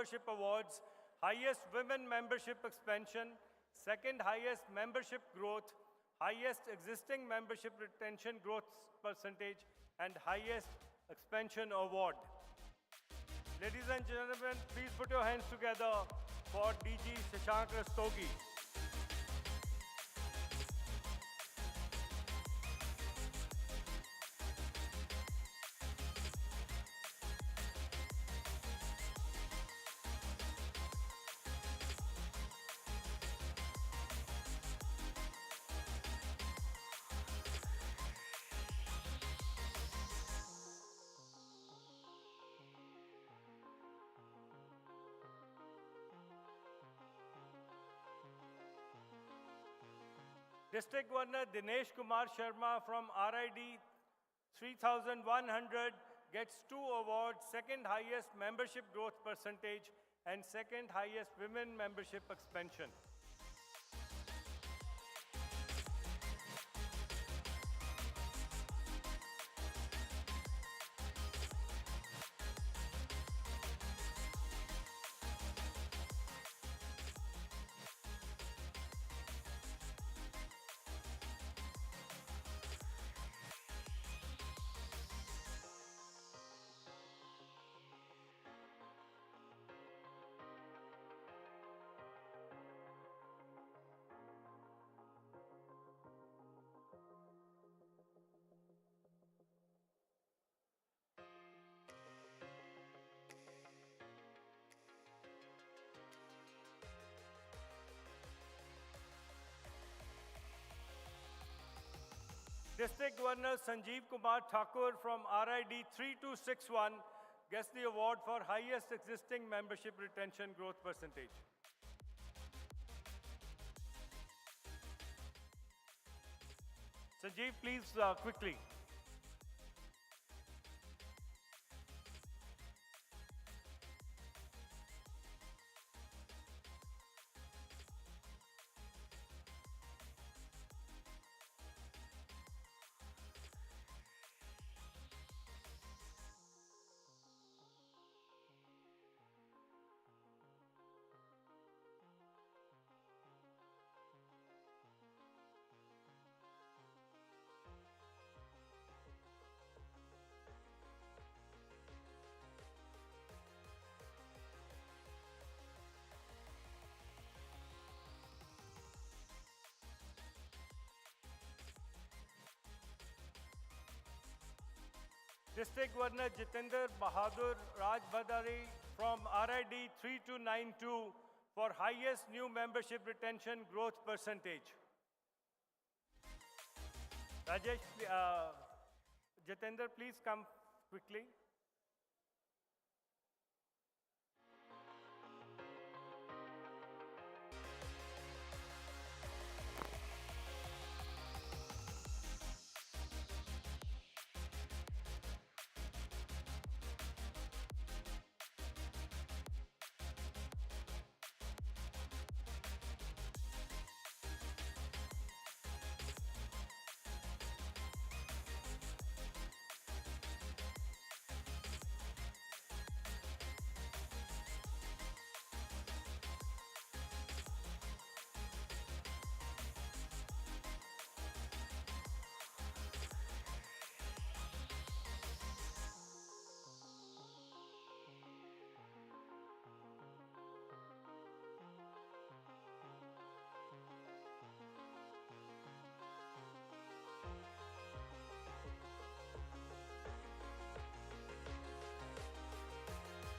membership awards, highest women membership expansion, second highest membership growth, highest existing membership retention growth percentage, and highest expansion award. Ladies and gentlemen, please put your hands together for DG Shashank Rastogi. District Governor Dinesh Kumar Sharma from RID 3100 gets 2 awards, second highest membership growth percentage and second highest women membership expansion. District Governor Sanjeev Kumar Thakur from RID 3261 gets the award for highest existing membership retention growth percentage. Sanjeev, please quickly. District Governor Jitendra Bahadur Rajbhadari from RID 3292 for highest new membership retention growth percentage. Rajesh, Jitendra, please come quickly.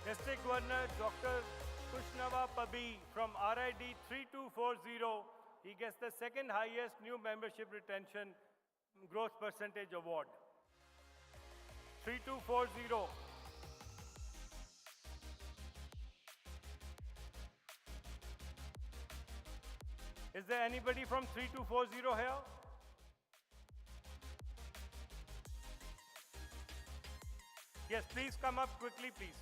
District Governor Dr. Kushnava Pabi from RID 3240, he gets the second highest new membership retention growth percentage award. 3240. Is there anybody from 3240 here? Yes, please come up quickly, please.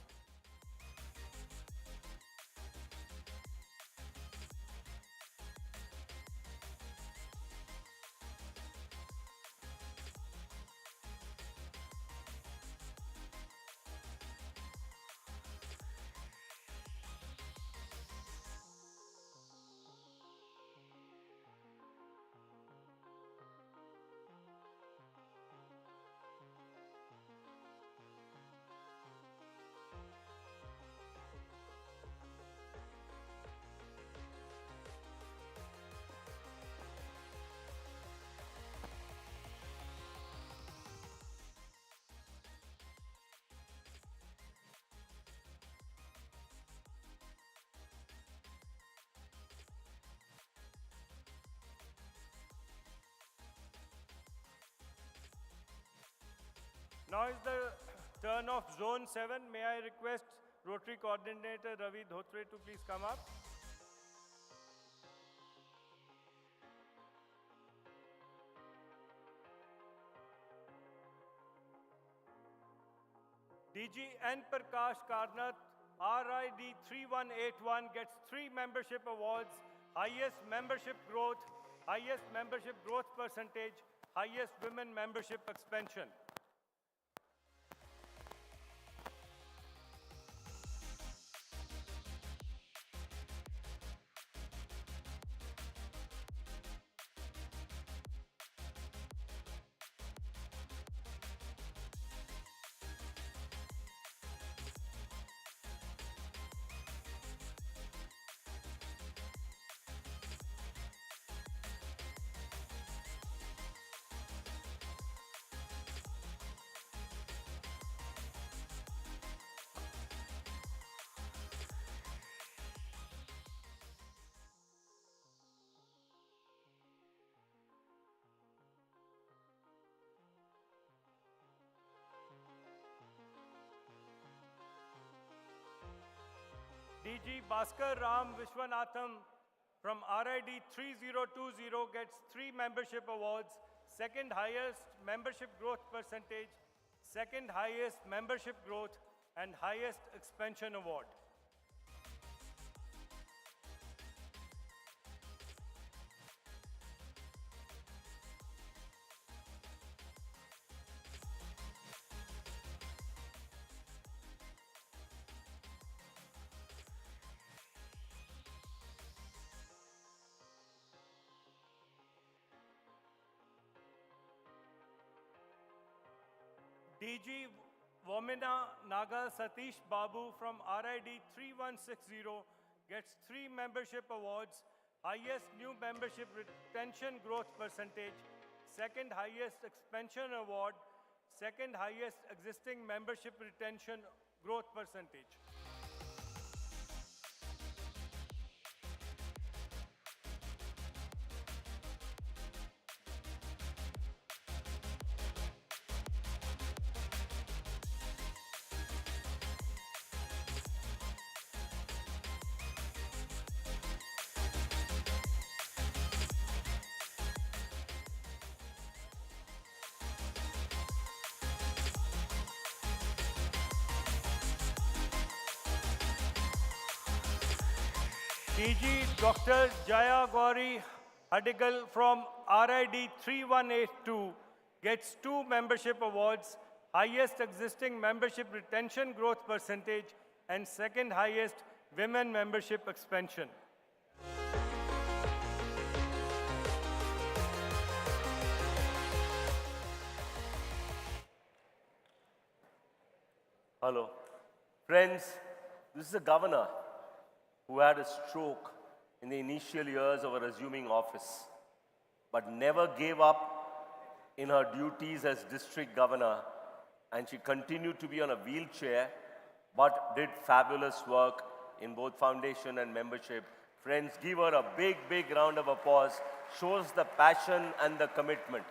Now is the turn of Zone 7. May I request Rotary Coordinator Ravi Dhotre to please come up. DG N. Prakash Karnath, RID 3181 gets 3 membership awards, highest membership growth percentage, highest women membership expansion. DG Bhaskar Ram Vishwanatham from RID 3020 gets 3 membership awards, second highest membership growth percentage, second highest membership growth, and highest expansion award. DG Womina Naga Satish Babu from RID 3160 gets 3 membership awards, highest new membership retention growth percentage, second highest expansion award, second highest existing membership retention growth percentage. DG Dr. Jaya Gauri Hadigal from RID 3182 gets 2 membership awards, highest existing membership retention growth percentage, and second highest women membership expansion. Hello. Friends, this is the governor who had a stroke in the initial years of her assuming office, but never gave up in her duties as district governor, and she continued to be on a wheelchair, but did fabulous work in both foundation and membership. Friends, give her a big, big round of applause. Shows the passion and the commitment.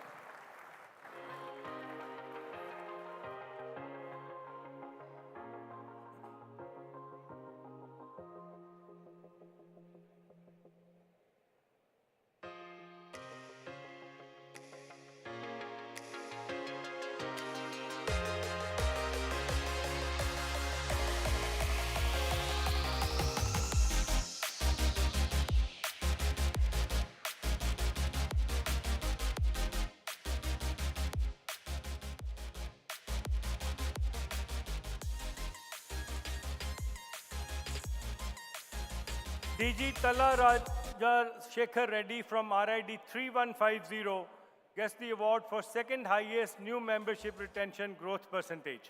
DG Tala Raja Shekhar Reddy from RID 3150 gets the award for second highest new membership retention growth percentage.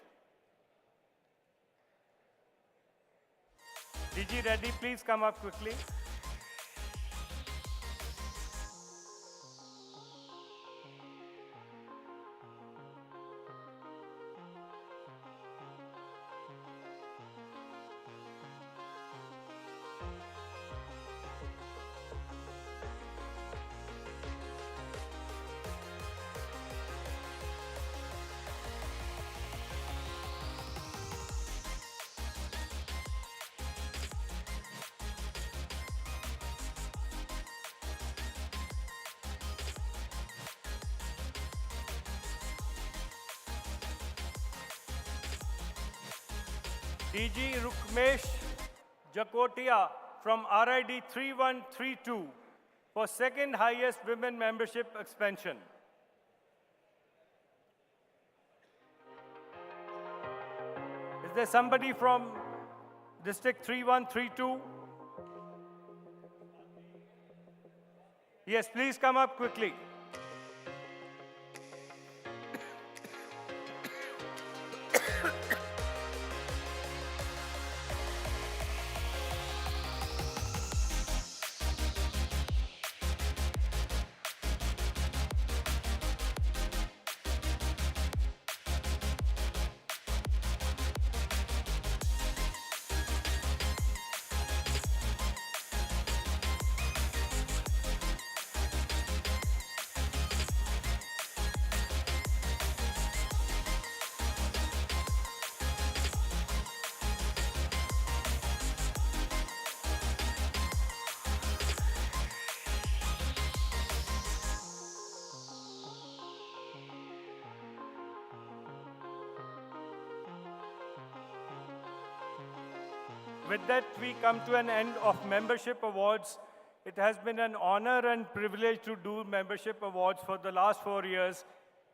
DG Reddy, please come up quickly. DG Rukmesh Jakotia from RID 3132 for second highest women membership expansion. Is there somebody from District 3132? Yes, please come up quickly. With that, we come to an end of membership awards. It has been an honor and privilege to do membership awards for the last 4 years.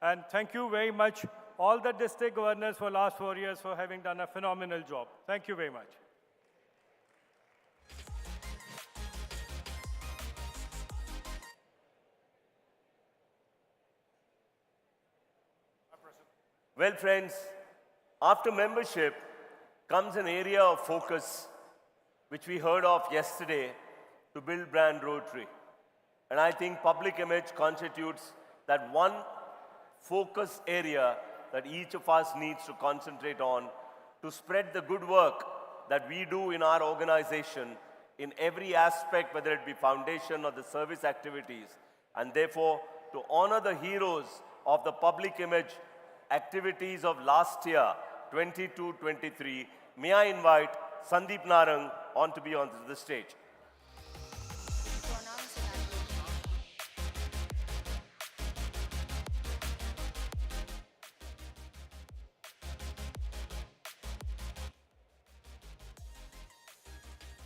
And thank you very much, all the district governors for last 4 years for having done a phenomenal job. Thank you very much. Well, friends, after membership comes an area of focus which we heard of yesterday to build brand Rotary. And I think public image constitutes that one focus area that each of us needs to concentrate on to spread the good work that we do in our organization in every aspect, whether it be foundation or the service activities, and therefore to honor the heroes of the public image activities of last year, 22-23, may I invite Sandeep Narang on to be on the stage.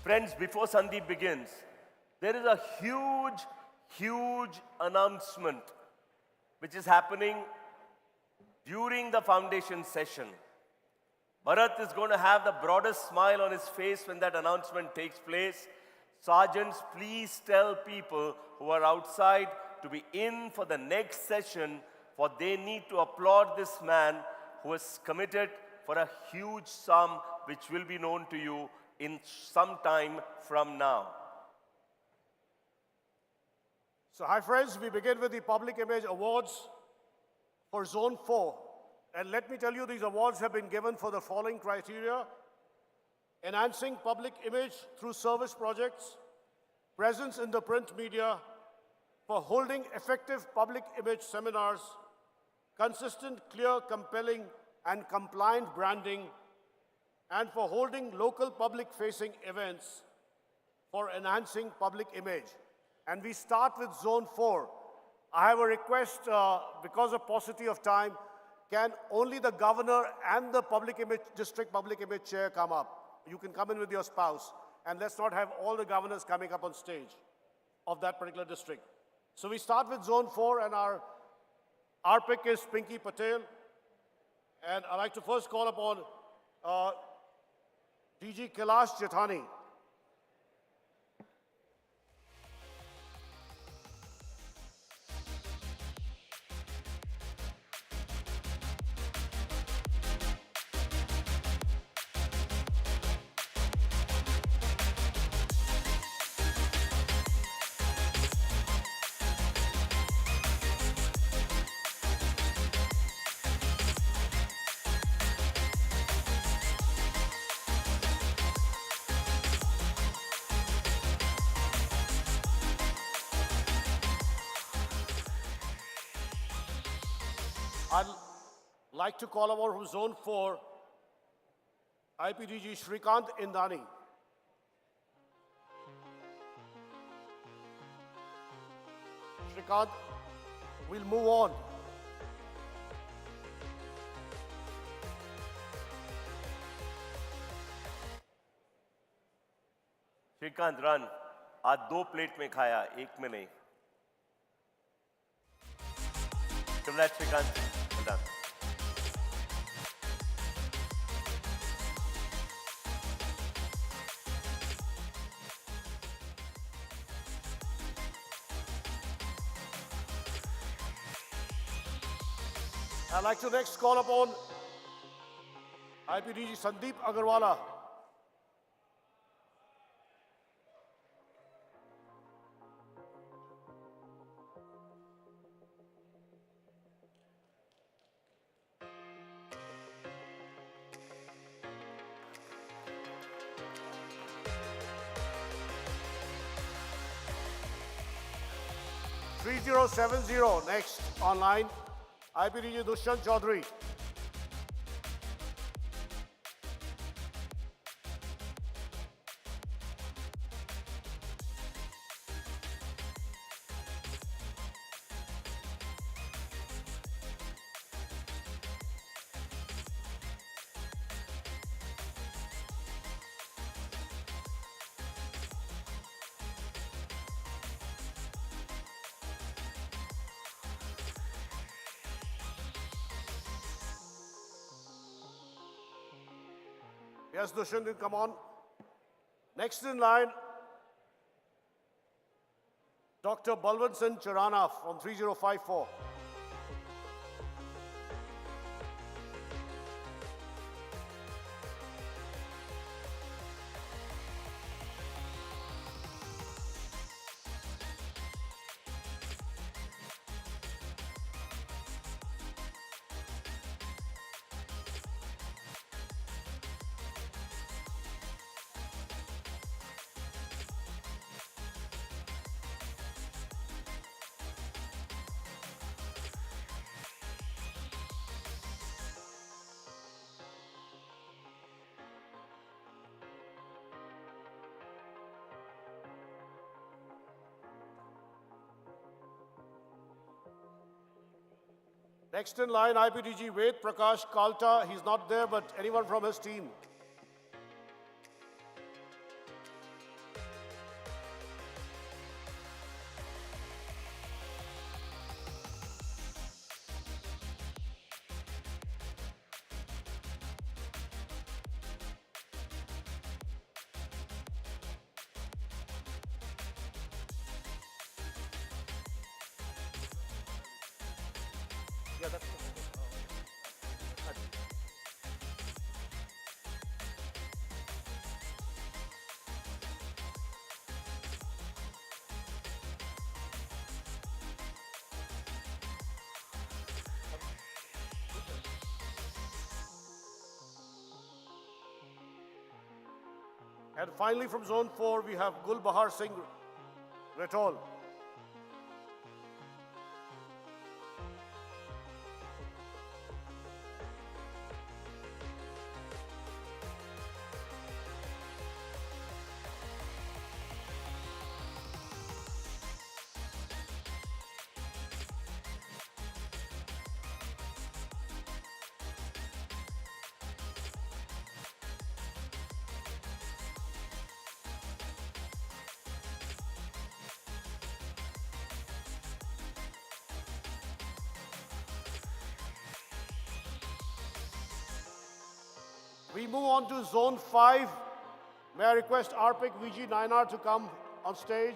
Friends, before Sandeep begins, there is a huge announcement which is happening during the foundation session. Bharat is going to have the broadest smile on his face when that announcement takes place. Sergeants, please tell people who are outside to be in for the next session, for they need to applaud this man who has committed for a huge sum which will be known to you in some time from now. So hi friends, we begin with the Public Image Awards for Zone 4. And let me tell you, these awards have been given for the following criteria: enhancing public image through service projects, presence in the print media, for holding effective public image seminars, consistent, clear, compelling, and compliant branding, and for holding local public-facing events for enhancing public image. And we start with Zone 4. I have a request, because of paucity of time, can only the governor and the public image, district public image chair come up? You can come in with your spouse, and let's not have all the governors coming up on stage of that particular district. So we start with Zone 4, and our pick is Pinky Patel. And I'd like to first call upon DG Kailash Jethani. I'd like to call upon from Zone 4, IPDG Shrikant Indani. Shrikant, we'll move on. Shrikant run आज 2 plate में खाया, 1 में नहीं. Congrats, Shrikant. Well done. I'd like to next call upon IPDG Sandeep Agarwala. (3070) next online, IPDG Dushyant Chaudhary. Yes, Dushyant, you come on. Next in line, Dr. Balwant Singh Charana from 3054. Next in line, IPDG Ved Prakash Kalta. He's not there, but anyone from his team. Yeah, that's And finally, from Zone 4, we have Gul Bahar Singh Retol. We move on to Zone 5. May I request Arpik VG Nainar to come on stage?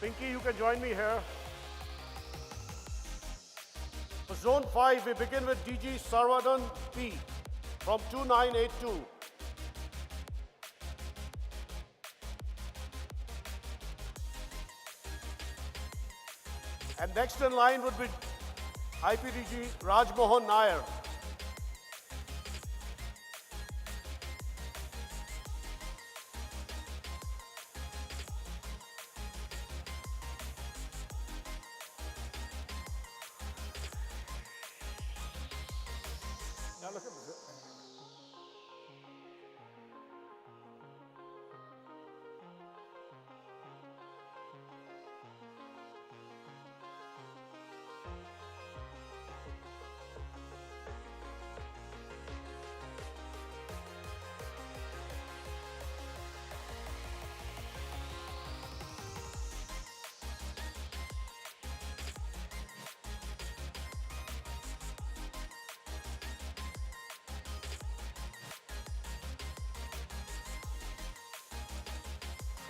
Pinky, you can join me here. For Zone 5, we begin with DG Sarvadan P from 2982. And next in line would be IPDG Rajmohan Nair.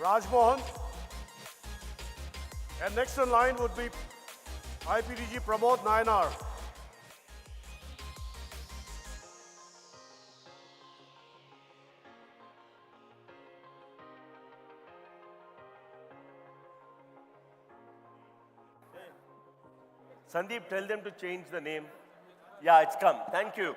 Rajmohan. And next in line would be IPDG Pramod Nayanar. Sandeep, tell them to change the name. Yeah, it's come. Thank you.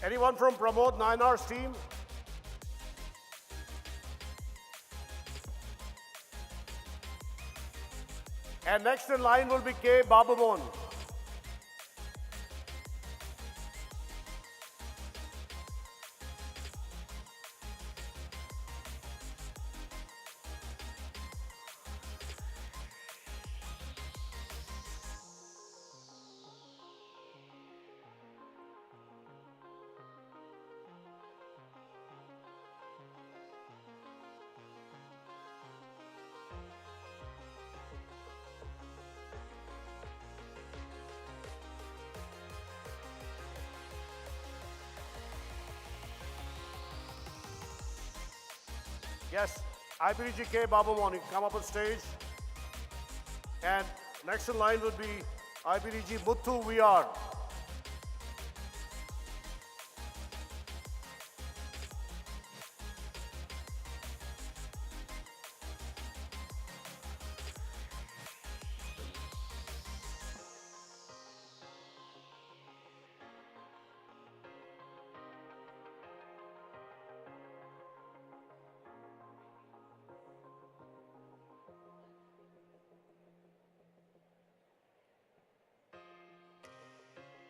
Anyone from Pramod Nayanar's team? And next in line will be K. Babamon. Yes, IPDG K. Babamon, you can come up on stage. And next in line would be IPDG Muthu VR.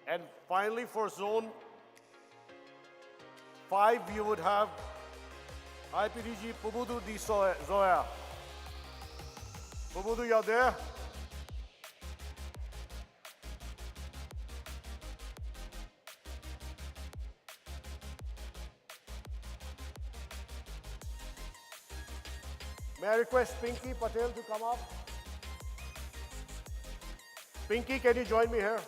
And finally, for zone 5, you would have IPDG Pubudu Di Zoya. Pubudu, you're there? May I request Pinky Patel to come up? Pinky, can you join me here?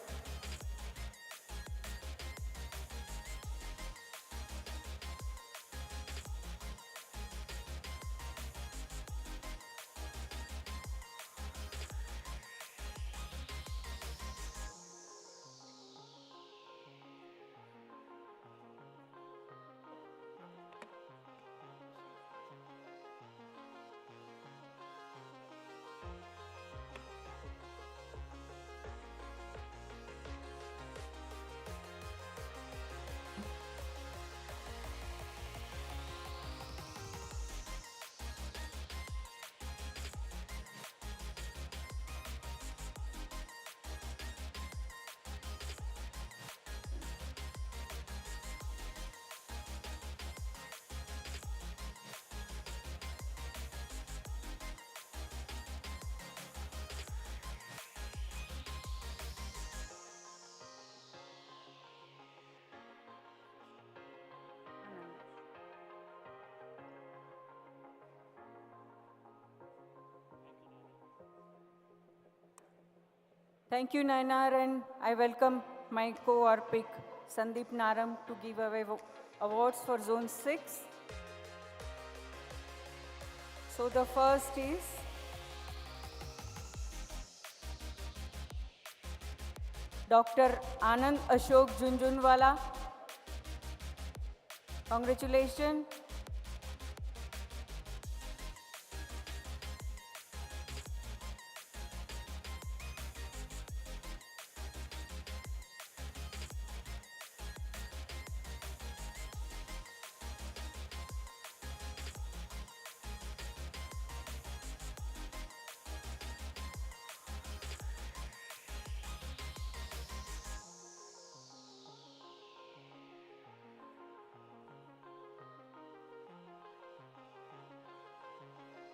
Thank you, Nayanar, and I welcome my co-RPIC, Sandeep Naram, to give away awards for Zone 6. So the first is Dr. Anand Ashok Junjunwala. Congratulations.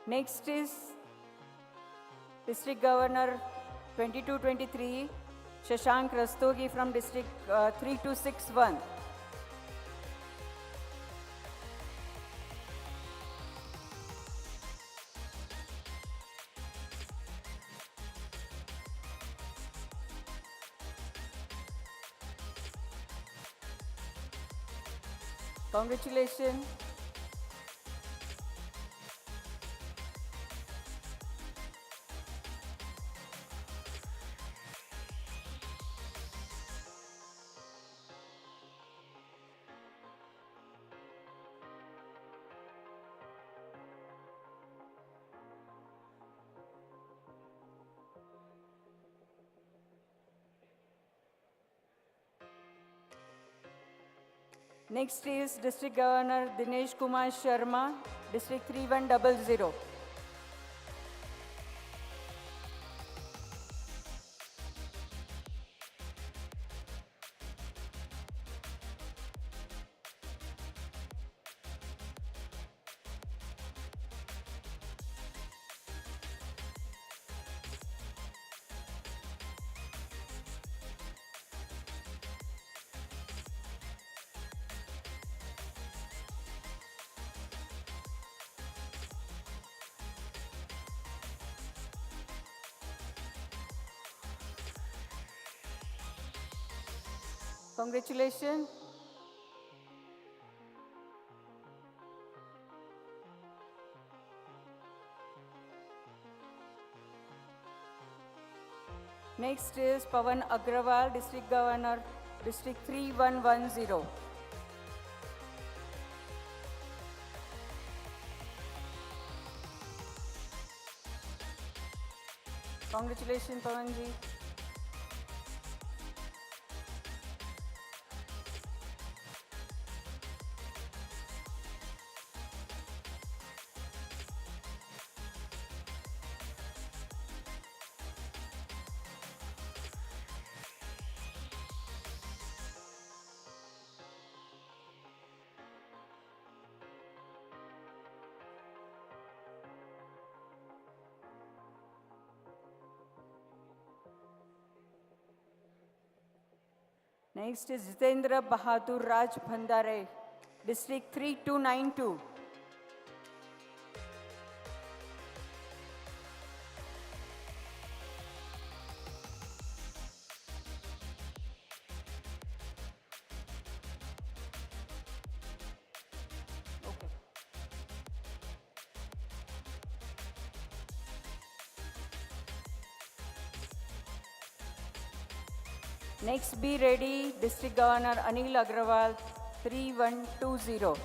Next is District Governor 22-23, Shashank Rastogi from District 3261. Congratulations. Next is District Governor Dinesh Kumar Sharma, District 3100. Congratulations. Next is Pawan Agrawal, District Governor, District 3110. Congratulations, Pawanji. Next is Jitendra Bahadur Raj Bhandare, District 3292. Next, be ready, District Governor Anil Agrawal, 3120.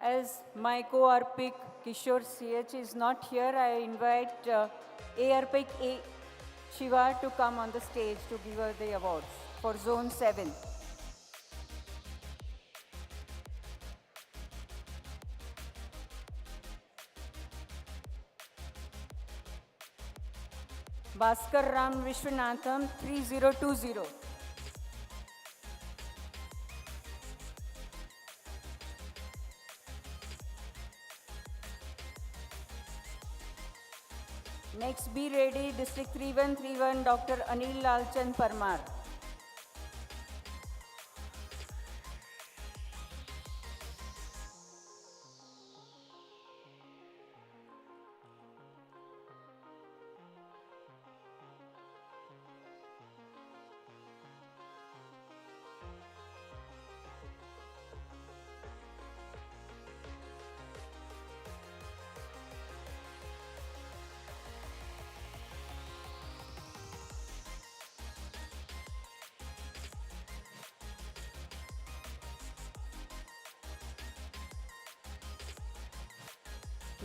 As my co-RPIC Kishore CH is not here, I invite ARPIC A Shiva to come on the stage to give her the awards for Zone 7. Bhaskar Ram Vishwanatham, 3020. Next, be ready, District 3131, Dr. Anil Lalchand Parmar.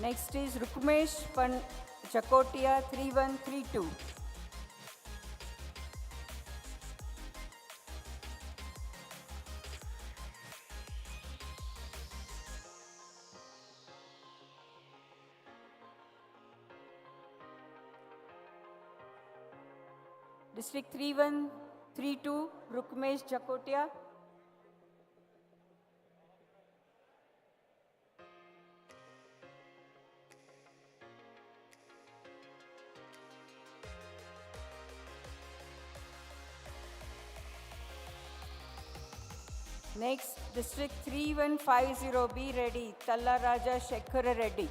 Next is Rukmesh Jakotia 3132. District 3132, Rukmesh Jakotia. Next, District 3150, be ready, Talla Raja Shekhara Reddy.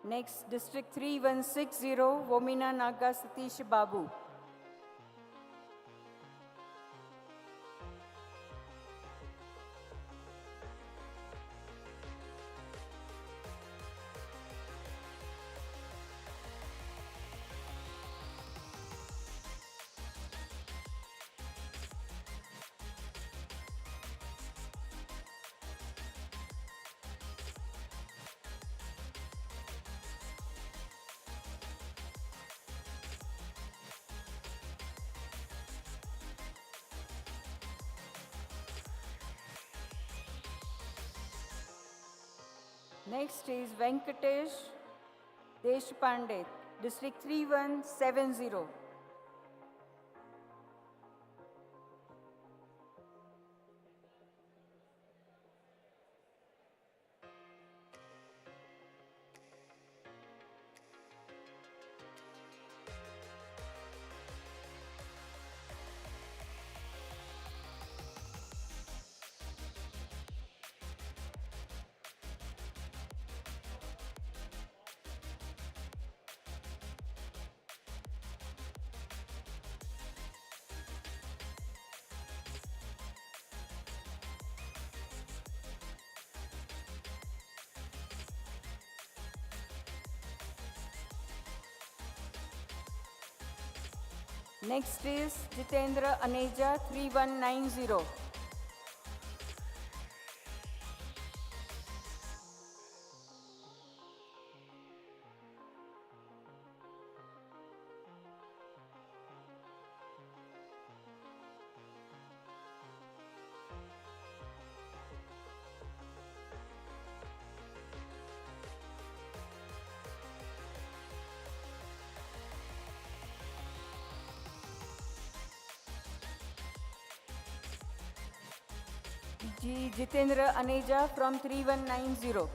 Next, District 3160, Womina Naga Satish Babu. Next is Venkatesh Deshpande, District 3170. Next is Jitendra Aneja 3190. G. Jitendra Aneja from 3190.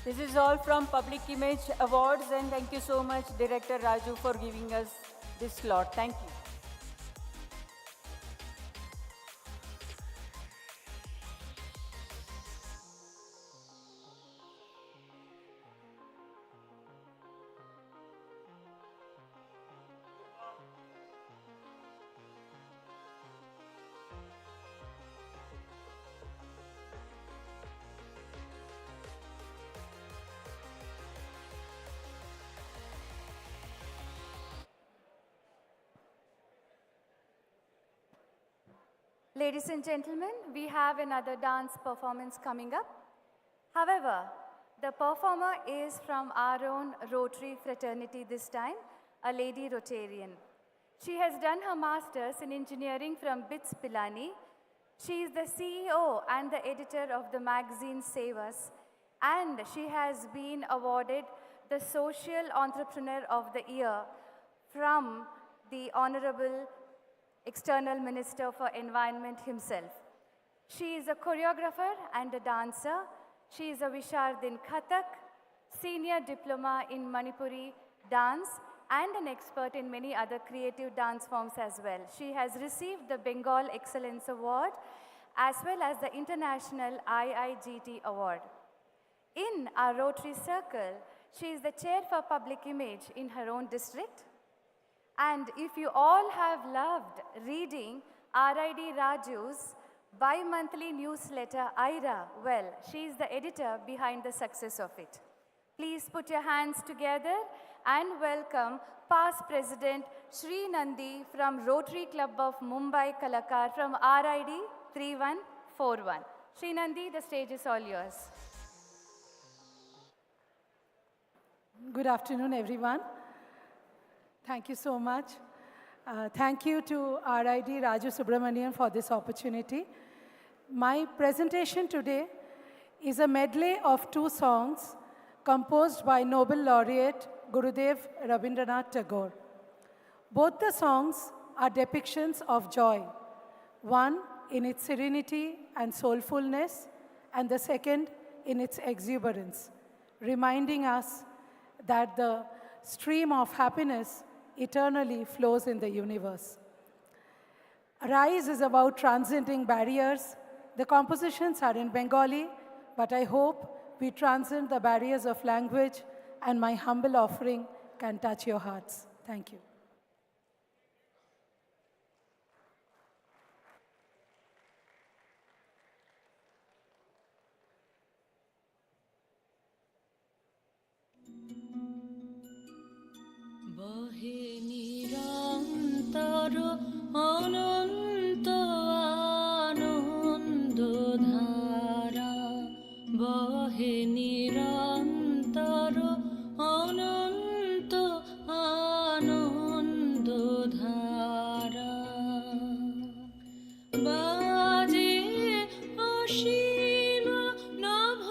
This is all from Public Image Awards, and thank you so much, Director Raju, for giving us this slot. Thank you. Ladies and gentlemen, we have another dance performance coming up. However, the performer is from our own Rotary fraternity this time, a lady Rotarian. She has done her master's in engineering from BITS Pilani. She is the CEO and the editor of the magazine Save Us, and she has been awarded the Social Entrepreneur of the Year from the Honorable External Minister for Environment himself. She is a choreographer and a dancer. She is a Vishard in Kathak, senior diploma in Manipuri dance, and an expert in many other creative dance forms as well. She has received the Bengal Excellence Award as well as the International IIGT Award. In our Rotary Circle, she is the chair for public image in her own district. And if you all have loved reading RID Raju's bi-monthly newsletter, Ira, well, she is the editor behind the success of it. Please put your hands together and welcome past President Sri Nandi from Rotary Club of Mumbai Kalakar from RID 3141. Sri Nandi, the stage is all yours. Good afternoon, everyone. Thank you so much. Thank you to RID Raju Subramanian for this opportunity. My presentation today is a medley of 2 songs composed by Nobel laureate Gurudev Rabindranath Tagore. Both the songs are depictions of joy, one in its serenity and soulfulness, and the second in its exuberance, reminding us that the stream of happiness eternally flows in the universe. Rise is about transcending barriers. The compositions are in Bengali, but I hope we transcend the barriers of language, and my humble offering can touch your hearts. Thank you. বহে নিরন্তর অনন্ত আনন্দ ধারা বহে নিরন্তর অনন্ত আনন্দ ধারা বাজে অসীম নভ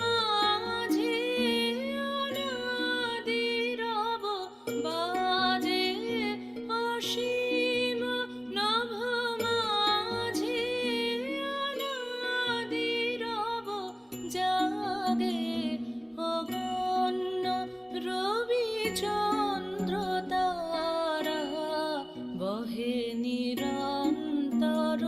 মাঝে অনাদিরব বাজে অসীম নভ মাঝে অনাদিরব জাগে অগণ্য রবি চন্দ্র তারা বহে নিরন্তর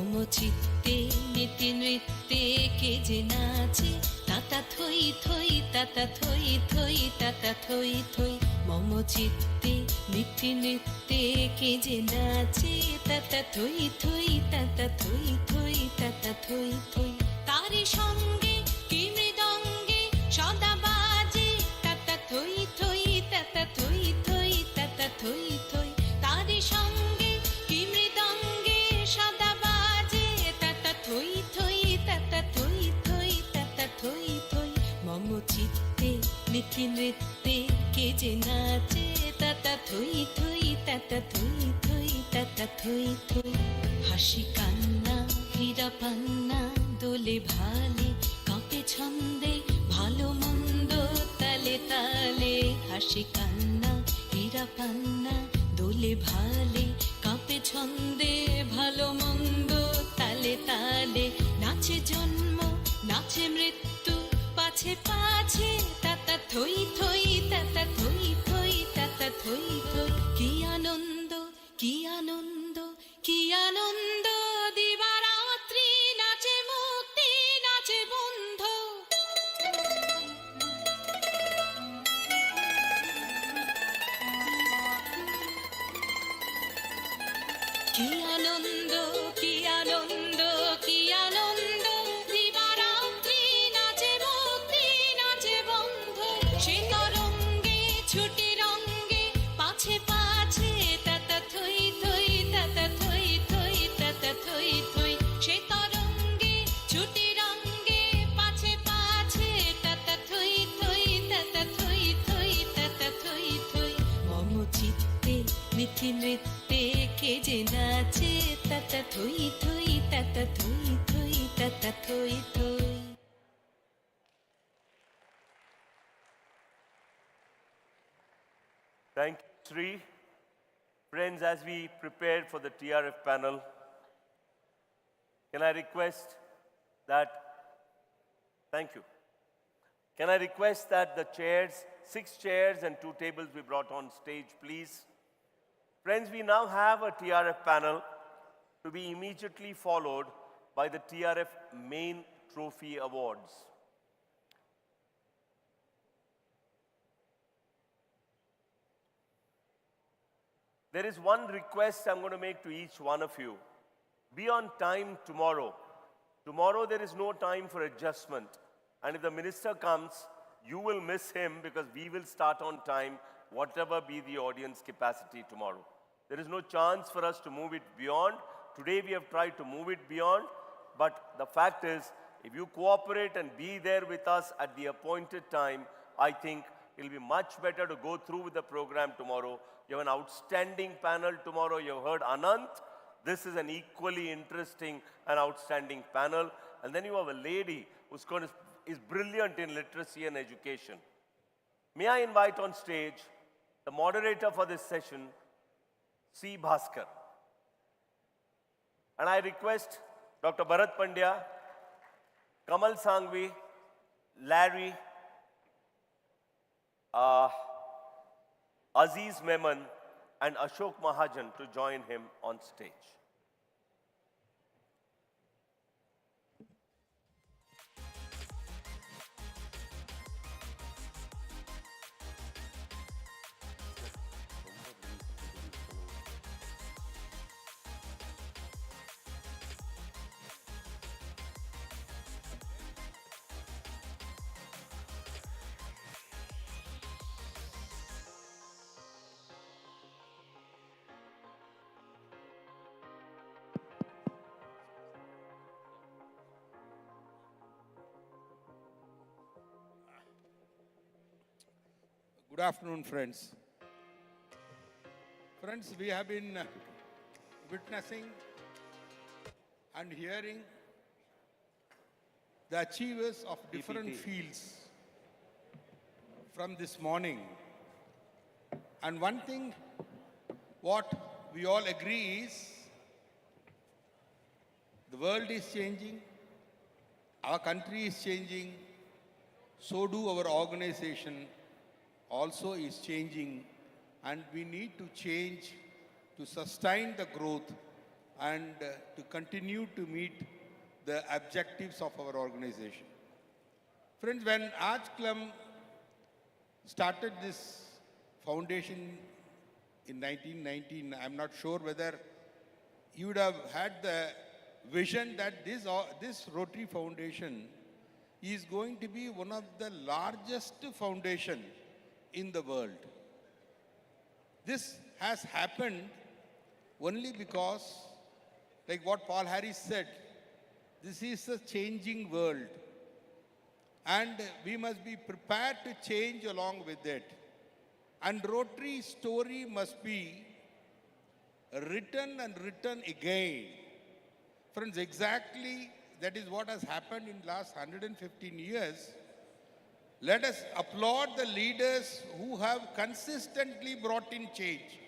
মম চিত্তে নীতি নৃত্যে কে যে নাচে তাতা থই থই তাতা থই থই তাতা থই থই মম চিত্তে নীতি নৃত্যে কে যে নাচে তাতা থই থই তাতা থই থই তাতা থই থই তারি সঙ্গে কি মৃদঙ্গে সদা বাজে তাতা থই থই তাতা থই থই তাতা থই থই তারি সঙ্গে কি মৃদঙ্গে সদা বাজে তাতা থই থই তাতা থই থই তাতা থই থই মম চিত্তে নীতি নৃত্যে কে যে নাচে তাতা থই থই তাতা থই থই তাতা থই থই হাসি কান্না হীরা পান্না দোলে ভালে কাঁপে ছন্দে ভালো মন্দ তালে তালে হাসি কান্না হীরা পান্না দোলে ভালে কাঁপে ছন্দে ভালো মন্দ তালে তালে নাচে জন্ম নাচে মৃত্যু পাছে পাছে তাতা থই থই তাতা থই থই তাতা থই থই কি আনন্দ কি আনন্দ কি আনন্দ দিবারাত্রি নাচে মুক্তি নাচে বন্ধ কি আনন্দ কি আনন্দ কি আনন্দ দিবারাত্রি নাচে মুক্তি নাচে বন্ধ সে তরঙ্গে ছুটি রঙ্গে পাছে পাছে তাতা থই থই তাতা থই থই তাতা থই থই সে তরঙ্গে ছুটি রঙ্গে পাছে পাছে তাতা থই থই তাতা থই থই তাতা থই থই মম চিত্তে মিথি নৃত্যে কে যে নাচে তাতা থই থই তাতা থই থই তাতা থই থই Thank you, Sri. Friends, as we prepare for the TRF panel, can I request that, thank you. Can I request that the chairs, 6 chairs and 2 tables be brought on stage, please? Friends, we now have a TRF panel to be immediately followed by the TRF main trophy awards. There is one request I'm going to make to each one of you. Be on time tomorrow. Tomorrow there is no time for adjustment. And if the minister comes, you will miss him because we will start on time, whatever be the audience capacity tomorrow. There is no chance for us to move it beyond. Today we have tried to move it beyond. But the fact is, if you cooperate and be there with us at the appointed time, I think it will be much better to go through with the program tomorrow. You have an outstanding panel tomorrow. You have heard Anant. This is an equally interesting and outstanding panel. And then you have a lady who's is brilliant in literacy and education. May I invite on stage the moderator for this session, C. Bhaskar. And I request Dr. Bharat Pandya, Kamal Sangvi, Larry, Aziz Memon, and Ashok Mahajan to join him on stage. Good afternoon, friends. Friends, we have been witnessing and hearing the achievers of different fields from this morning. And one thing what we all agree is the world is changing, our country is changing, so do our organization also is changing, and we need to change to sustain the growth and to continue to meet the objectives of our organization. Friends, when Aaj Club started this foundation in 1919, I'm not sure whether you would have had the vision that this Rotary Foundation is going to be one of the largest foundation in the world. This has happened only because, like what Paul Harris said, this is a changing world. And we must be prepared to change along with it. And Rotary's story must be written and written again. Friends, exactly that is what has happened in the last 115 years. Let us applaud the leaders who have consistently brought in change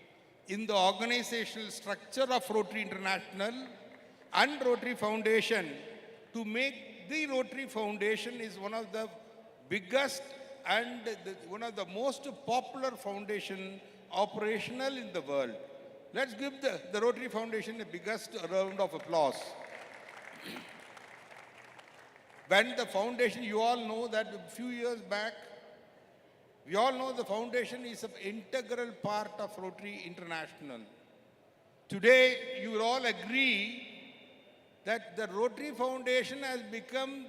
in the organizational structure of Rotary International and Rotary Foundation to make the Rotary Foundation is one of the biggest and one of the most popular foundation operational in the world. Let's give the Rotary Foundation the biggest round of applause. When the foundation, you all know that a few years back, we all know the foundation is an integral part of Rotary International. Today, you will all agree that the Rotary Foundation has become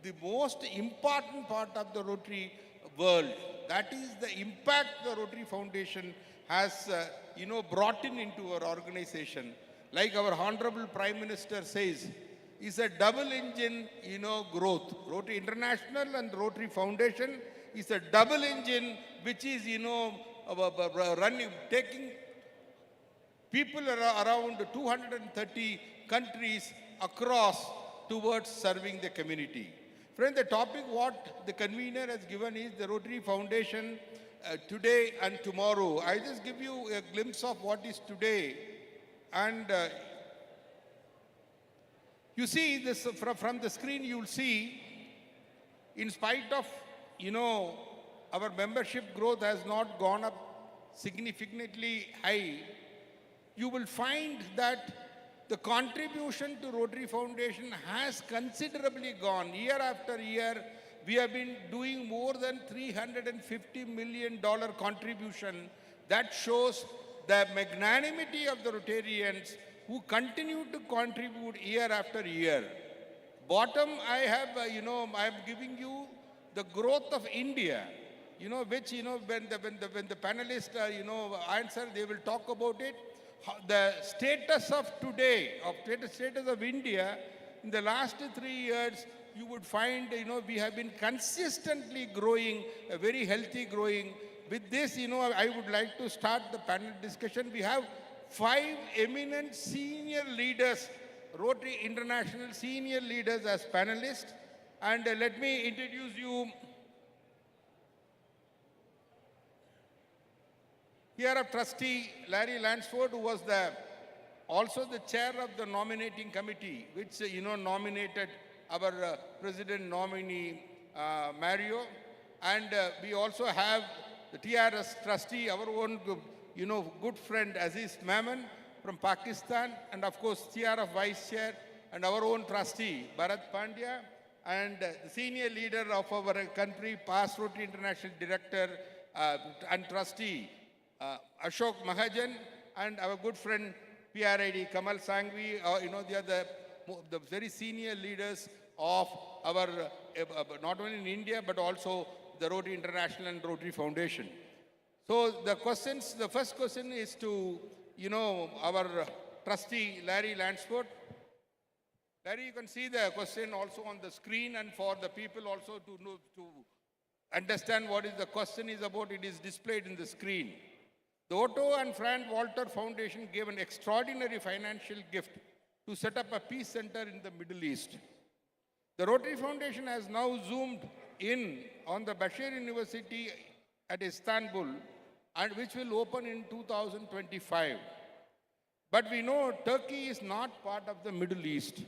the most important part of the Rotary world. That is the impact the Rotary Foundation has brought into our organization. Like our Honorable Prime Minister says, is a double engine, growth. Rotary International and Rotary Foundation is a double engine which is, running, taking people around 230 countries across towards serving the community. Friend, the topic what the convener has given is the Rotary Foundation today and tomorrow. I just give you a glimpse of what is today. And you see this from the screen, you'll see, in spite of, our membership growth has not gone up significantly high, you will find that the contribution to Rotary Foundation has considerably gone. Year after year, we have been doing more than $350 million contribution. That shows the magnanimity of the Rotarians who continue to contribute year after year. Bottom, I have, I am giving you the growth of India, which, when the panelists, answer, they will talk about it. The status of today, status of India, in the last 3 years, you would find, we have been consistently growing, a very healthy growing. With this, I would like to start the panel discussion. We have 5 eminent senior leaders, Rotary International senior leaders as panelists. And let me introduce you. Here of Trustee Larry Lansford, who was also the chair of the nominating committee, which, nominated our president nominee, Mario. And we also have the TRS trustee, our own, good friend Aziz Maman from Pakistan, and of course, TRF vice chair, and our own trustee, Bharat Pandya, and the senior leader of our country, past Rotary International director and trustee, Ashok Mahajan, and our good friend PRID Kamal Sangvi. They are the very senior leaders of our, not only in India, but also the Rotary International and Rotary Foundation. So the first question is to, our trustee, Larry Lansford. Larry, you can see the question also on the screen, and for the people also to understand what is the question is about, it is displayed in the screen. The Otto and Fran Walter Foundation gave an extraordinary financial gift to set up a peace center in the Middle East. The Rotary Foundation has now zoomed in on the Bashir University at Istanbul, and which will open in 2025. But we know Turkey is not part of the Middle East.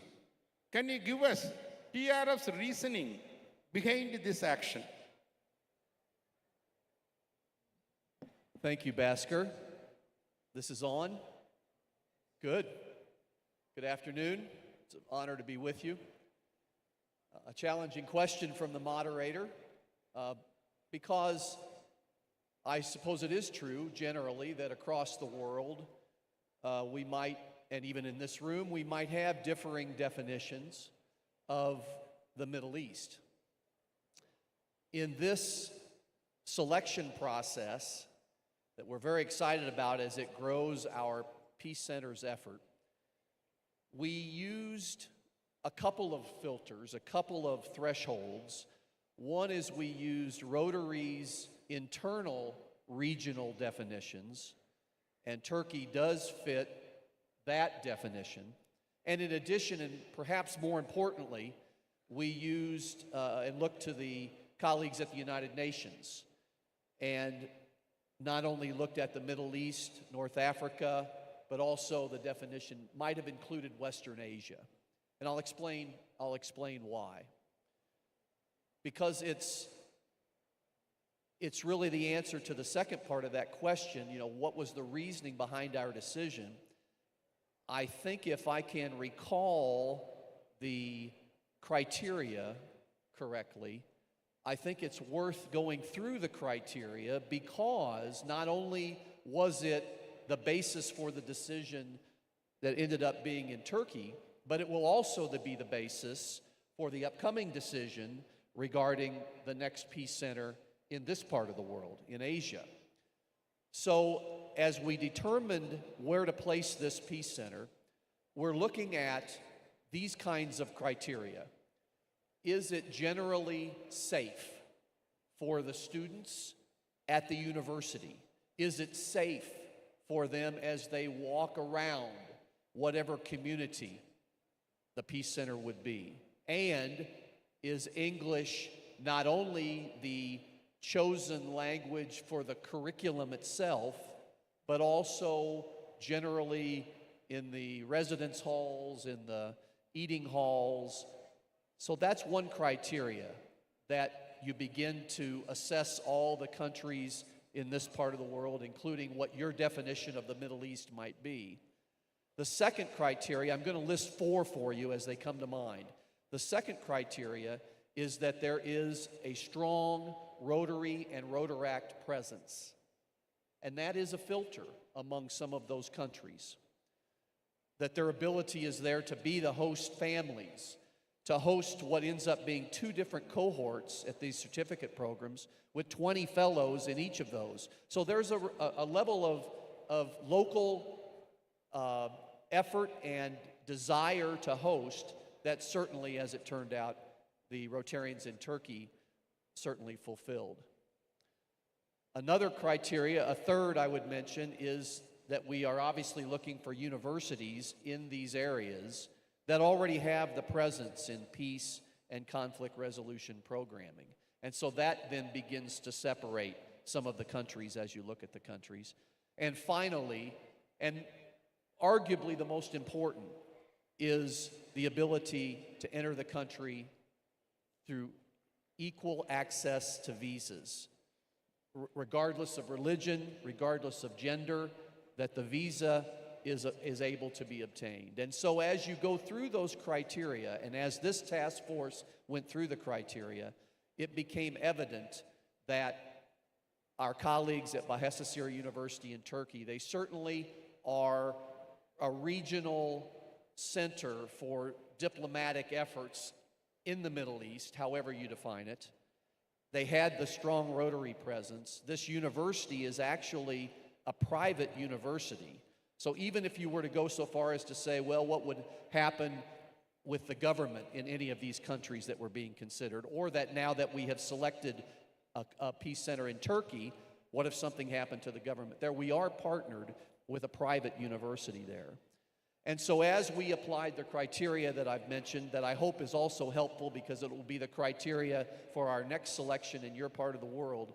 Can you give us TRF's reasoning behind this action? Thank you, Bhaskar. This is on? Good. Good afternoon. It's an honor to be with you. A challenging question from the moderator, because I suppose it is true generally that across the world we might, and even in this room, we might have differing definitions of the Middle East. In this selection process that we're very excited about as it grows our Peace Center's effort, we used a couple of filters, a couple of thresholds. One is we used Rotary's internal regional definitions, and Turkey does fit that definition. And in addition, and perhaps more importantly, we used and looked to the colleagues at the United Nations and not only looked at the Middle East, North Africa, but also the definition might have included Western Asia. And I'll explain why. Because it's really the answer to the second part of that question, what was the reasoning behind our decision? I think if I can recall the criteria correctly, I think it's worth going through the criteria, because not only was it the basis for the decision that ended up being in Turkey, but it will also be the basis for the upcoming decision regarding the next Peace Center in this part of the world, in Asia. So as we determined where to place this Peace Center, we're looking at these kinds of criteria. Is it generally safe for the students at the university? Is it safe for them as they walk around whatever community the Peace Center would be? And is English not only the chosen language for the curriculum itself, but also generally in the residence halls, in the eating halls? So that's one criteria that you begin to assess all the countries in this part of the world, including what your definition of the Middle East might be. The second criteria, I'm going to list 4 for you as they come to mind. The second criteria is that there is a strong Rotary and Rotaract presence. And that is a filter among some of those countries. That their ability is there to be the host families, to host what ends up being 2 different cohorts at these certificate programs with 20 fellows in each of those. So there's a level of local effort and desire to host that certainly, as it turned out, the Rotarians in Turkey certainly fulfilled. Another criteria, a third I would mention, is that we are obviously looking for universities in these areas that already have the presence in peace and conflict resolution programming. And so that then begins to separate some of the countries as you look at the countries. And finally, and arguably the most important, is the ability to enter the country through equal access to visas, regardless of religion, regardless of gender, that the visa is able to be obtained. And so as you go through those criteria, and as this task force went through the criteria, it became evident that our colleagues at Bahçeşehir University in Turkey, they certainly are a regional center for diplomatic efforts in the Middle East, however you define it. They had the strong Rotary presence. This university is actually a private university. So even if you were to go so far as to say, well, what would happen with the government in any of these countries that were being considered, or that now that we have selected a Peace Center in Turkey, what if something happened to the government there? We are partnered with a private university there. And so as we applied the criteria that I've mentioned, that I hope is also helpful because it will be the criteria for our next selection in your part of the world,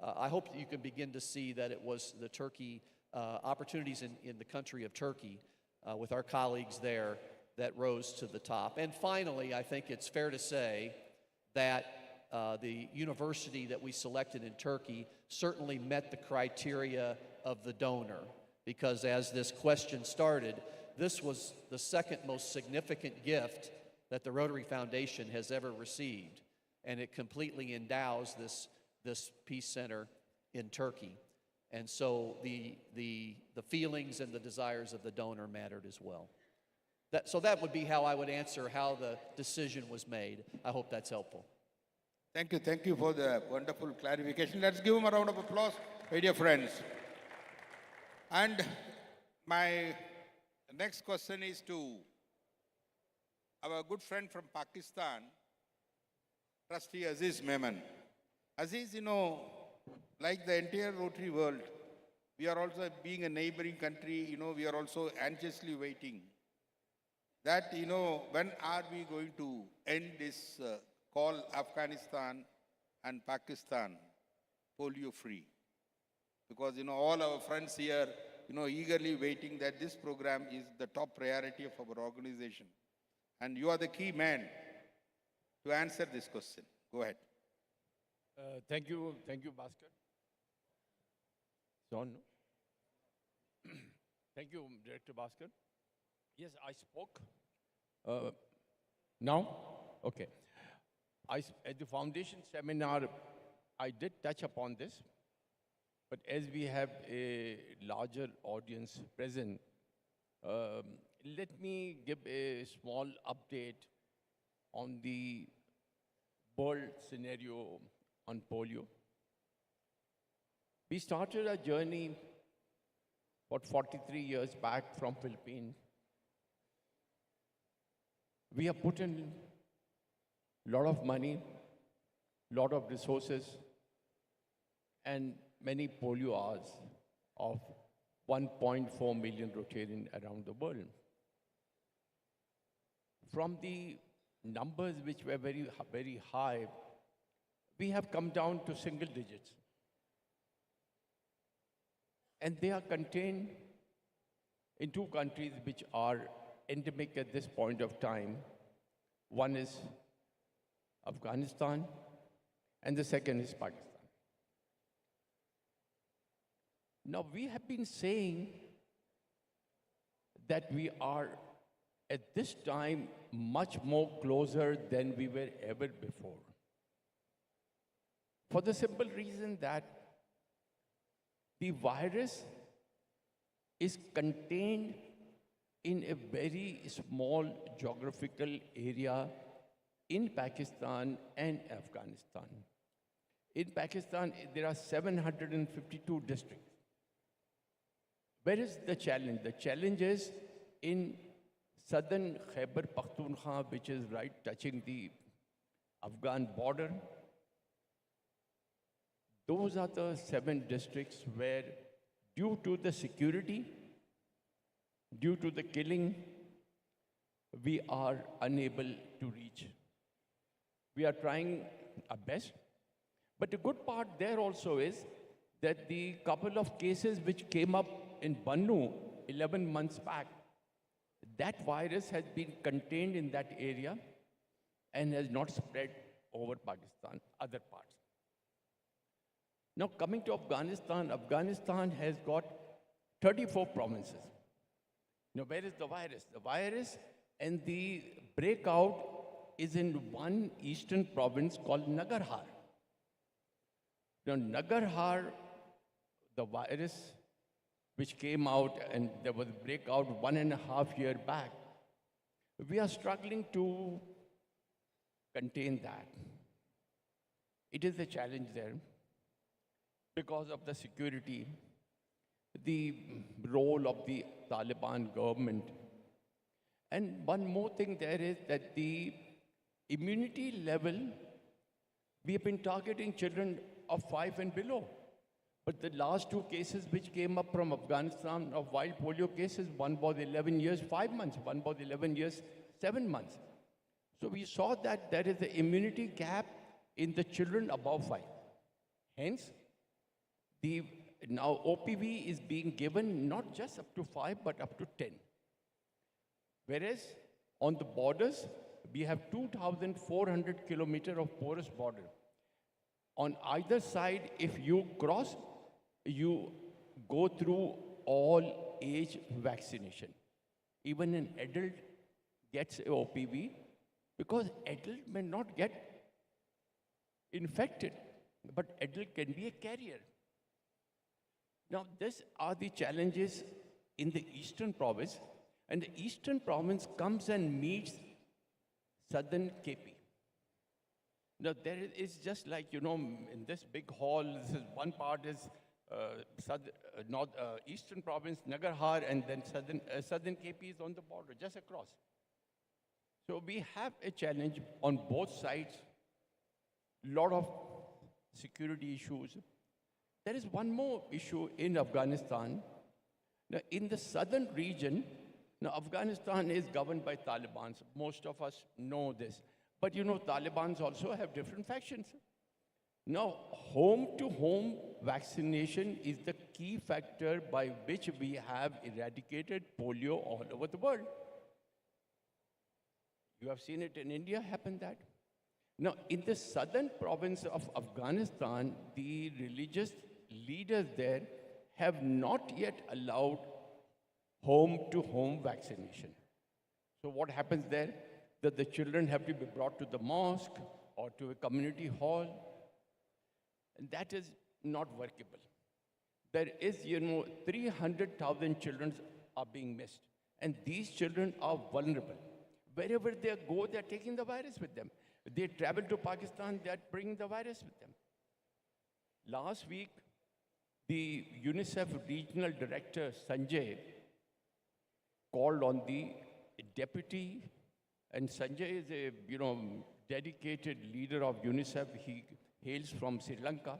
I hope that you can begin to see that it was the Turkey, opportunities in the country of Turkey with our colleagues there that rose to the top. And finally, I think it's fair to say that the university that we selected in Turkey certainly met the criteria of the donor, because as this question started, this was the second most significant gift that the Rotary Foundation has ever received. And it completely endows this Peace Center in Turkey. And so the feelings and the desires of the donor mattered as well. So that would be how I would answer how the decision was made. I hope that's helpful. Thank you for the wonderful clarification. Let's give him a round of applause, my dear friends. And my next question is to our good friend from Pakistan, Trustee Aziz Memon. Aziz, like the entire Rotary world, we are also, being a neighboring country, we are also anxiously waiting that, when are we going to end this call Afghanistan and Pakistan polio free? Because, all our friends here, eagerly waiting that this program is the top priority of our organization. And you are the key man to answer this question. Go ahead. Thank you, Bhaskar. It's on, no? Thank you, Director Bhaskar. Yes, I spoke. Now? Okay. At the foundation seminar, I did touch upon this, but as we have a larger audience present, let me give a small update on the world scenario on polio. We started our journey about 43 years back from Philippines. We have put in a lot of money, lot of resources, and many polio hours of 1.4 million Rotarians around the world. From the numbers which were very, very high, we have come down to single digits. And they are contained in two countries which are endemic at this point of time. One is Afghanistan, and the second is Pakistan. Now, we have been saying that we are at this time much more closer than we were ever before. For the simple reason that the virus is contained in a very small geographical area in Pakistan and Afghanistan. In Pakistan, there are 752 districts. Where is the challenge? The challenge is in southern Khyber Pakhtunkhwa, which is right touching the Afghan border. Those are the 7 districts where, due to the security, due to the killing, we are unable to reach. We are trying our best. But the good part there also is that the couple of cases which came up in Bannu 11 months back, that virus has been contained in that area and has not spread over Pakistan, other parts. Now, coming to Afghanistan, Afghanistan has got 34 provinces. Now, where is the virus? The virus and the breakout is in one eastern province called Nangarhar. Now, Nangarhar, the virus which came out and there was a breakout 1.5 years back, we are struggling to contain that. It is a challenge there because of the security, the role of the Taliban government. And one more thing there is that the immunity level, we have been targeting children of 5 and below. But the last 2 cases which came up from Afghanistan of wild polio cases, one was 11 years, 5 months, one was 11 years, 7 months. So we saw that there is an immunity gap in the children above 5. Hence, now OPV is being given not just up to 5, but up to 10. Whereas on the borders, we have 2,400 kilometers of porous border. On either side, if you cross, you go through all age vaccination. even an adult gets a OPV, because adult may not get infected, but adult can be a carrier. Now, these are the challenges in the eastern province, and the eastern province comes and meets southern KP. Now, there is just like, you know, in this big hall, this is one part is eastern province, Nagarhar, and then southern KP is on the border, just across. So we have a challenge on both sides, lot of security issues. There is one more issue in Afghanistan. Now, in the southern region, now Afghanistan is governed by Taliban. Most of us know this. But you know, Taliban also have different factions. Now, home-to-home vaccination is the key factor by which we have eradicated polio all over the world. You have seen it in India happen that. Now, in the southern province of Afghanistan, the religious leaders there have not yet allowed home-to-home vaccination. So what happens there? That the children have to be brought to the mosque or to a community hall, and that is not workable. There is, you know, 300,000 children are being missed, and these children are vulnerable. Wherever they go, they're taking the virus with them. They travel to Pakistan, they're bringing the virus with them. Last week, the UNICEF regional director, Sanjay, called on the deputy, and Sanjay is a, you know, dedicated leader of UNICEF. He hails from Sri Lanka.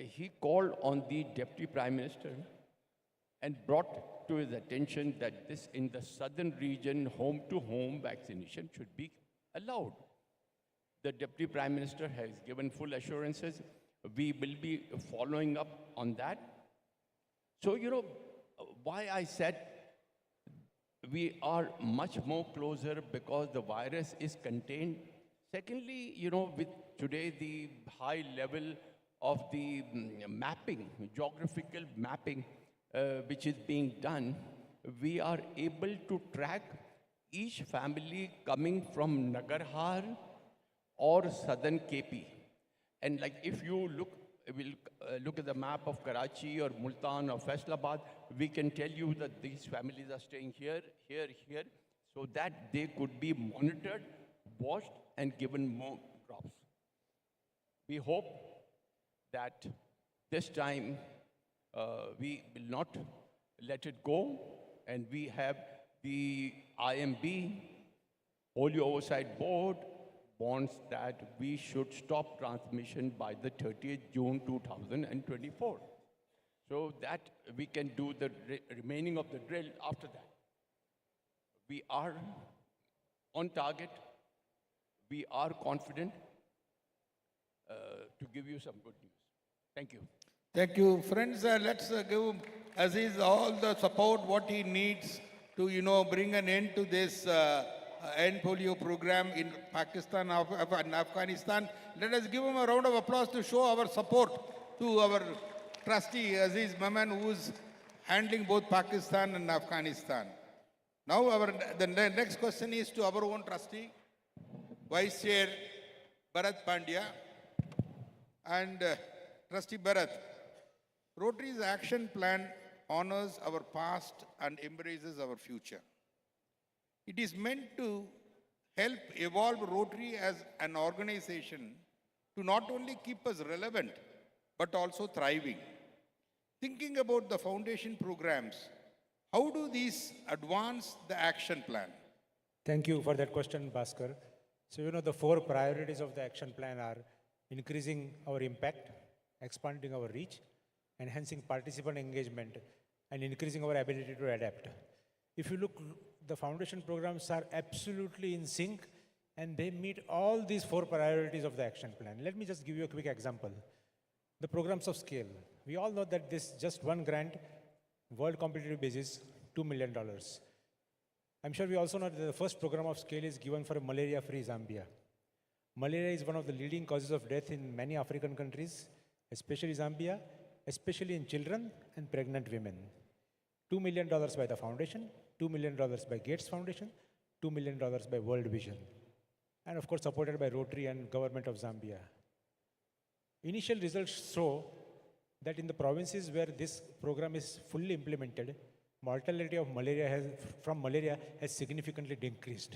He called on the deputy prime minister and brought to his attention that this, in the southern region, home-to-home vaccination should be allowed. The deputy prime minister has given full assurances. We will be following up on that. So, you know, why I said we are much more closer because the virus is contained. Secondly, you know, with today the high level of the mapping, geographical mapping, which is being done, we are able to track each family coming from Nagarhar or southern KP. And like if you look at the map of Karachi or Multan or Faisalabad, we can tell you that these families are staying here, here, here, so that they could be monitored, watched, and given more crops. We hope that this time we will not let it go, and we have the IMB, Polio Oversight Board, wants that we should stop transmission by the 30th June 2024. So that we can do the remaining of the drill after that. We are on target. We are confident to give you some good news. Thank you. Thank you. Friends, let's give Aziz all the support what he needs to, you know, bring an end to this end polio program in Pakistan and Afghanistan. Let us give him a round of applause to show our support to our trustee Aziz Maman, who is handling both Pakistan and Afghanistan. Now the next question is to our own trustee, Vice Chair Bharat Pandya. And Trustee Bharat, Rotary's action plan honors our past and embraces our future. It is meant to help evolve Rotary as an organization to not only keep us relevant, but also thriving. Thinking about the foundation programs, how do these advance the action plan? Thank you for that question, Bhaskar. So, you know, the 4 priorities of the action plan are increasing our impact, expanding our reach, enhancing participant engagement, and increasing our ability to adapt. If you look, the foundation programs are absolutely in sync, and they meet all these 4 priorities of the action plan. Let me just give you a quick example. The programs of scale. We all know that this just one grant, world competitive basis, $2 million. I'm sure we also know that the first program of scale is given for a malaria-free Zambia. Malaria is one of the leading causes of death in many African countries, especially Zambia, especially in children and pregnant women. $2 million by the foundation, $2 million by Gates Foundation, $2 million by World Vision, and of course supported by Rotary and government of Zambia. Initial results show that in the provinces where this program is fully implemented, mortality of from malaria has significantly decreased.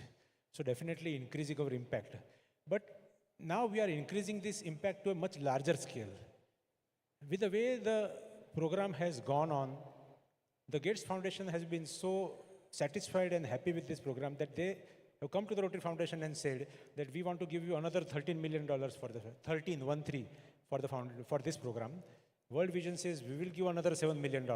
So definitely increasing our impact. But now we are increasing this impact to a much larger scale. With the way the program has gone on, the Gates Foundation has been so satisfied and happy with this program that they have come to the Rotary Foundation and said that we want to give you another $13 million for the 13 for this program. World Vision says we will give another $7 million.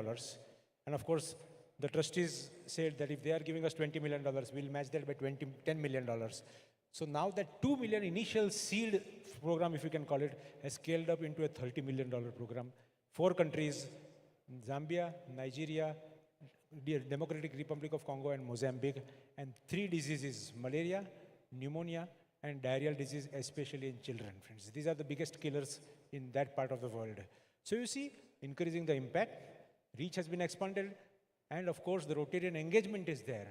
And of course, the trustees said that if they are giving us $20 million, we'll match that by $10 million. So now that $2 million initial seed program, if you can call it, has scaled up into a $30 million program. 4 countries, Zambia, Nigeria, Democratic Republic of Congo, and Mozambique, and 3 diseases, malaria, pneumonia, and diarrheal disease, especially in children, friends. These are the biggest killers in that part of the world. So you see, increasing the impact, reach has been expanded, and of course the Rotarian engagement is there.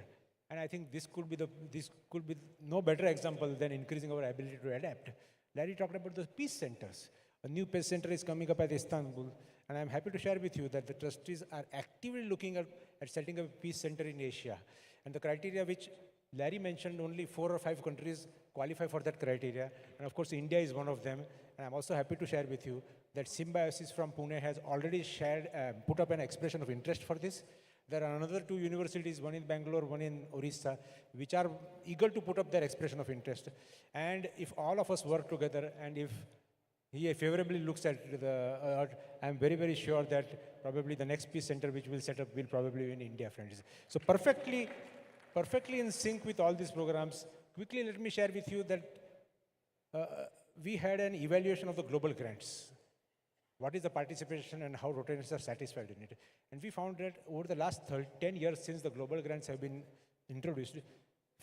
And I think this could be no better example than increasing our ability to adapt. Larry talked about the peace centers. A new peace center is coming up at Istanbul, and I'm happy to share with you that the trustees are actively looking at setting up a peace center in Asia. And the criteria which Larry mentioned, only 4 or 5 countries qualify for that criteria. And of course, India is one of them. And I'm also happy to share with you that Symbiosis from Pune has already put up an expression of interest for this. There are another 2 universities, one in Bengaluru, one in Orissa, which are eager to put up their expression of interest. And if all of us work together, and if he favorably looks at the I'm very, very sure that probably the next peace center which we'll set up will probably be in India, friends. So perfectly in sync with all these programs. Quickly, let me share with you that we had an evaluation of the global grants. What is the participation and how Rotarians are satisfied in it? And we found that over the last 10 years since the global grants have been introduced,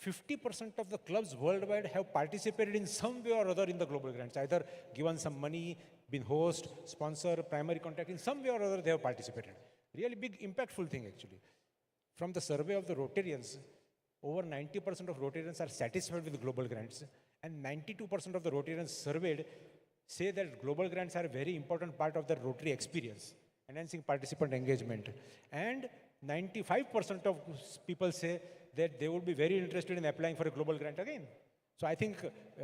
50% of the clubs worldwide have participated in some way or other in the global grants, either given some money, been host, sponsor, primary contact, in some way or other they have participated. Really big, impactful thing actually. From the survey of the Rotarians, over 90% of Rotarians are satisfied with the global grants, and 92% of the Rotarians surveyed say that global grants are a very important part of their Rotary experience, enhancing participant engagement. And 95% of people say that they would be very interested in applying for a global grant again. So I think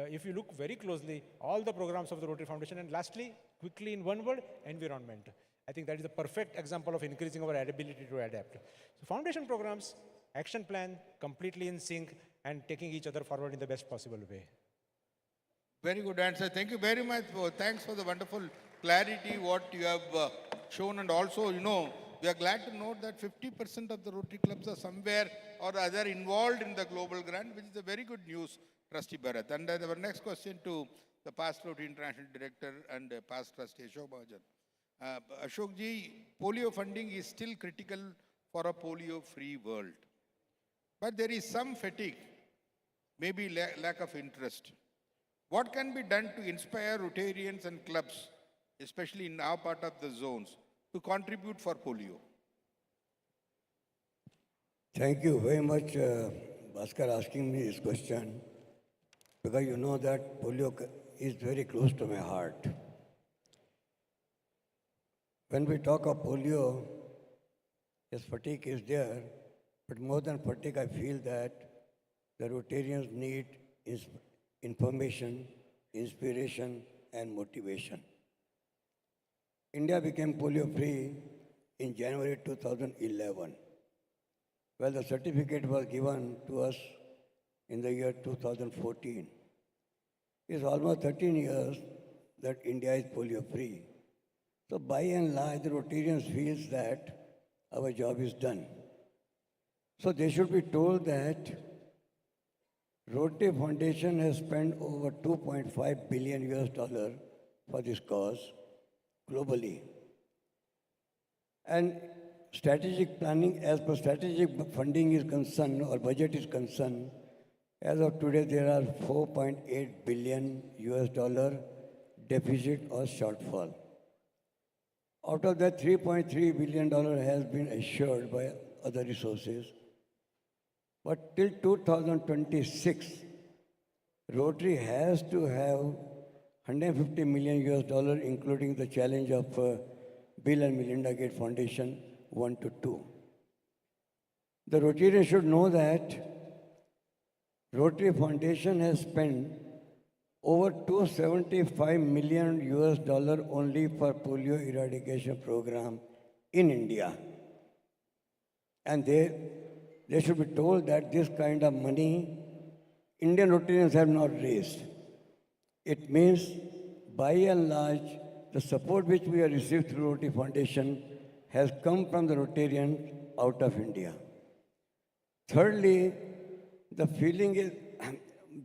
if you look very closely, all the programs of the Rotary Foundation, and lastly, quickly in one word, environment. I think that is the perfect example of increasing our ability to adapt. So foundation programs, action plan, completely in sync, and taking each other forward in the best possible way. Very good answer. Thank you very much. Thanks for the wonderful clarity what you have shown. And also, we are glad to note that 50% of the Rotary clubs are somewhere or other involved in the global grant, which is a very good news, Trustee Bharat. And our next question to the past Rotary International Director and past Trustee Ashok Bhajan. Ashok ji, polio funding is still critical for a polio-free world. But there is some fatigue, maybe lack of interest. What can be done to inspire Rotarians and clubs, especially in our part of the zones, to contribute for polio? Thank you very much, Bhaskar, asking me this question, because you know that polio is very close to my heart. When we talk of polio, yes, fatigue is there, but more than fatigue, I feel that the Rotarians need information, inspiration, and motivation. India became polio-free in January 2011. Well, the certificate was given to us in the year 2014. It's almost 13 years that India is polio-free. So by and large, the Rotarians feel that our job is done. So they should be told that Rotary Foundation has spent over $2.5 billion for this cause globally. And strategic planning, as per strategic funding is concerned or budget is concerned, as of today there are $4.8 billion deficit or shortfall. Out of that, $3.3 billion has been assured by other resources. But till 2026, Rotary has to have 150 million US dollar, including the challenge of Bill and Melinda Gates Foundation 1 to 2. The Rotarians should know that Rotary Foundation has spent over 275 million US dollar only for polio eradication program in India. And they should be told that this kind of money Indian Rotarians have not raised. It means, by and large, the support which we have received through Rotary Foundation has come from the Rotarians out of India. Thirdly, the feeling is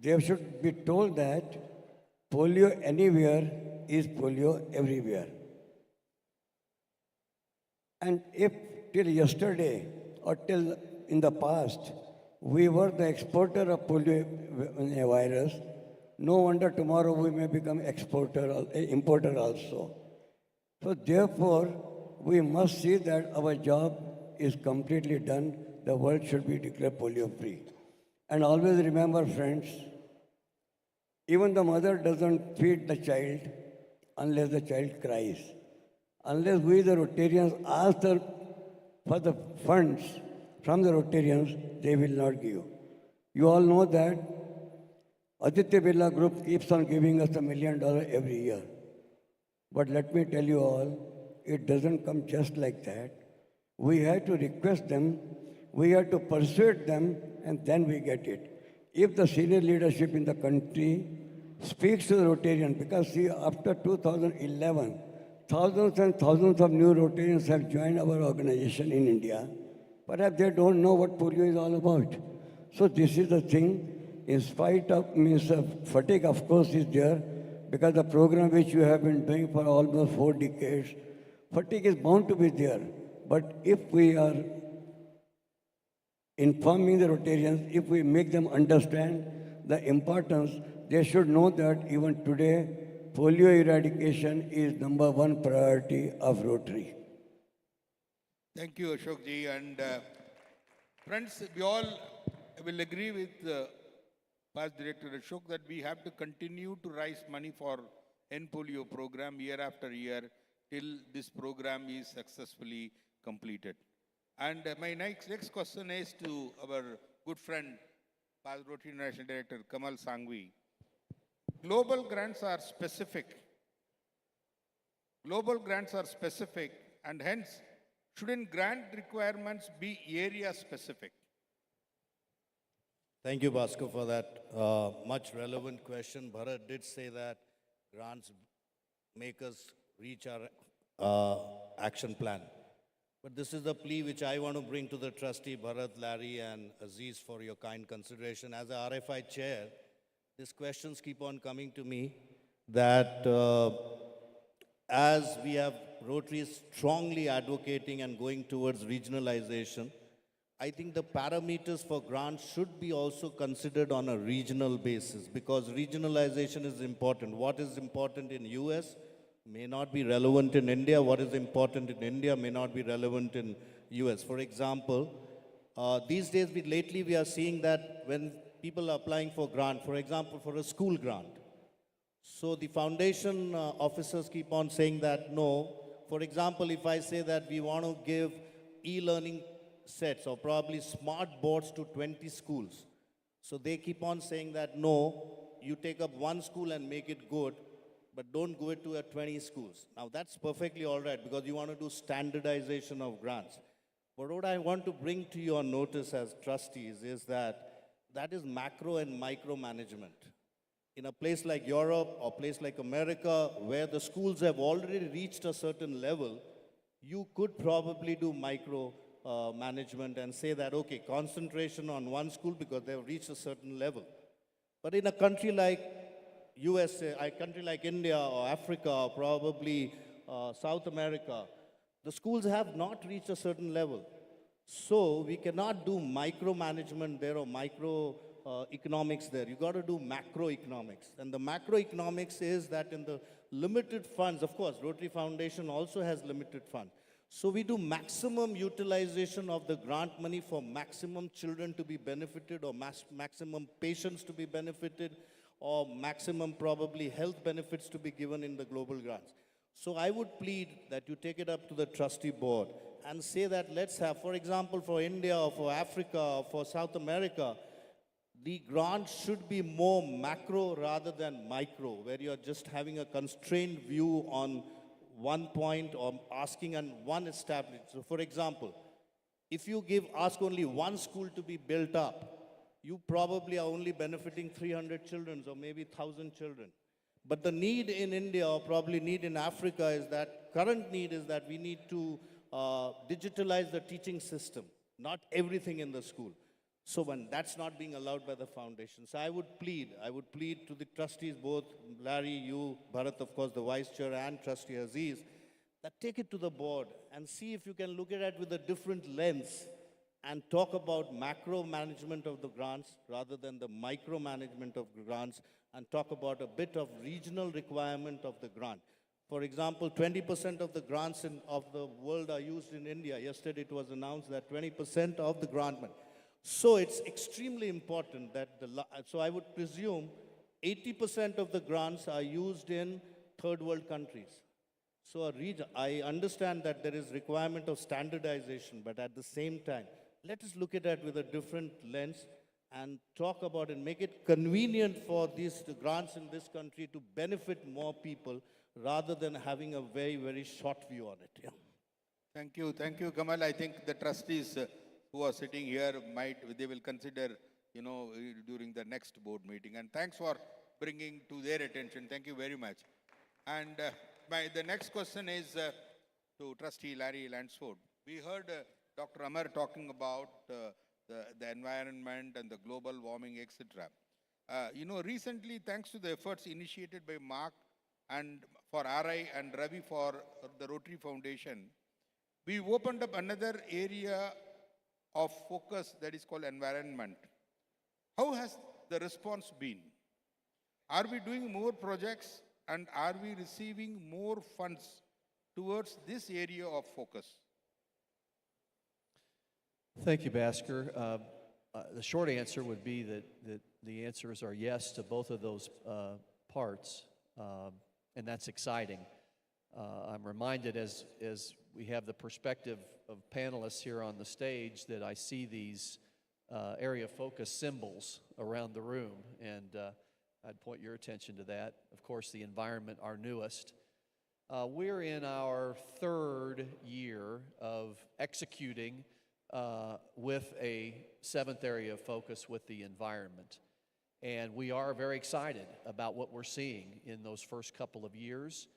they should be told that polio anywhere is polio everywhere. And if till yesterday or till in the past, we were the exporter of polio virus, no wonder tomorrow we may become importer also. So therefore, we must see that our job is completely done. The world should be declared polio free. And always remember, friends, even the mother doesn't feed the child unless the child cries. Unless we, the Rotarians, ask for the funds from the Rotarians, they will not give. You all know that Aditya Birla Group keeps on giving us $1 million every year. But let me tell you all, it doesn't come just like that. We have to request them, we have to persuade them, and then we get it. If the senior leadership in the country speaks to the Rotarian, because see, after 2011, thousands and thousands of new Rotarians have joined our organization in India. Perhaps they don't know what polio is all about. So this is the thing. In spite of fatigue, of course, is there, because the program which you have been doing for almost 4 decades, fatigue is bound to be there. But if we are informing the Rotarians, if we make them understand the importance, they should know that even today, polio eradication is #1 priority of Rotary. Thank you, Ashok ji. And friends, we all will agree with past Director Ashok that we have to continue to raise money for End Polio program year after year till this program is successfully completed. And my next question is to our good friend, past Rotary National Director Kamal Sangvi. Global grants are specific. Global grants are specific, and hence, shouldn't grant requirements be area specific? Thank you, Bhaskar, for that much relevant question. Bharat did say that grants make us reach our action plan. But this is the plea which I want to bring to the trustee, Bharat, Larry, and Aziz, for your kind consideration. As a RFI chair, these questions keep on coming to me that as we have Rotary strongly advocating and going towards regionalization, I think the parameters for grants should be also considered on a regional basis, because regionalization is important. What is important in US may not be relevant in India. What is important in India may not be relevant in US. For example, these days, lately we are seeing that when people are applying for grant, for example, for a school grant, so the foundation officers keep on saying that no. For example, if I say that we want to give e-learning sets or probably smart boards to 20 schools, so they keep on saying that no, you take up one school and make it good, but don't go it to 20 schools. Now that's perfectly all right, because you want to do standardization of grants. But what I want to bring to your notice as trustees is that is macro and micro management. In a place like Europe or place like America, where the schools have already reached a certain level, you could probably do micro management and say that, okay, concentration on one school because they've reached a certain level. But in a country like USA, a country like India or Africa or probably South America, the schools have not reached a certain level. So we cannot do micromanagement there or micro economics there. You got to do macroeconomics. And the macroeconomics is that in the limited funds, of course, Rotary Foundation also has limited funds. So we do maximum utilization of the grant money for maximum children to be benefited or maximum patients to be benefited or maximum probably health benefits to be given in the global grants. So I would plead that you take it up to the trustee board and say that let's have, for example, for India or for Africa or for South America, the grant should be more macro rather than micro, where you're just having a constrained view on one point or asking on one established. So for example, if you ask only one school to be built up, you probably are only benefiting 300 children or maybe 1,000 children. But the need in India or probably need in Africa is that, current need is that we need to digitalize the teaching system, not everything in the school. So when that's not being allowed by the foundation. So I would plead to the trustees, both Larry, you, Bharat, of course, the vice chair, and trustee Aziz, that take it to the board and see if you can look at it with a different lens and talk about macro management of the grants rather than the micro management of grants, and talk about a bit of regional requirement of the grant. For example, 20% of the grants of the world are used in India. Yesterday it was announced that 20% of the grant money. So it's extremely important that so I would presume 80% of the grants are used in third world countries. So I understand that there is requirement of standardization, but at the same time, let us look at it with a different lens and talk about it, make it convenient for these grants in this country to benefit more people rather than having a very, very short view on it. Yeah. Thank you, Kamal. I think the trustees who are sitting here they will consider, during the next board meeting. And thanks for bringing to their attention. Thank you very much. And the next question is to Trustee Larry Lansford. We heard Dr. Amar talking about the environment and the global warming, etc. Recently, thanks to the efforts initiated by Mark and for RI and Ravi for the Rotary Foundation, we opened up another area of focus that is called environment. How has the response been? Are we doing more projects and are we receiving more funds towards this area of focus? Thank you, Bhaskar. The short answer would be that the answers are yes to both of those parts, and that's exciting. I'm reminded as we have the perspective of panelists here on the stage that I see these area focus symbols around the room, and I'd point your attention to that. Of course, the environment, our newest. We're in our third year of executing with a seventh area of focus with the environment. And we are very excited about what we're seeing in those first couple of years.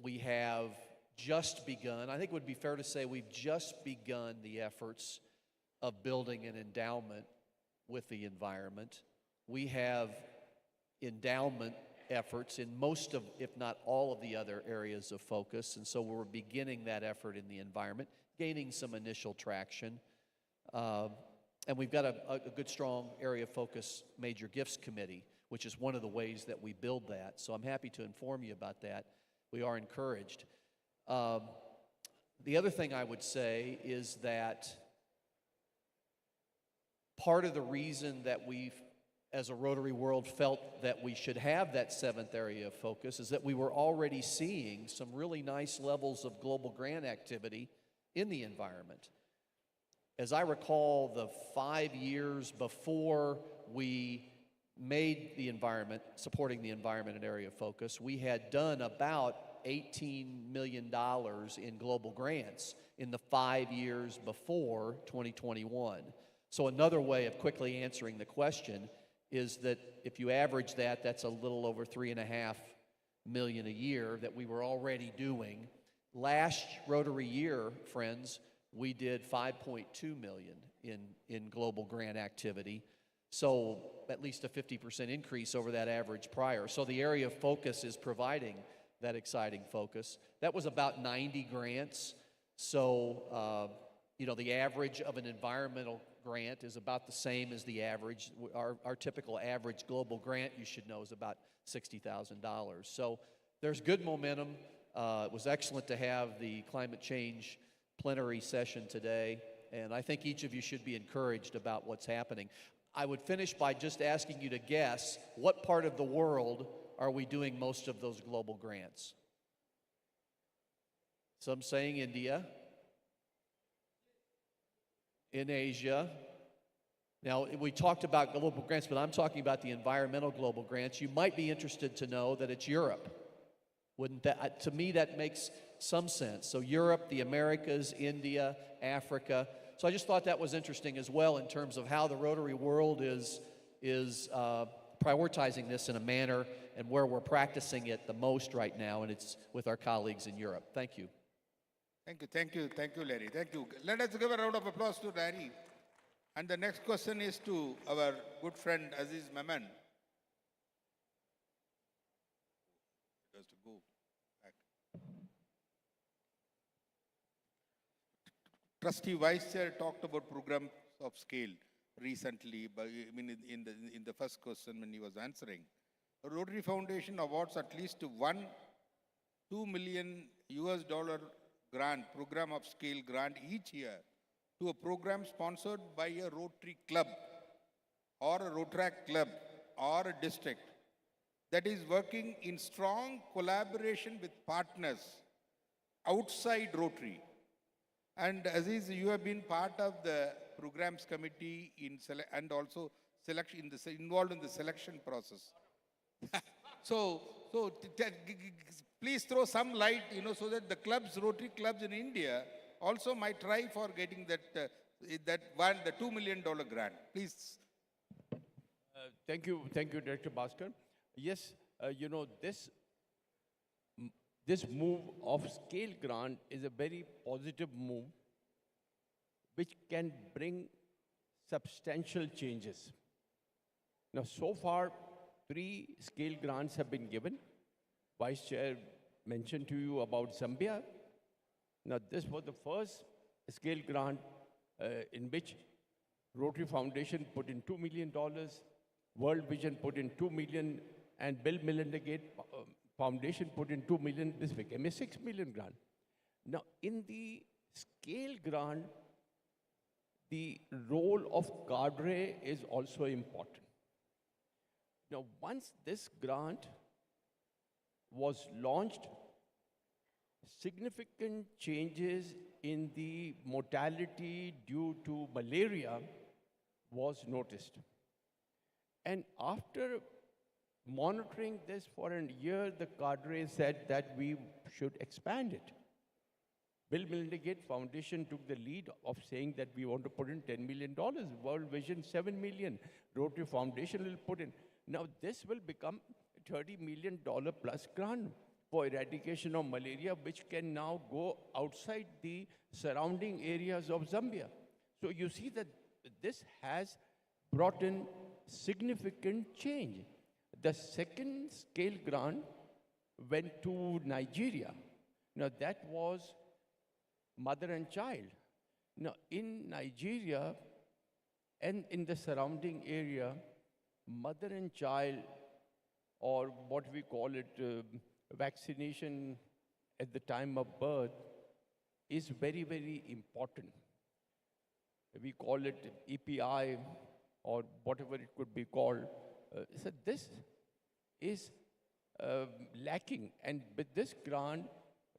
We have just begun, I think it would be fair to say we've just begun the efforts of building an endowment with the environment. We have endowment efforts in most of, if not all of the other areas of focus, and so we're beginning that effort in the environment, gaining some initial traction. And we've got a good, strong area of focus major gifts committee, which is one of the ways that we build that. So I'm happy to inform you about that. We are encouraged. The other thing I would say is that part of the reason that we've, as a Rotary World, felt that we should have that seventh area of focus is that we were already seeing some really nice levels of global grant activity in the environment. As I recall, the 5 years before we made the environment, supporting the environment an area of focus, we had done about $18 million in global grants in the 5 years before 2021. So another way of quickly answering the question is that if you average that, that's a little over $3.5 million a year that we were already doing. Last Rotary year, friends, we did $5.2 million in global grant activity. So at least a 50% increase over that average prior. So the area of focus is providing that exciting focus. That was about 90 grants. So, the average of an environmental grant is about the same as the average. Our typical average global grant, you should know, is about $60,000. So there's good momentum. It was excellent to have the climate change plenary session today, and I think each of you should be encouraged about what's happening. I would finish by just asking you to guess what part of the world are we doing most of those global grants? Some saying India, in Asia. Now, we talked about global grants, but I'm talking about the environmental global grants. You might be interested to know that it's Europe. Wouldn't that, to me, that makes some sense. So Europe, the Americas, India, Africa. So I just thought that was interesting as well in terms of how the Rotary world is prioritizing this in a manner and where we're practicing it the most right now, and it's with our colleagues in Europe. Thank you. Thank you, Larry. Thank you. Let us give a round of applause to Larry. And the next question is to our good friend Aziz Maman. He has to go back. Trustee Vice Chair talked about programs of scale recently, but I mean in the first question when he was answering. The Rotary Foundation awards at least one $2 million grant, program of scale grant each year to a program sponsored by a Rotary club or a Rotaract club or a district that is working in strong collaboration with partners outside Rotary. And Aziz, you have been part of the programs committee and also involved in the selection process. So please throw some light, so that the clubs, Rotary clubs in India, also might try for getting the $2 million grant. Please. Thank you, Director Bhaskar. Yes, this move of scale grant is a very positive move, which can bring substantial changes. Now, so far, 3 scale grants have been given. Vice Chair mentioned to you about Zambia. Now, this was the first scale grant in which Rotary Foundation put in $2 million, World Vision put in $2 million, and Bill Melinda Gates Foundation put in $2 million. This became a $6 million grant. Now, in the scale grant, the role of cadre is also important. Now, once this grant was launched, significant changes in the mortality due to malaria was noticed. And after monitoring this for a year, the cadre said that we should expand it. Bill Melinda Gates Foundation took the lead of saying that we want to put in $10 million, World Vision $7 million, Rotary Foundation will put in. Now this will become a $30 million plus grant for eradication of malaria, which can now go outside the surrounding areas of Zambia. So you see that this has brought in significant change. The second scale grant went to Nigeria. Now that was mother and child. Now in Nigeria and in the surrounding area, mother and child, or what we call it, vaccination at the time of birth, is very, very important. We call it EPI or whatever it could be called. So this is lacking, and with this grant,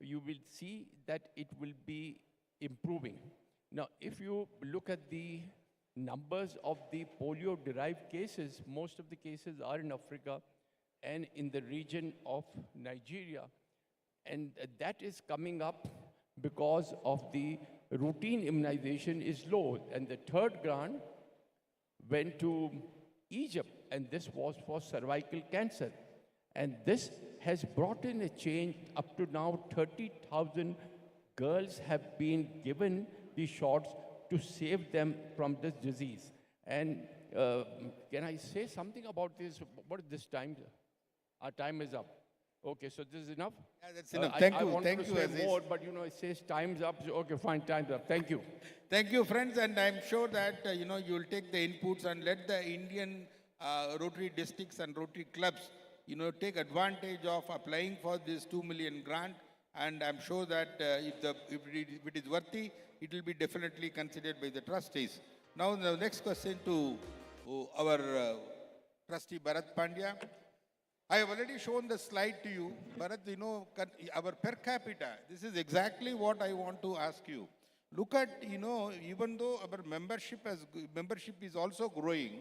you will see that it will be improving. Now, if you look at the numbers of the polio-derived cases, most of the cases are in Africa and in the region of Nigeria. And that is coming up because of the routine immunization is low. And the third grant went to Egypt, and this was for cervical cancer. And this has brought in a change. Up to now, 30,000 girls have been given the shots to save them from this disease. And can I say something about this? What is this time? Our time is up. Okay, so this is enough? Yeah, that's enough. Thank you. I wanted Thank to you, say Aziz. more, but it says time's up. So, okay, fine, time's up. Thank you. Thank you, friends, and I'm sure that you'll take the inputs and let the Indian Rotary districts and Rotary clubs take advantage of applying for this $2 million grant and I'm sure that if it is worthy, it will be definitely considered by the trustees. Now, the next question to our trustee Bharat Pandya. I have already shown the slide to you. Bharat, you know, our per capita, this is exactly what I want to ask you. Look at, you know, even though our membership is also growing,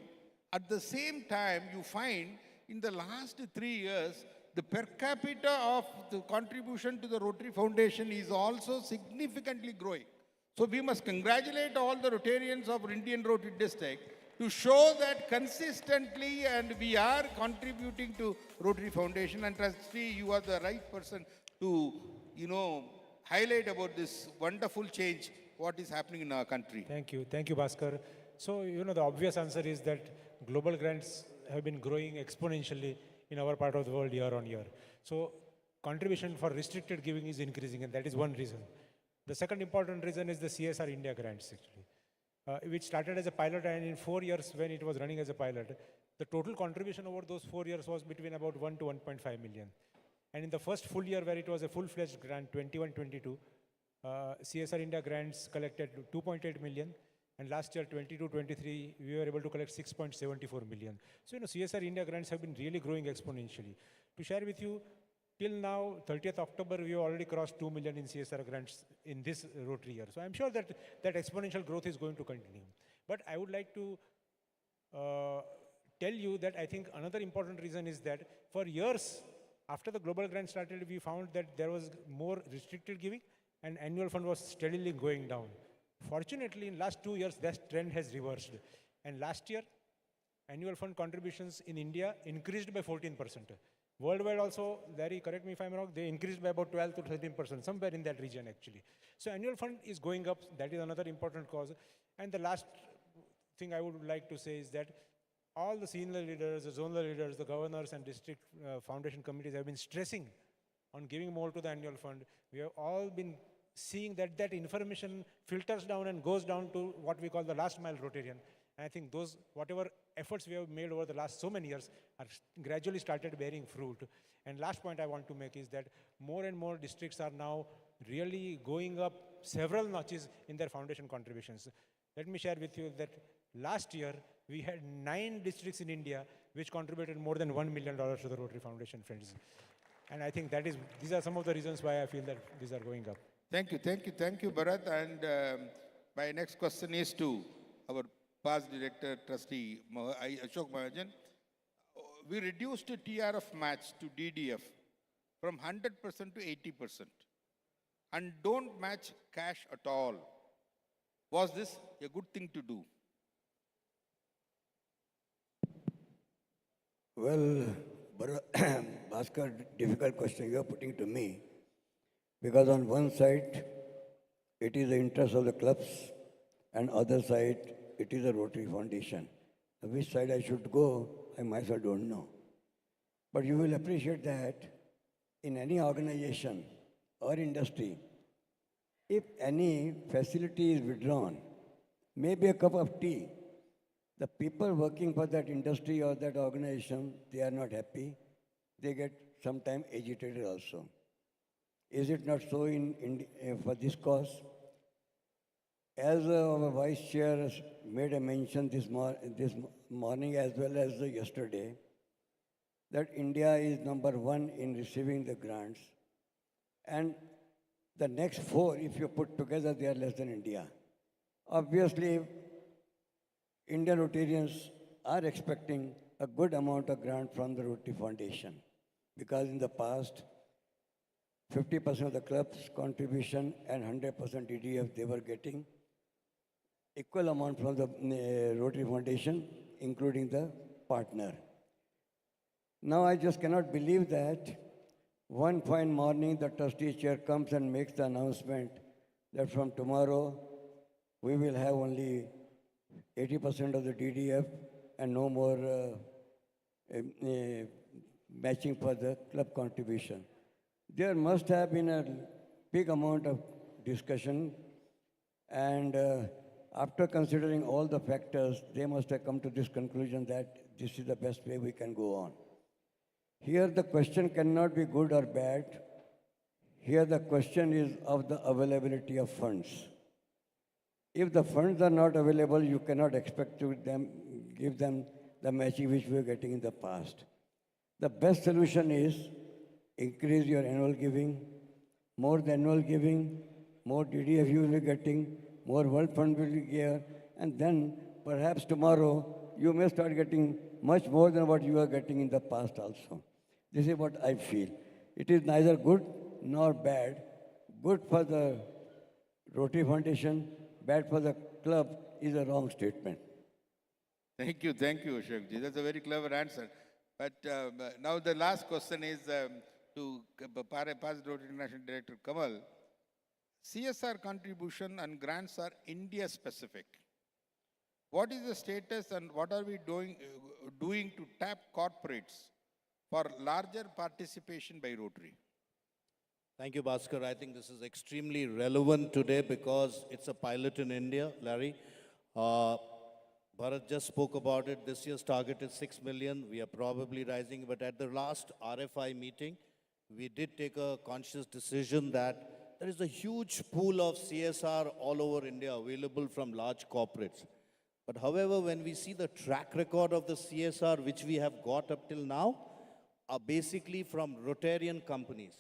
at the same time, you find in the last 3 years, the per capita of the contribution to the Rotary Foundation is also significantly growing. So we must congratulate all the Rotarians of Indian Rotary District to show that consistently and we are contributing to Rotary Foundation. And trustee, you are the right person to, you know, highlight about this wonderful change, what is happening in our country. Thank you, Bhaskar. So, you know, the obvious answer is that global grants have been growing exponentially in our part of the world year on year. So, contribution for restricted giving is increasing, and that is one reason. The second important reason is the CSR India grants, actually, which started as a pilot, and in 4 years when it was running as a pilot, the total contribution over those 4 years was between about 1 to 1.5 million. And in the first full year where it was a full-fledged grant, 21-22, CSR India grants collected 2.8 million. And last year, 22-23, we were able to collect 6.74 million. So, you know, CSR India grants have been really growing exponentially. To share with you, till now, 30th October, we have already crossed 2 million in CSR grants in this Rotary year. So I'm sure that that exponential growth is going to continue. But I would like to tell you that I think another important reason is that for years, after the global grant started, we found that there was more restricted giving and annual fund was steadily going down. Fortunately, in last 2 years, that trend has reversed. And last year, annual fund contributions in India increased by 14%. Worldwide also, Larry, correct me if I'm wrong, they increased by about 12 to 13%, somewhere in that region actually. So annual fund is going up, that is another important cause. And the last thing I would like to say is that all the senior leaders, the zonal leaders, the governors and district foundation committees have been stressing on giving more to the annual fund. We have all been seeing that that information filters down and goes down to what we call the last mile Rotarian. And I think those, whatever efforts we have made over the last so many years are gradually started bearing fruit. And last point I want to make is that more and more districts are now really going up several notches in their foundation contributions. Let me share with you that last year we had 9 districts in India which contributed more than $1 million to the Rotary Foundation friends. And I think that is, these are some of the reasons why I feel that these are going up. Thank you, Bharat. And my next question is to our past director, trustee Ashok Mahajan. We reduced the TRF match to DDF from 100% to 80% and don't match cash at all. Was this a good thing to do? Well, Bhaskar, difficult question you are putting to me. Because on one side, it is the interest of the clubs, and other side, it is a Rotary Foundation. Which side I should go, I myself don't know. But you will appreciate that in any organization or industry, if any facility is withdrawn, maybe a cup of tea, the people working for that industry or that organization, they are not happy. They get sometimes agitated also. Is it not so for this cause? As our vice chair has made a mention this morning as well as yesterday, that India is #1 in receiving the grants. And the next 4, if you put together, they are less than India. Obviously, Indian Rotarians are expecting a good amount of grant from the Rotary Foundation, because in the past, 50% of the club's contribution and 100% DDF they were getting. Equal amount from the Rotary Foundation, including the partner. Now I just cannot believe that one fine morning the trustee chair comes and makes the announcement that from tomorrow we will have only 80% of the DDF and no more matching for the club contribution. There must have been a big amount of discussion, and after considering all the factors, they must have come to this conclusion that this is the best way we can go on. Here the question cannot be good or bad. Here the question is of the availability of funds. If the funds are not available, you cannot expect to give them the matching which we were getting in the past. The best solution is increase your annual giving, more the annual giving, more DDF you will be getting, more World Fund will be here, and then perhaps tomorrow you may start getting much more than what you are getting in the past also. This is what I feel. It is neither good nor bad. Good for the Rotary Foundation, bad for the club is a wrong statement. Thank you, Ashokji. That's a very clever answer. But now the last question is to past Rotary International Director Kamal. CSR contribution and grants are India specific. What is the status and what are we doing to tap corporates for larger participation by Rotary? Thank you, Bhaskar. I think this is extremely relevant today because it's a pilot in India, Larry. Bharat just spoke about it. This year's target is 6 million. We are probably rising, but at the last RFI meeting, we did take a conscious decision that there is a huge pool of CSR all over India available from large corporates. But however, when we see the track record of the CSR which we have got up till now, are basically from Rotarian companies.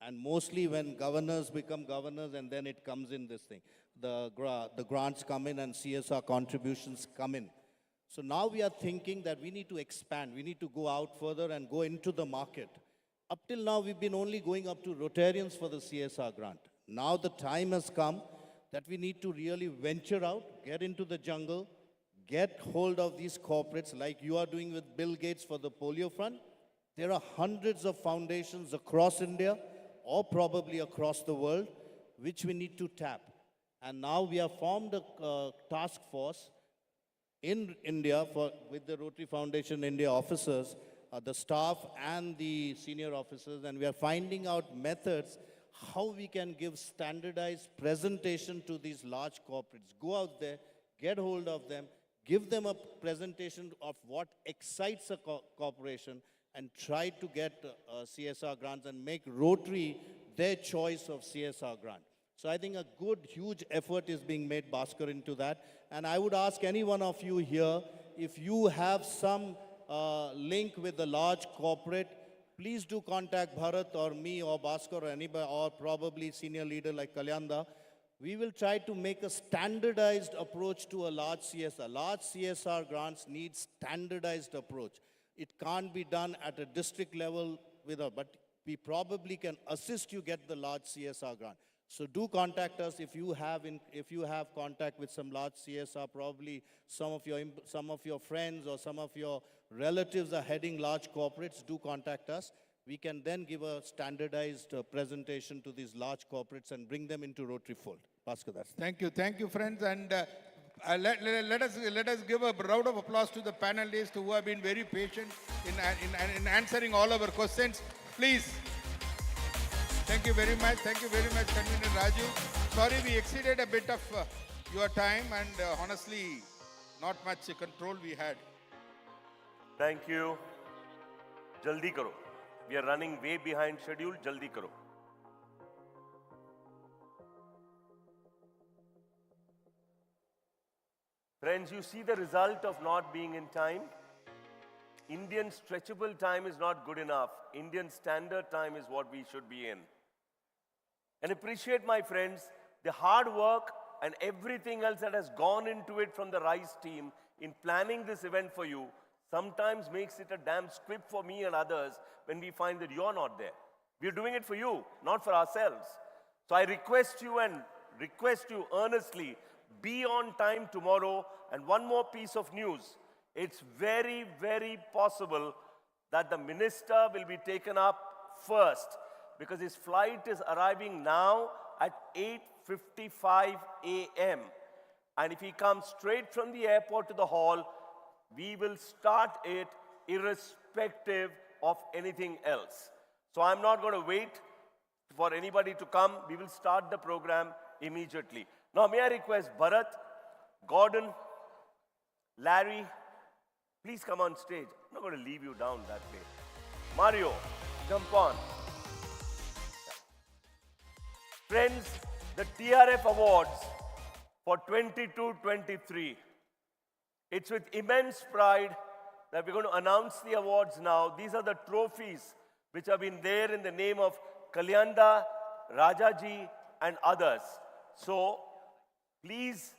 And mostly when governors become governors and then it comes in this thing. The grants come in and CSR contributions come in. So now we are thinking that we need to expand. We need to go out further and go into the market. Up till now, we've been only going up to Rotarians for the CSR grant. Now the time has come that we need to really venture out, get into the jungle, get hold of these corporates like you are doing with Bill Gates for the polio fund. There are hundreds of foundations across India or probably across the world which we need to tap. And now we have formed a task force in India with the Rotary Foundation India officers, the staff and the senior officers, and we are finding out methods how we can give standardized presentation to these large corporates. Go out there, get hold of them, give them a presentation of what excites a corporation, and try to get CSR grants and make Rotary their choice of CSR grant. So I think a good, huge effort is being made, Bhaskar, into that. And I would ask any one of you here, if you have some link with the large corporate, please do contact Bharat or me or Bhaskar or anybody or probably senior leader like Kalyanda. We will try to make a standardized approach to a large CSR. Large CSR grants need standardized approach. It can't be done at a district level but we probably can assist you get the large CSR grant. So do contact us if you have contact with some large CSR, probably some of your friends or some of your relatives are heading large corporates, do contact us. We can then give a standardized presentation to these large corporates and bring them into Rotary fold. Bhaskar, that's Thank you, friends. And let us give a round of applause to the panelists who have been very patient in answering all our questions. Please. Thank you very much. Thank you very much, Convener Raju. Sorry, we exceeded a bit of your time and honestly, not much control we had. Thank you. Jaldi karo. We are running way behind schedule. Jaldi karo. Friends, you see the result of not being in time? Indian stretchable time is not good enough. Indian standard time is what we should be in. And appreciate, my friends, the hard work and everything else that has gone into it from the RISE team in planning this event for you sometimes makes it a damn squib for me and others when we find that you're not there. We're doing it for you, not for ourselves. So I request you earnestly, be on time tomorrow. And one more piece of news. It's very, very possible that the minister will be taken up first because his flight is arriving now at 8:55 a.m. And if he comes straight from the airport to the hall, we will start it irrespective of anything else. So I'm not going to wait for anybody to come. We will start the program immediately. Now, may I request Bharat, Gordon, Larry, please come on stage. I'm not going to leave you down that way. Mario, jump on. Friends, the TRF Awards for 22-23. It's with immense pride that we're going to announce the awards now. These are the trophies which have been there in the name of Kalyanda, Rajaji, and others. So, please,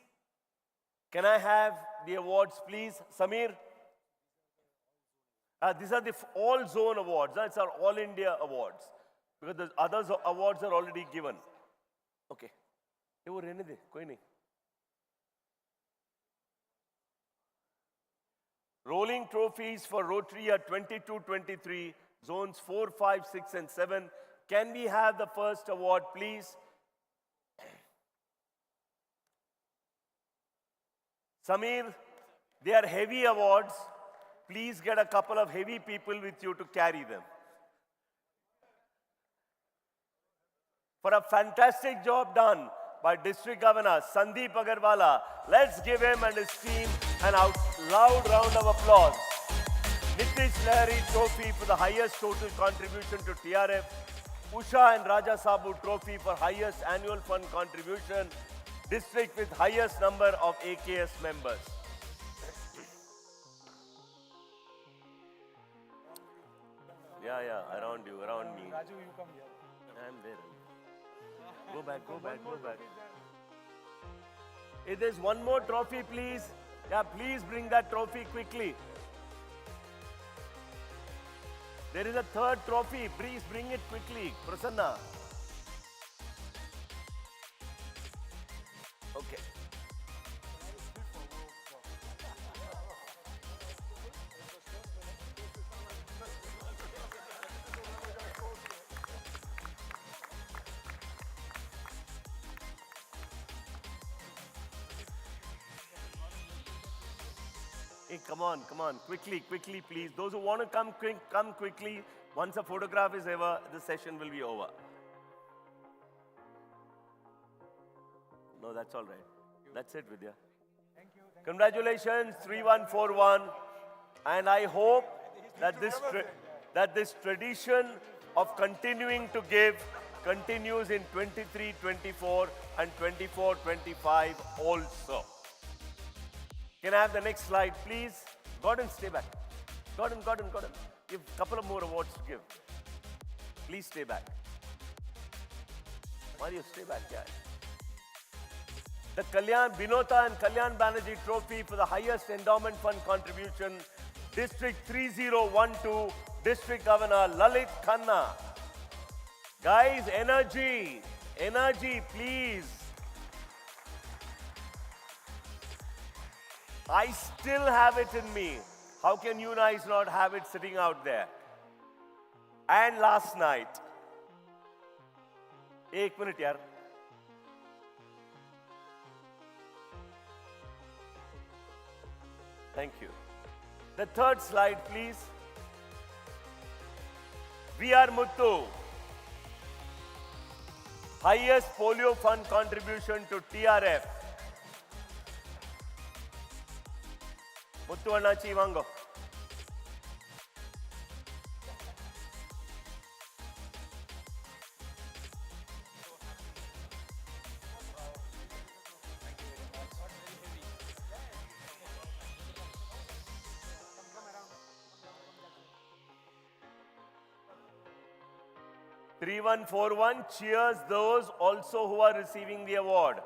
can I have the awards, please? Samir? These are the all zone awards. It's our all India awards. Because the other awards are already given. Okay. ये वो रहने दे, कोई नहीं. Rolling trophies for Rotary are 22-23, zones 4, 5, 6, and 7. Can we have the first award, please? Samir, they are heavy awards. Please get a couple of heavy people with you to carry them. For a fantastic job done by District Governor Sandeep Agarwala, let's give him and his team an loud round of applause. Nitish Lahiri Trophy for the highest total contribution to TRF. Usha and Raja Sabu Trophy for highest annual fund contribution. District with highest number of AKS members. Yeah, around you, around me. Raju, you come here. I'm there. Go back. If there's one more trophy, please. Yeah, please bring that trophy quickly. There is a third trophy. Please bring it quickly. Prasanna. Okay. Hey, come on. Quickly, please. Those who want to come quickly. Once a photograph is over, the session will be over. No, that's all right. That's it, Vidya. Thank you. Congratulations, 3141. And I hope that this tradition of continuing to give continues in 23-24 and 24-25 also. Can I have the next slide, please? Gordon, stay back. Gordon. You have a couple of more awards to give. Please stay back. Mario, stay back, yeah. The Binota and Kalyan Banerjee Trophy for the highest endowment fund contribution, District 3012, District Governor Lalit Khanna. Guys, energy, please. I still have it in me. How can you guys not have it sitting out there? And last night, 1 minute, yaar. Thank you. The third slide, please. VR Muttu. Highest polio fund contribution to TRF. Muttu Annachi, vango. (3141) cheers those also who are receiving the award.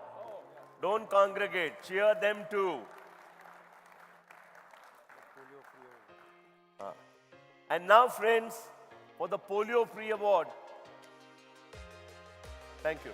Don't congregate. Cheer them too. And now, friends, for the Polio Free Award. Thank you.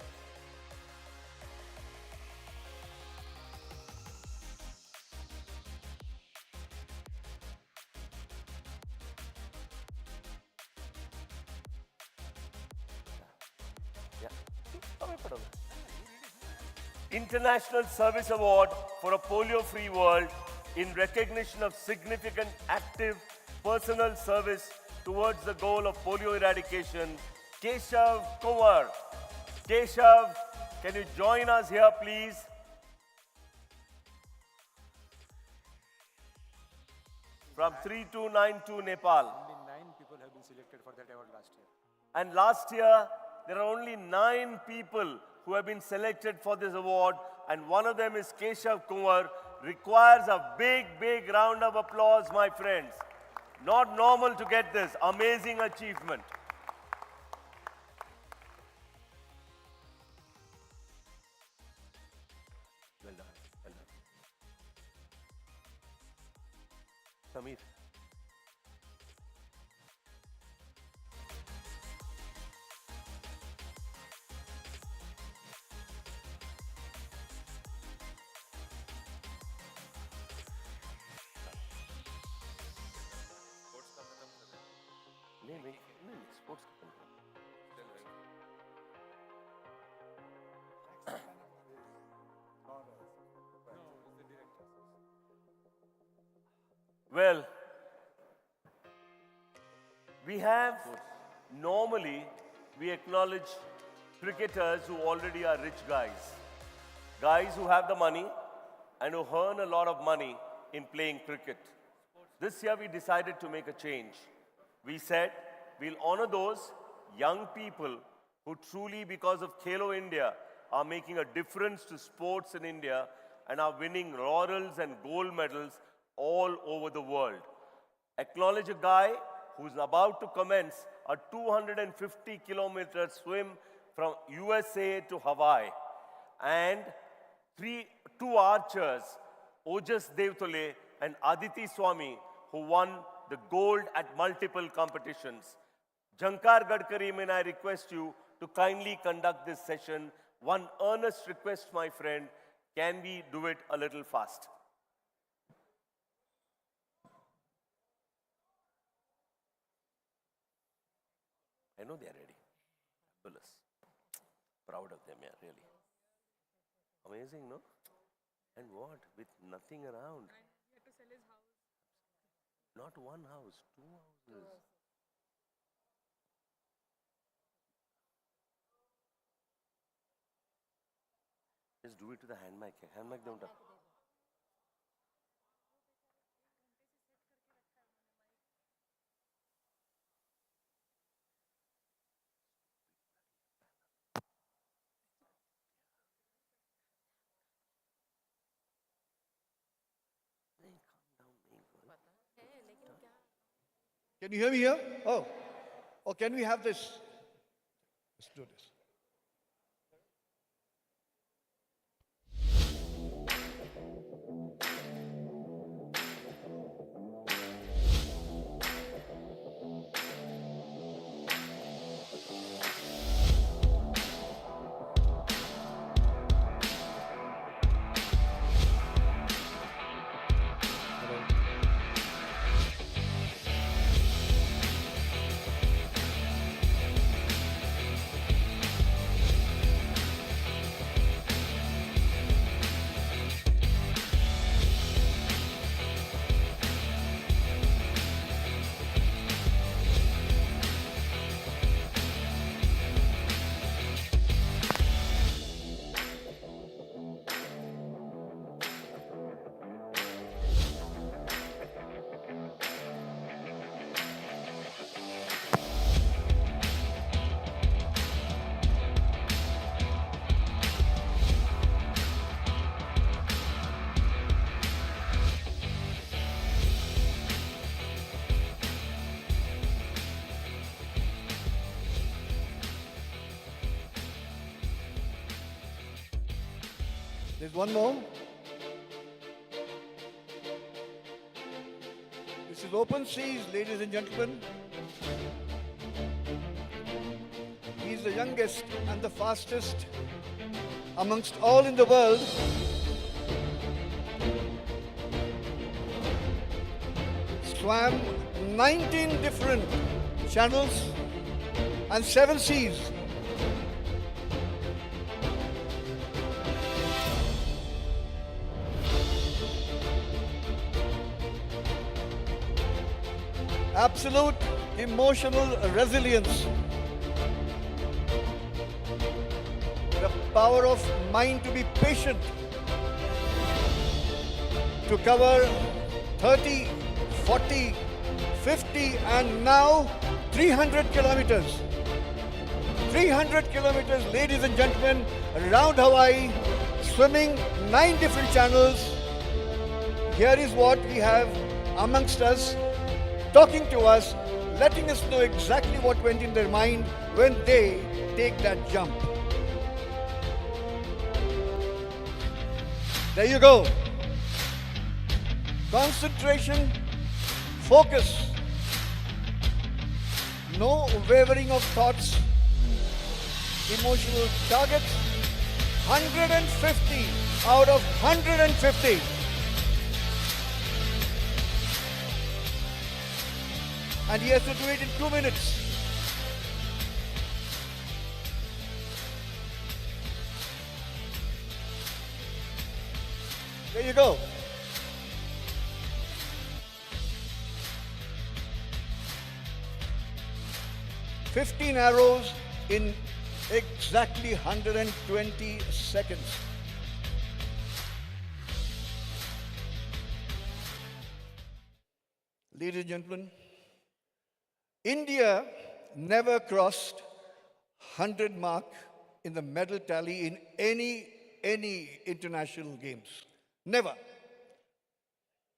International Service Award for a polio-free world in recognition of significant active personal service towards the goal of polio eradication. Keshav Kumar. Keshav, can you join us here, please? From 3292 Nepal. Only 9 people have been selected for that award last year. And last year, there are only 9 people who have been selected for this award, and one of them is Keshav Kumar. Requires a big, big round of applause, my friends. Not normal to get this. Amazing achievement. Well done. Well done. Sameer. नहीं sports Well, normally we acknowledge cricketers who already are rich guys. Guys who have the money and who earn a lot of money in playing cricket. This year we decided to make a change. We said we'll honor those young people who truly, because of Khelo India, are making a difference to sports in India and are winning laurels and gold medals all over the world. Acknowledge a guy who's about to commence a 250-kilometer swim from USA to Hawaii. And two archers, Ojas Devtole and Aditi Swami, who won the gold at multiple competitions. Jankar Gadkari, may I request you to kindly conduct this session. One earnest request, my friend, can we do it a little fast? I know they are ready. Fabulous. Proud of them, yeah, really. Amazing, no? And what? With nothing around. He had to sell his house. Not one house, 2 houses. Just do it to the hand mic. Hand mic don't. Can you hear me here? Oh. Or can we have this? Let's do this. There's one more. This is open seas, ladies and gentlemen. He's the youngest and the fastest amongst all in the world. Swam 19 different channels and 7 seas. Absolute emotional resilience. The power of mind to be patient. To cover 30, 40, 50 and now 300 kilometers. 300 kilometers, ladies and gentlemen, around Hawaii, swimming 9 different channels. Here is what we have amongst us, talking to us, letting us know exactly what went in their mind when they take that jump. There you go. Concentration, focus. No wavering of thoughts. Emotional targets. 150 out of 150. And he has to do it in 2 minutes. There you go. "15 arrows in exactly 120 seconds. Ladies and gentlemen, India never crossed 100 mark in the medal tally in any international games. Never.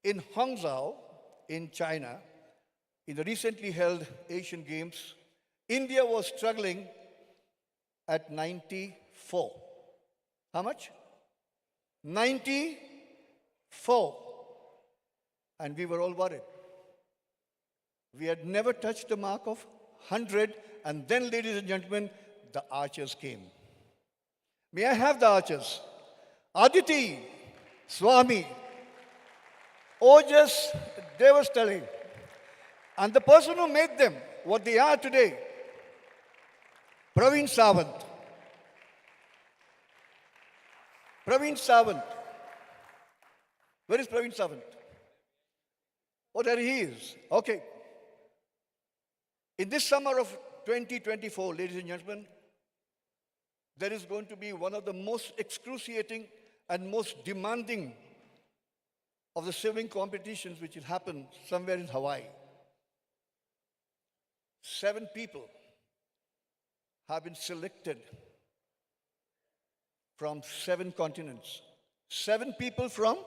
In Hangzhou, in China, in the recently held Asian Games, India was struggling at 94. How much? 94. And we were all worried. We had never touched the mark of 100, and then, ladies and gentlemen, the archers came. May I have the archers? Aditi, Swami, Ojas, Devastali, and the person who made them what they are today, Praveen Sawant. Praveen Sawant. Where is Praveen Sawant? Oh, there he is. Okay. In this summer of 2024, ladies and gentlemen, there is going to be one of the most excruciating and most demanding of the swimming competitions which will happen somewhere in Hawaii. 7 people have been selected from 7 continents. 7 people from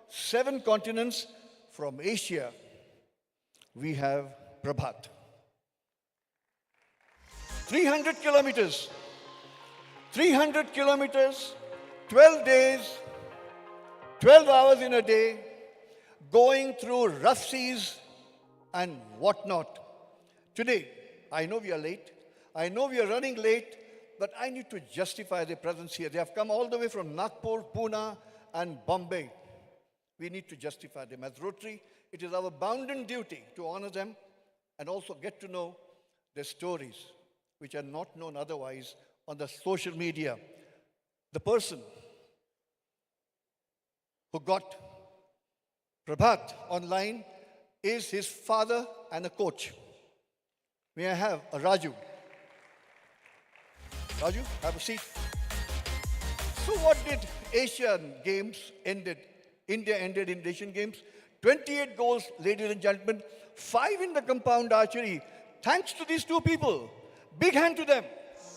7 continents. From Asia, we have Prabhat. 300 kilometers. 300 kilometers, 12 days, 12 hours in a day, going through rough seas and whatnot. Today, I know we are late. I know we are running late, but I need to justify their presence here. They have come all the way from Nagpur, Pune, and Bombay. We need to justify them. As Rotary, it is our bounden duty to honor them and also get to know their stories, which are not known otherwise on the social media. The person who got Prabhat online is his father and a coach. May I have a Raju? Raju, have a seat. So what did Asian Games ended? India ended in Asian Games. 28 goals, ladies and gentlemen. 5 in the compound archery. Thanks to these 2 people. Big hand to them.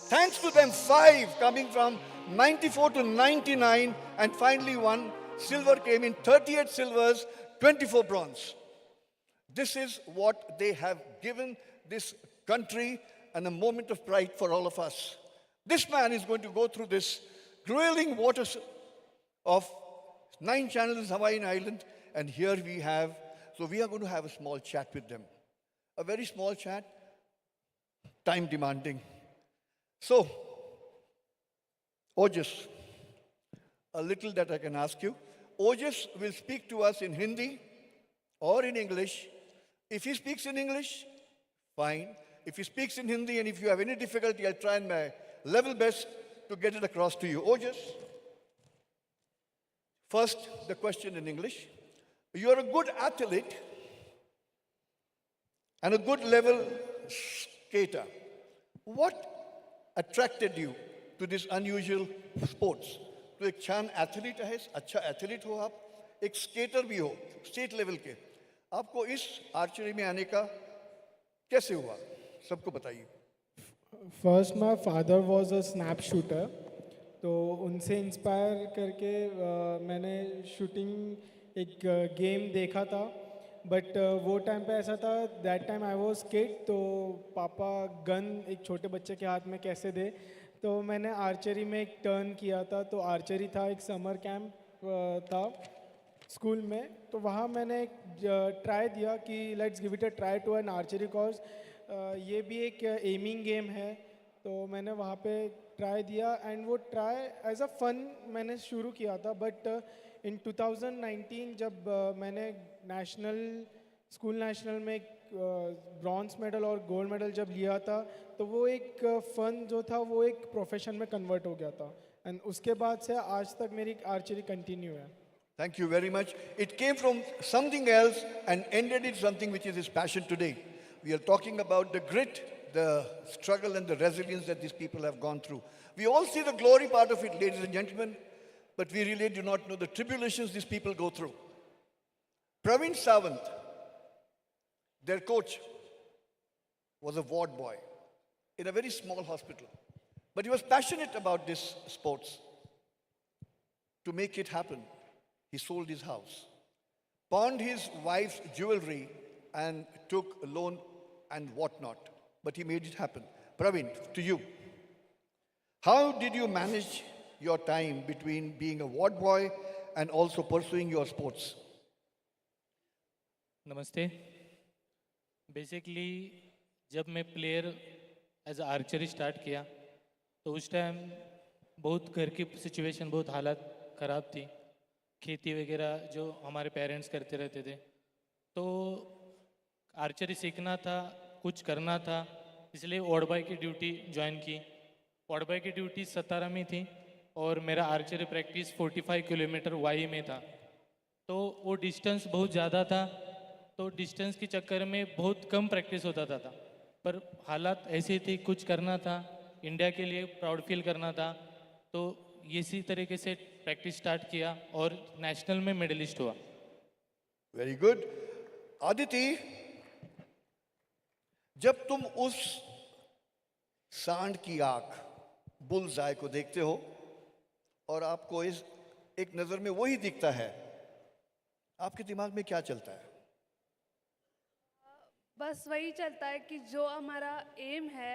Thanks to them, 5 coming from 94 to 99, and finally 1 silver came in. 38 silvers, 24 bronze. This is what they have given this country, and a moment of pride for all of us. This man is going to go through this grueling waters of 9 channels in Hawaiian Island, and here we have, so we are going to have a small chat with them. A very small chat, time demanding. So, Ojas, a little that I can ask you. Ojas will speak to us in Hindi or in English. If he speaks in English, fine. If he speaks in Hindi, and if you have any difficulty, I'll try my level best to get it across to you. Ojas, first, the question in English. You're a good athlete and a good level skater. What attracted you to this unusual sports? तो एक छान athlete है, अच्छा athlete हो आप, एक skater भी हो स्टेट लेवल के, आपको इस आर्चरी में आने का कैसे हुआ? सबको बताइए. First my father was a snap shooter, तो उनसे इंस्पायर करके मैंने शूटिंग एक गेम देखा था, बट वो टाइम पे ऐसा था, that time I was kid, तो पापा गन एक छोटे बच्चे के हाथ में कैसे दे, तो मैंने आर्चरी में एक टर्न किया था, तो आर्चरी था, एक समर कैंप था स्कूल में, तो वहाँ मैंने एक ट्राई दिया कि let's give it a try to an archery cause ये भी एक एमिंग गेम है, तो मैंने वहाँ पे ट्राई दिया एंड वो ट्राई एज अ फन मैंने शुरू किया था, बट इन 2019 जब मैंने स्कूल नेशनल में ब्रॉन्ज मेडल और गोल्ड मेडल जब लिया था, तो वो एक फन जो था वो एक प्रोफेशन में कन्वर्ट हो गया था, एंड उसके बाद से आज तक मेरी आर्चरी कंटिन्यू है. Thank you very much. It came from something else and ended in something which is his passion today. We are talking about the grit, the struggle and the resilience that these people have gone through. We all see the glory part of it, ladies and gentlemen, but we really do not know the tribulations these people go through. Praveen Sawant, their coach, was a ward boy in a very small hospital, but he was passionate about this sports. To make it happen, he sold his house, pawned his wife's jewelry, and took a loan and whatnot. But he made it happen. Praveen, to you. How did you manage your time between being a ward boy and also pursuing your sports? नमस्ते. Basically जब मैं player as archery start किया, तो उस time बहुत घर की situation, बहुत हालत ख़राब थी, खेती वगैरह जो हमारे पेरेंट्स करते रहते थे, तो आर्चरी सीखना था, कुछ करना था, इसलिए वार्ड बॉय की ड्यूटी ज्वाइन की. वार्ड बॉय की ड्यूटी 17 में थी और मेरा आर्चरी प्रैक्टिस 45 किलोमीटर वाई में था, तो वो डिस्टेंस बहुत ज़्यादा था, तो डिस्टेंस के चक्कर में बहुत कम प्रैक्टिस होता था, पर हालात ऐसी थी, कुछ करना था, इंडिया के लिए प्राउड फील करना था, तो इसी तरीके से प्रैक्टिस स्टार्ट किया और नेशनल में मेडलिस्ट हुआ. Very good. आदिति, जब तुम उस सांड की आंख बुल्स आई को देखते हो और आपको इस एक नजर में वही दिखता है, आपके दिमाग में क्या चलता है? बस वही चलता है कि जो हमारा एम है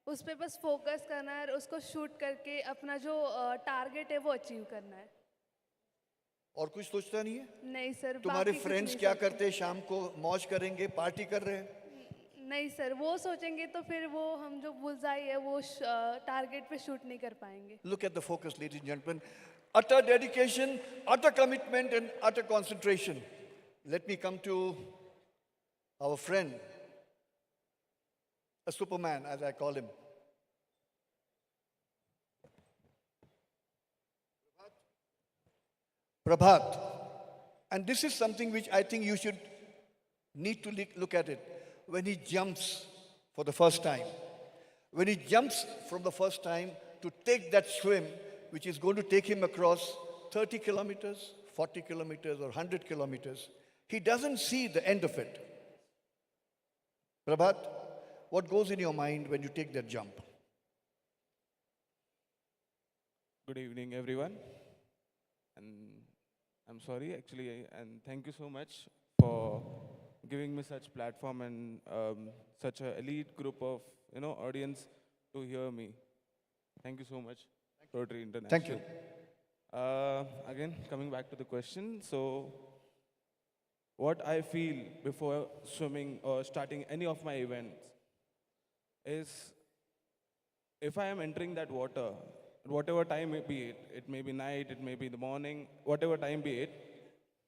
उस पे बस फोकस करना है और उसको शूट करके अपना जो टारगेट है वो अचीव करना है. और कुछ सोचता नहीं है? नहीं सर. तुम्हारे बाकी कुछ फ्रेंड्स नहीं क्या सोचते. करते हैं? शाम को मौज करेंगे, पार्टी कर रहे हैं? नहीं सर, वो सोचेंगे तो फिर वो हम जो बुलजाई है वो टारगेट पे शूट नहीं कर पाएंगे. Look at the focus, ladies and gentlemen. Utter dedication, utter commitment, and utter concentration. Let me come to our friend, a superman, as I call him. Prabhat. And this is something which I think you should need to look at it. When he jumps for the first time, when he jumps from the first time to take that swim, which is going to take him across 30 kilometers, 40 kilometers, or 100 kilometers, he doesn't see the end of it. Prabhat, what goes in your mind when you take that jump? Good evening, everyone. And I'm sorry, actually, and thank you so much for giving me such platform and such an elite group of audience to hear me. Thank you so much, Rotary International. Thank you. Again, coming back to the question, so what I feel before swimming or starting any of my events is if I am entering that water, whatever time it may be night, it may be the morning, whatever time be it,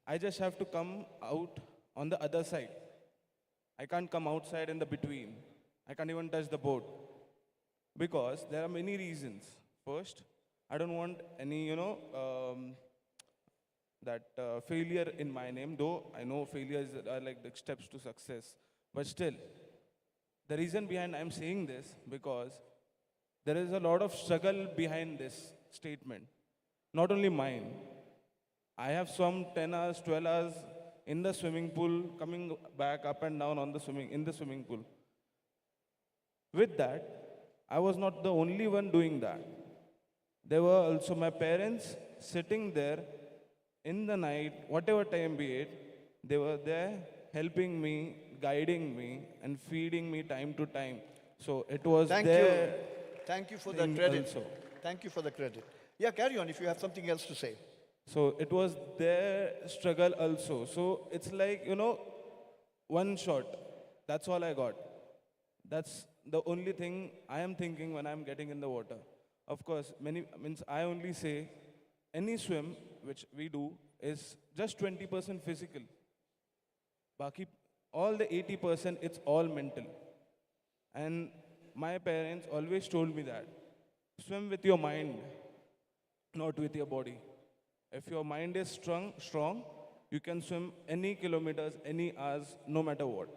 I just have to come out on the other side. I can't come outside in the between. I can't even touch the boat because there are many reasons. First, I don't want any, failure in my name, though I know failures are like the steps to success. But still, the reason behind I'm saying this because there is a lot of struggle behind this statement. Not only mine. I have swum 10 hours, 12 hours in the swimming pool, coming back up and down in the swimming pool. With that, I was not the only one doing that. There were also my parents sitting there in the night, whatever time be it, they were there helping me, guiding me, and feeding me time to time. So it was Thank their you. Thank you for the thing credit. also. Thank you for the credit. Yeah, carry on if you have something else to say. So it was their struggle also. So it's like, one shot. That's all I got. That's the only thing I am thinking when I'm getting in the water. Of course, I only say any swim which we do is just 20% physical. Baki, all the 80%, it's all mental. And my parents always told me that swim with your mind, not with your body. If your mind is strong, you can swim any kilometers, any hours, no matter what.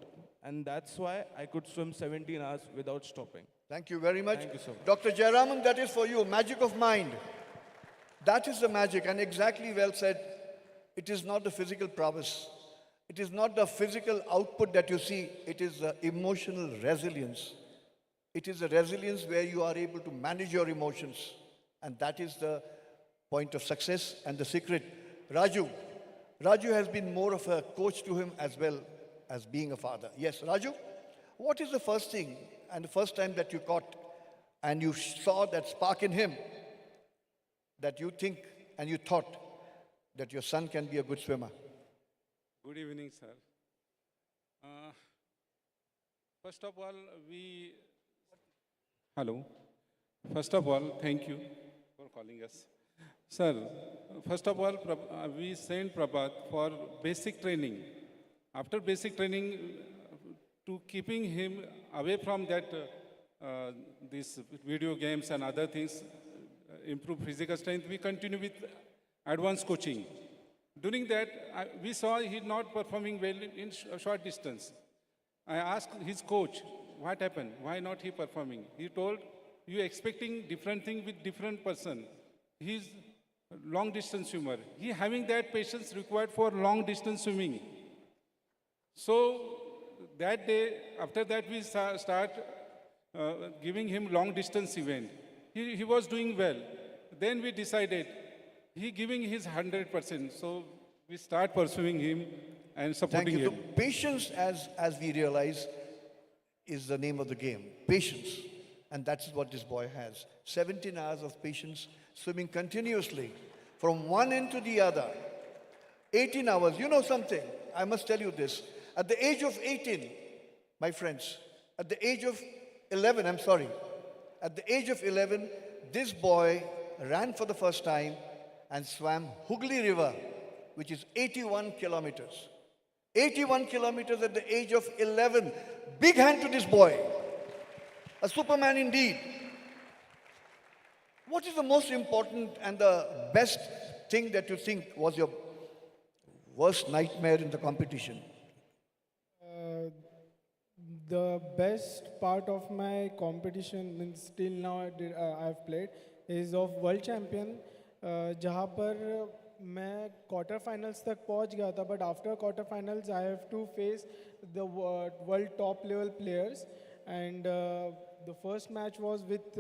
And that's why I could swim 17 hours without stopping. Thank you very much. Thank you so much. Dr. Jayaraman, that is for you, magic of mind. That is the magic, and exactly well said. It is not the physical prowess. It is not the physical output that you see. It is the emotional resilience. It is a resilience where you are able to manage your emotions. And that is the point of success and the secret. Raju has been more of a coach to him as well as being a father. Yes, Raju, what is the first thing and the first time that you caught and you saw that spark in him that you think and you thought that your son can be a good swimmer? Good evening, sir. First of all, Hello. First of all, thank you for calling us. Sir, first of all, we sent Prabhat for basic training. After basic training, to keeping him away from that, these video games and other things, improve physical strength, we continue with advanced coaching. During that, we saw he not performing well in short distance. I asked his coach, what happened? Why not he performing? He told, you expecting different thing with different person. He's long distance swimmer. He having that patience required for long distance swimming. So that day, after that we start giving him long distance event. He was doing well. Then we decided, he giving his 100%. So we start pursuing him and supporting Thank you. him. So patience, as we realize, is the name of the game. Patience. And that's what this boy has. 17 hours of patience, swimming continuously from one end to the other. 18 hours. You know something? I must tell you this. At the age of 18, my friends, at the age of 11, at the age of 11, this boy ran for the first time and swam Hooghly River, which is 81 kilometers. 81 kilometers at the age of 11. Big hand to this boy. A superman indeed. What is the most important and the best thing that you think was your worst nightmare in the competition? The best part of my competition, means till now I've played, is of World Champion, जहाँ पर मैं quarter finals तक पहुँच गया था, but after quarter finals I have to face the world top level players, and the first match was with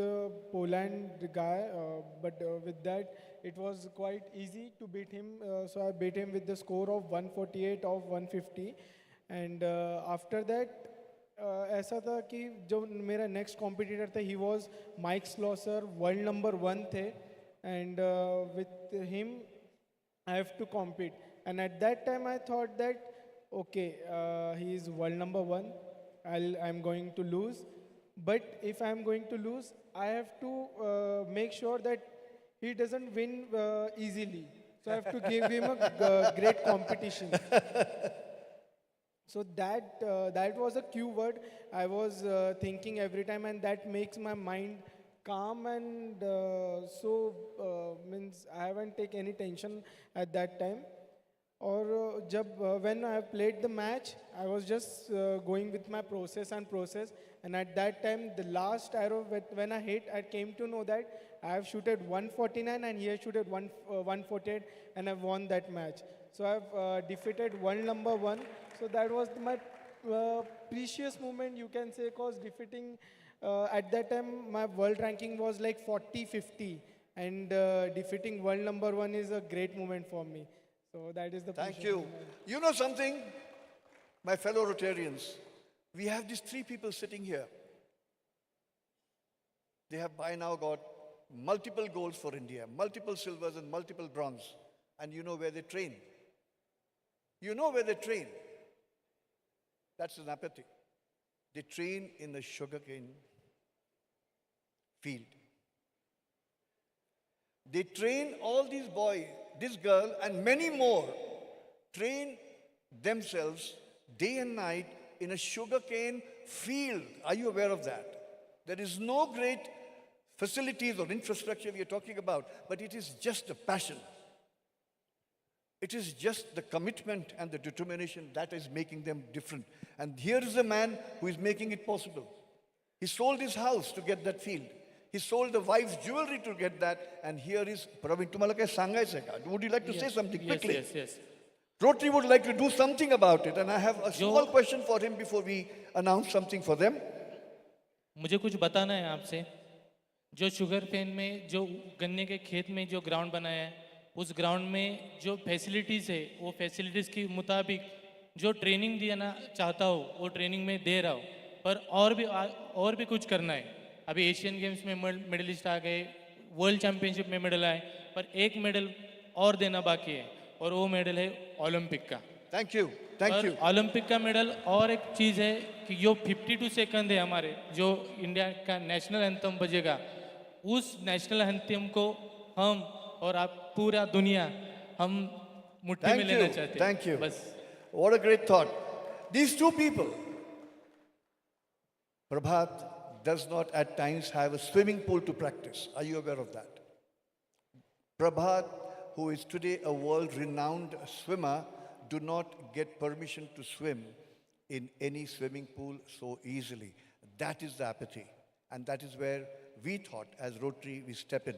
Poland guy, but with that it was quite easy to beat him, so I beat him with the score of 148 of 150, and after that ऐसा था कि जो मेरा next competitor था, he was Mike Schlosser, world number 1 थे, and with him I have to compete, and at that time I thought that okay he is world number 1, I am going to lose, but if I am going to lose I have to make sure that he doesn't win easily, so I have to give him a great competition. So that was a cue word I was thinking every time, and that makes my mind calm, and means I haven't taken any tension at that time. Or when I played the match, I was just going with my process, and at that time the last arrow when I hit, I came to know that I have shooted 149 and he has shooted 148, and I've won that match. So I've defeated world number 1. So that was my precious moment you can say, cause defeating at that time my world ranking was like 40-50, and defeating world number one is a great moment for me. So that is the Thank precious you. moment. You know something, my fellow Rotarians, we have these three people sitting here. They have by now got multiple goals for India, multiple silvers and multiple bronze. And you know where they train. You know where they train. That's an apathy. They train in the sugarcane field. They train all these boys, this girl and many more, train themselves day and night in a sugarcane field. Are you aware of that? There is no great facilities or infrastructure we are talking about, but it is just a passion. It is just the commitment and the determination that is making them different. And here is a man who is making it possible. He sold his house to get that field. He sold the wife's jewelry to get that. And here is Praveen. तुम्हाला काय सांगायचं का? Would you like to say something quickly? Yes. Rotary would like to do something about it. And I have a small question for him before we announce something for them. मुझे कुछ बताना है आपसे. जो शुगर केन में जो गन्ने के खेत में जो ग्राउंड बनाया है, उस ग्राउंड में जो फैसिलिटीज़ है, वो फैसिलिटीज़ के मुताबिक जो ट्रेनिंग देना चाहता हो वो ट्रेनिंग में दे रहा हो, पर और भी कुछ करना है. अभी एशियन गेम्स में मेडलिस्ट आ गए, वर्ल्ड चैम्पियनशिप में मेडल आए, पर एक मेडल और देना बाकी है, और वो मेडल है ओलंपिक का. Thank you. ओलंपिक का मेडल. और एक चीज़ है कि जो 52 सेकंड है हमारे, जो इंडिया का नेशनल एंथम बजेगा, उस नेशनल एंथम को हम और आप पूरा दुनिया हम मुट्ठी में लेना चाहते हैं. Thank you. बस. What a great thought. These two people, Prabhat does not at times have a swimming pool to practice. Are you aware of that? Prabhat, who is today a world-renowned swimmer, do not get permission to swim in any swimming pool so easily. That is the apathy. And that is where we thought, as Rotary, we step in.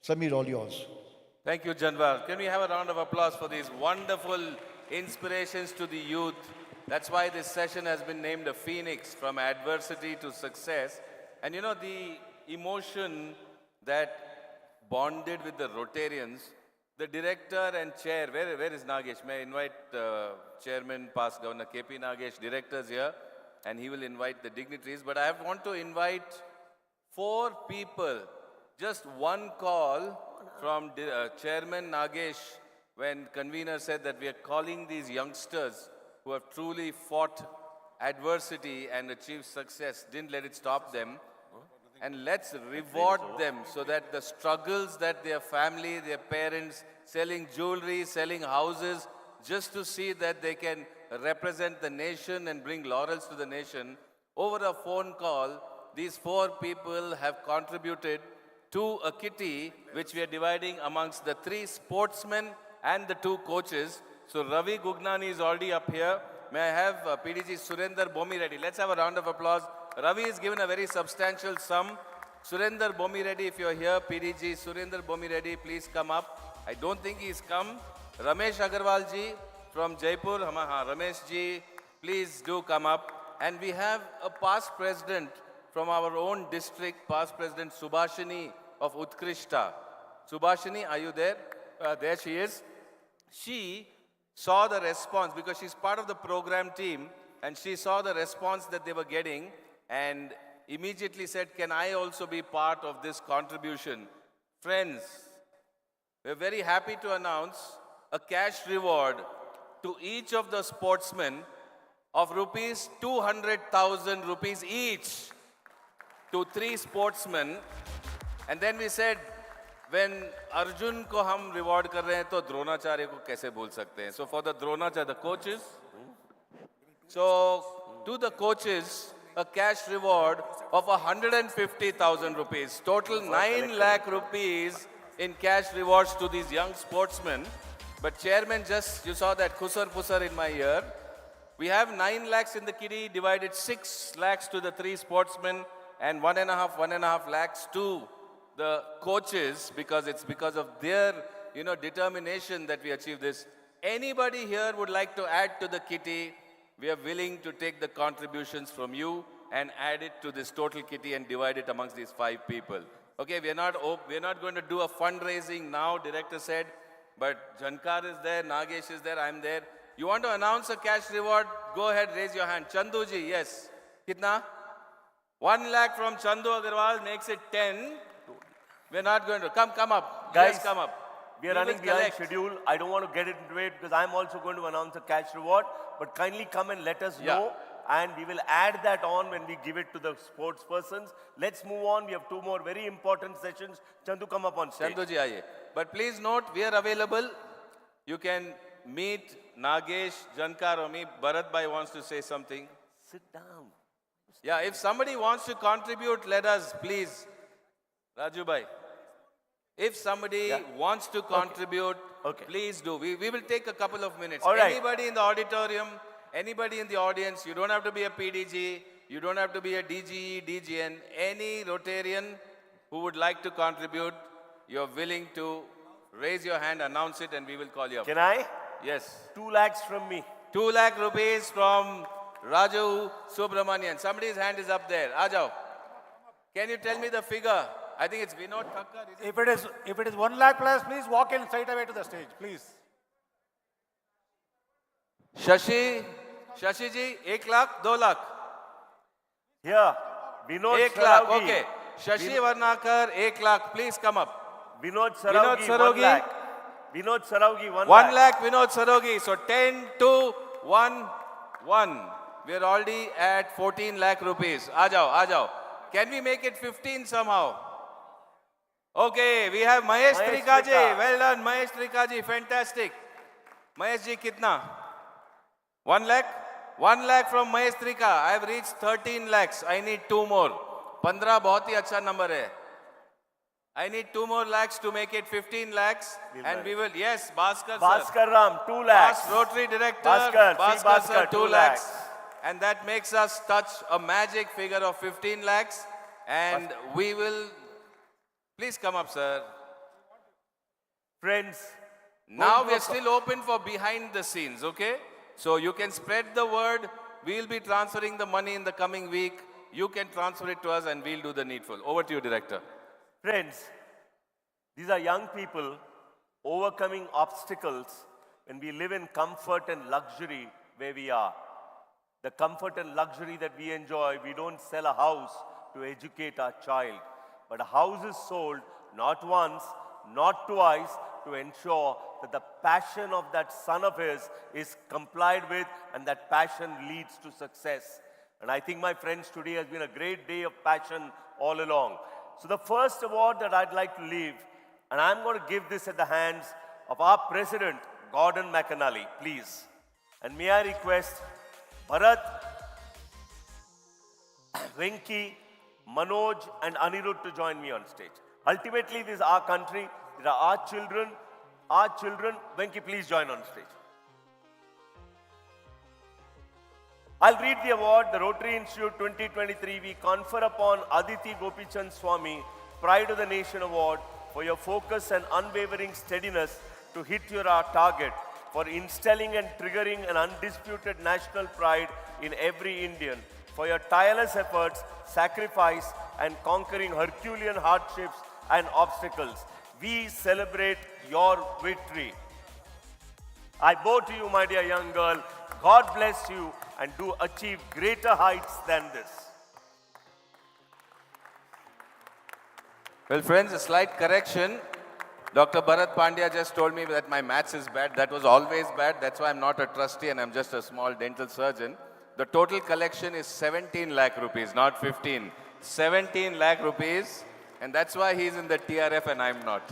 Samir, all yours. Thank you, Janwar. Can we have a round of applause for these wonderful inspirations to the youth? That's why this session has been named a phoenix, from adversity to success. And you know, the emotion that bonded with the Rotarians, the director and chair, where is Nagesh? May I invite Chairman, past Governor KP Nagesh, directors here, and he will invite the dignitaries. But I want to invite 4 people, just one call from Chairman Nagesh, when convener said that we are calling these youngsters who have truly fought adversity and achieved success, didn't let it stop them. And let's reward them so that the struggles that their family, their parents, selling jewelry, selling houses, just to see that they can represent the nation and bring laurels to the nation. Over a phone call, these 4 people have contributed to a kitty which we are dividing amongst the 3 sportsmen and the 2 coaches. So Ravi Gugnani is already up here. May I have PDG Surinder Bomi Reddy. Let's have a round of applause. Ravi is given a very substantial sum. Surinder Bomi Reddy, if you're here, PDG Surinder Bomi Reddy, please come up. I don't think he's come. Ramesh Agarwal ji from Jaipur. Ramesh ji, please do come up. And we have a past president from our own district, past President Subhashini of Utkrishta. Subhashini, are you there? There she is. She saw the response because she's part of the program team, and she saw the response that they were getting and immediately said, can I also be part of this contribution? Friends, we're very happy to announce a cash reward to each of the sportsmen of rupees 200,000 rupees each to 3 sportsmen. And then we said, when Arjun ko hum reward kar rahe hain, to Dronacharya ko kaise bol sakte hain? So for the Dronacharya, the coaches. So to the coaches, a cash reward of 150,000 rupees. Total 9 lakh rupees in cash rewards to these young sportsmen. But chairman, just, you saw that kusar pusar in my ear. We have 9 lakhs in the kitty, divided 6 lakhs to the 3 sportsmen and 1.5 lakhs to the coaches, because it's because of their, determination that we achieve this. Anybody here would like to add to the kitty we are willing to take the contributions from you and add it to this total kitty and divide it amongst these 5 people. Okay, we're not going to do a fundraising now, director said, but Jankar is there, Nagesh is there, I'm there. You want to announce a cash reward? Go ahead, raise your hand. Chanduji, yes. Kitna? 1 lakh from Chandu Agarwal makes it 10. We're not going to. Come up. Guys, Yes, come up. We are running behind schedule. I don't want to get into it because I'm also going to announce a cash reward. But kindly come and let us know. And we will add that on when we give it to the sports persons. Let's move on. We have 2 more very important sessions. Chandu, come up on stage. Chanduji, aye. But please note, we are available. You can meet Nagesh, Jankar or me. Bharat Bhai wants to say something. Sit down. Yeah, if somebody wants to contribute, let us, please. Raju Bhai. If somebody wants to contribute, please do. We will take a couple of minutes. All right. Anybody in the auditorium, anybody in the audience, you don't have to be a PDG, you don't have to be a DGE, DGN. Any Rotarian who would like to contribute, you're willing to raise your hand, announce it, and we will call you up. Can I? Yes. 2 lakhs from me. 2 lakh rupees from Raju Subramanian. Somebody's hand is up there. Ajao. Can you tell me the figure? I think it's Vinod Thakkar. If it is 1 lakh plus, please walk in straight away to the stage, please. Shashi ji, 1 lakh, 2 lakh. Here, Vinod 1 lakh, Saraugi. okay. Shashi Varnakar, 1 lakh, please come up. Vinod Saraugi, 1 lakh. Vinod Saraugi, 1 1 lakh, Vinod Saraugi. So 10, 2, 1, 1. We are already at 14 lakh rupees. Ajao. Can we make it 15 somehow? Okay, we have Mahesh Trikaji. Well done, Mahesh Trikaji. Fantastic. Mahesh ji, kitna? 1 lakh? 1 lakh from Mahesh Trika. I have reached 13 lakhs. I need 2 more. 15 बहुत ही अच्छा number है. I need 2 more lakhs to make it 15 lakhs. And we will, yes, Bhaskar sir. Bhaskar Ram, 2 lakhs. Rotary director, Bhaskar sir, 2 lakhs. And that makes us touch a magic figure of 15 lakhs. And we will, please come up, sir. Friends. Now we are still open for behind the scenes, okay? So you can spread the word. We'll be transferring the money in the coming week. You can transfer it to us and we'll do the needful. Over to you, director. Friends, these are young people overcoming obstacles when we live in comfort and luxury where we are. The comfort and luxury that we enjoy, we don't sell a house to educate our child. But a house is sold not once, not twice, to ensure that the passion of that son of his is complied with and that passion leads to success. And I think, my friends, today has been a great day of passion all along. So the first award that I'd like to leave, and I'm going to give this at the hands of our president, Gordon McAnally, please. And may I request Bharat, Venki, Manoj and Anirudh to join me on stage. Ultimately, this is our country. These are our children. Our children. Venki, please join on stage. I'll read the award. The Rotary Institute 2023, we confer upon Aditi Gopichand Swami, Pride of the Nation Award, for your focus and unwavering steadiness to hit your target, for instilling and triggering an undisputed national pride in every Indian, for your tireless efforts, sacrifice and conquering Herculean hardships and obstacles. We celebrate your victory. I bow to you, my dear young girl. God bless you and do achieve greater heights than this. Well, friends, a slight correction. Dr. Bharat Pandya just told me that my maths is bad. That was always bad. That's why I'm not a trustee and I'm just a small dental surgeon. The total collection is 17 lakh rupees, not 15. 17 lakh rupees. And that's why he's in the TRF and I'm not.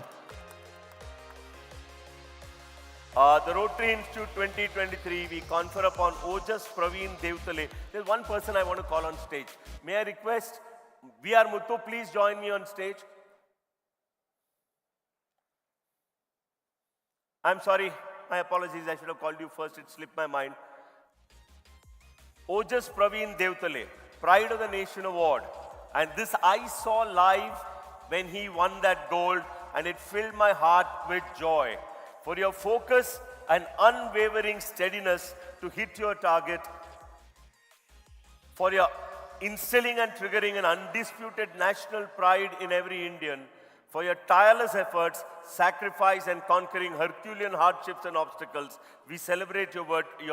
The Rotary Institute 2023, we confer upon Ojas Praveen Devtale. There's one person I want to call on stage. May I request VR Muthu, please join me on stage. I'm sorry, my apologies, I should have called you first, it slipped my mind. Ojas Praveen Devtale, Pride of the Nation Award. And this I saw live when he won that gold and it filled my heart with joy. For your focus and unwavering steadiness to hit your target, for your instilling and triggering an undisputed national pride in every Indian, for your tireless efforts, sacrifice and conquering Herculean hardships and obstacles. We celebrate your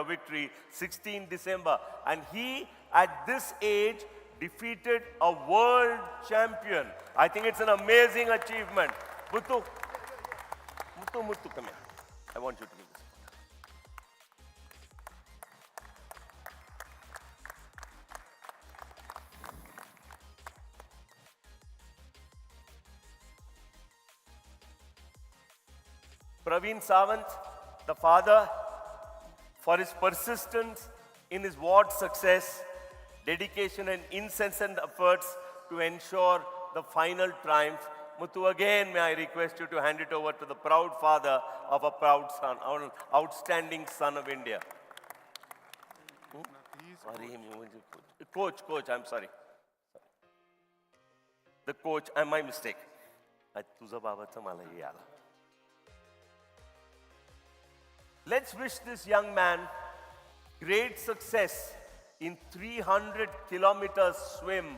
victory 16 December. And he, at this age, defeated a world champion. I think it's an amazing achievement. Muthu, come here. I want you to give this. Praveen Sawant, the father, for his persistence in his ward's success, dedication and incessant efforts to ensure the final triumph. Muthu, again, may I request you to hand it over to the proud father of a proud son, an outstanding son of India. Coach, I'm sorry. The coach, my mistake. Tuza babacha mala hi ala. Let's wish this young man great success in 300-kilometer swim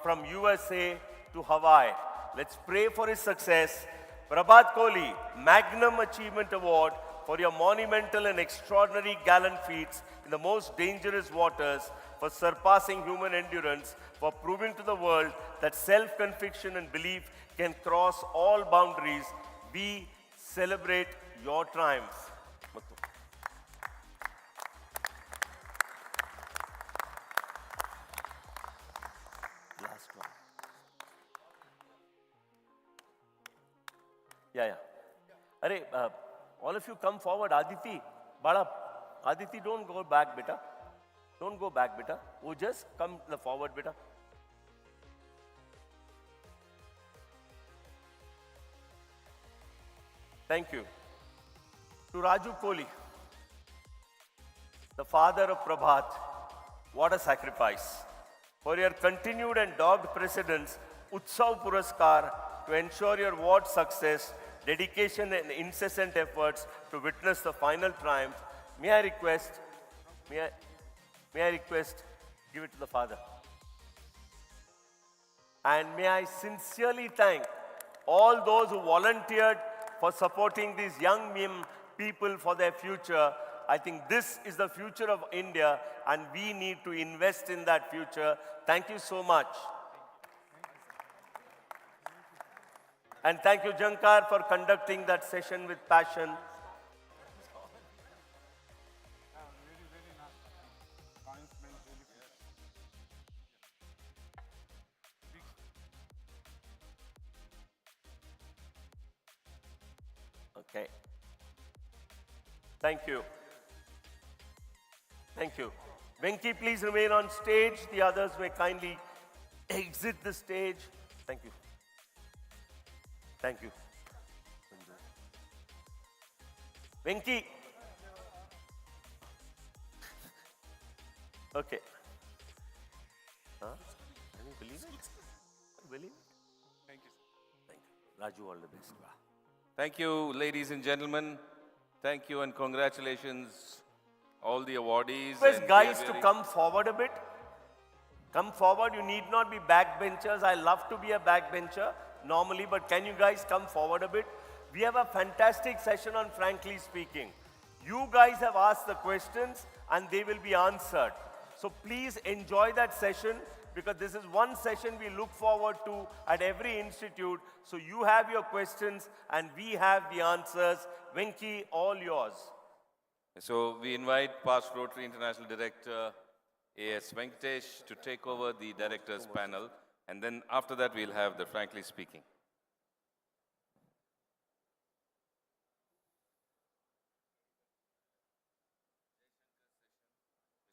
from USA to Hawaii. Let's pray for his success. Prabhat Kohli, Magnum Achievement Award for your monumental and extraordinary gallant feats in the most dangerous waters, for surpassing human endurance, for proving to the world that self-conviction and belief can cross all boundaries. We celebrate your triumph. Muthu. Last one. Yeah. All of you come forward. Aditi, Bada, Aditi, don't go back, beta. Don't go back, beta. Oh, just come forward, beta. Thank you. To Raju Kohli, the father of Prabhat, what a sacrifice. For your continued and dogged precedence, Utsav Puraskar, to ensure your ward's success, dedication and incessant efforts to witness the final triumph, may I request, give it to the father. And may I sincerely thank all those who volunteered for supporting these young people for their future. I think this is the future of India and we need to invest in that future. Thank you so much. And thank you, Jankar, for conducting that session with passion. Okay. Thank you. Thank you. Venki, please remain on stage. The others may kindly exit the stage. Thank you. Thank you. Venki. Okay. Huh? Can you believe it? Believe it? Thank you. Thank you. Raju, all the best. Thank you, ladies and gentlemen. Thank you and congratulations, all the awardees. Request guys to come forward a bit. Come forward. You need not be backbenchers. I love to be a backbencher normally, but can you guys come forward a bit? We have a fantastic session on Frankly Speaking. You guys have asked the questions and they will be answered. So please enjoy that session, because this is one session we look forward to at every institute. So you have your questions and we have the answers. Venki, all yours. So we invite past Rotary International Director A.S. Venkatesh to take over the directors panel, and then after that we'll have the Frankly Speaking.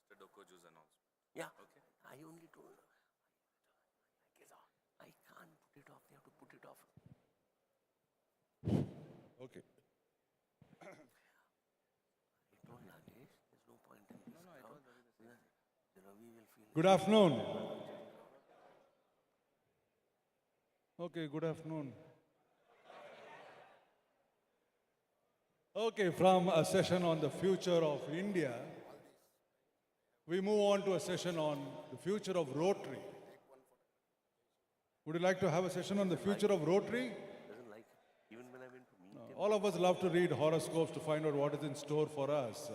Mr. Dokoju's announcement. Yeah. Okay. I only told her. I can't put it off. They have to put it off. Okay. I told Nagesh, there's no point in this. No, I told Ravi will feel. Good afternoon. Okay, good afternoon. Okay, from a session on the future of India, we move on to a session on the future of Rotary. Would you like to have a session on the future of Rotary? Doesn't like it. Even when I went to meet him. All of us love to read horoscopes to find out what is in store for us.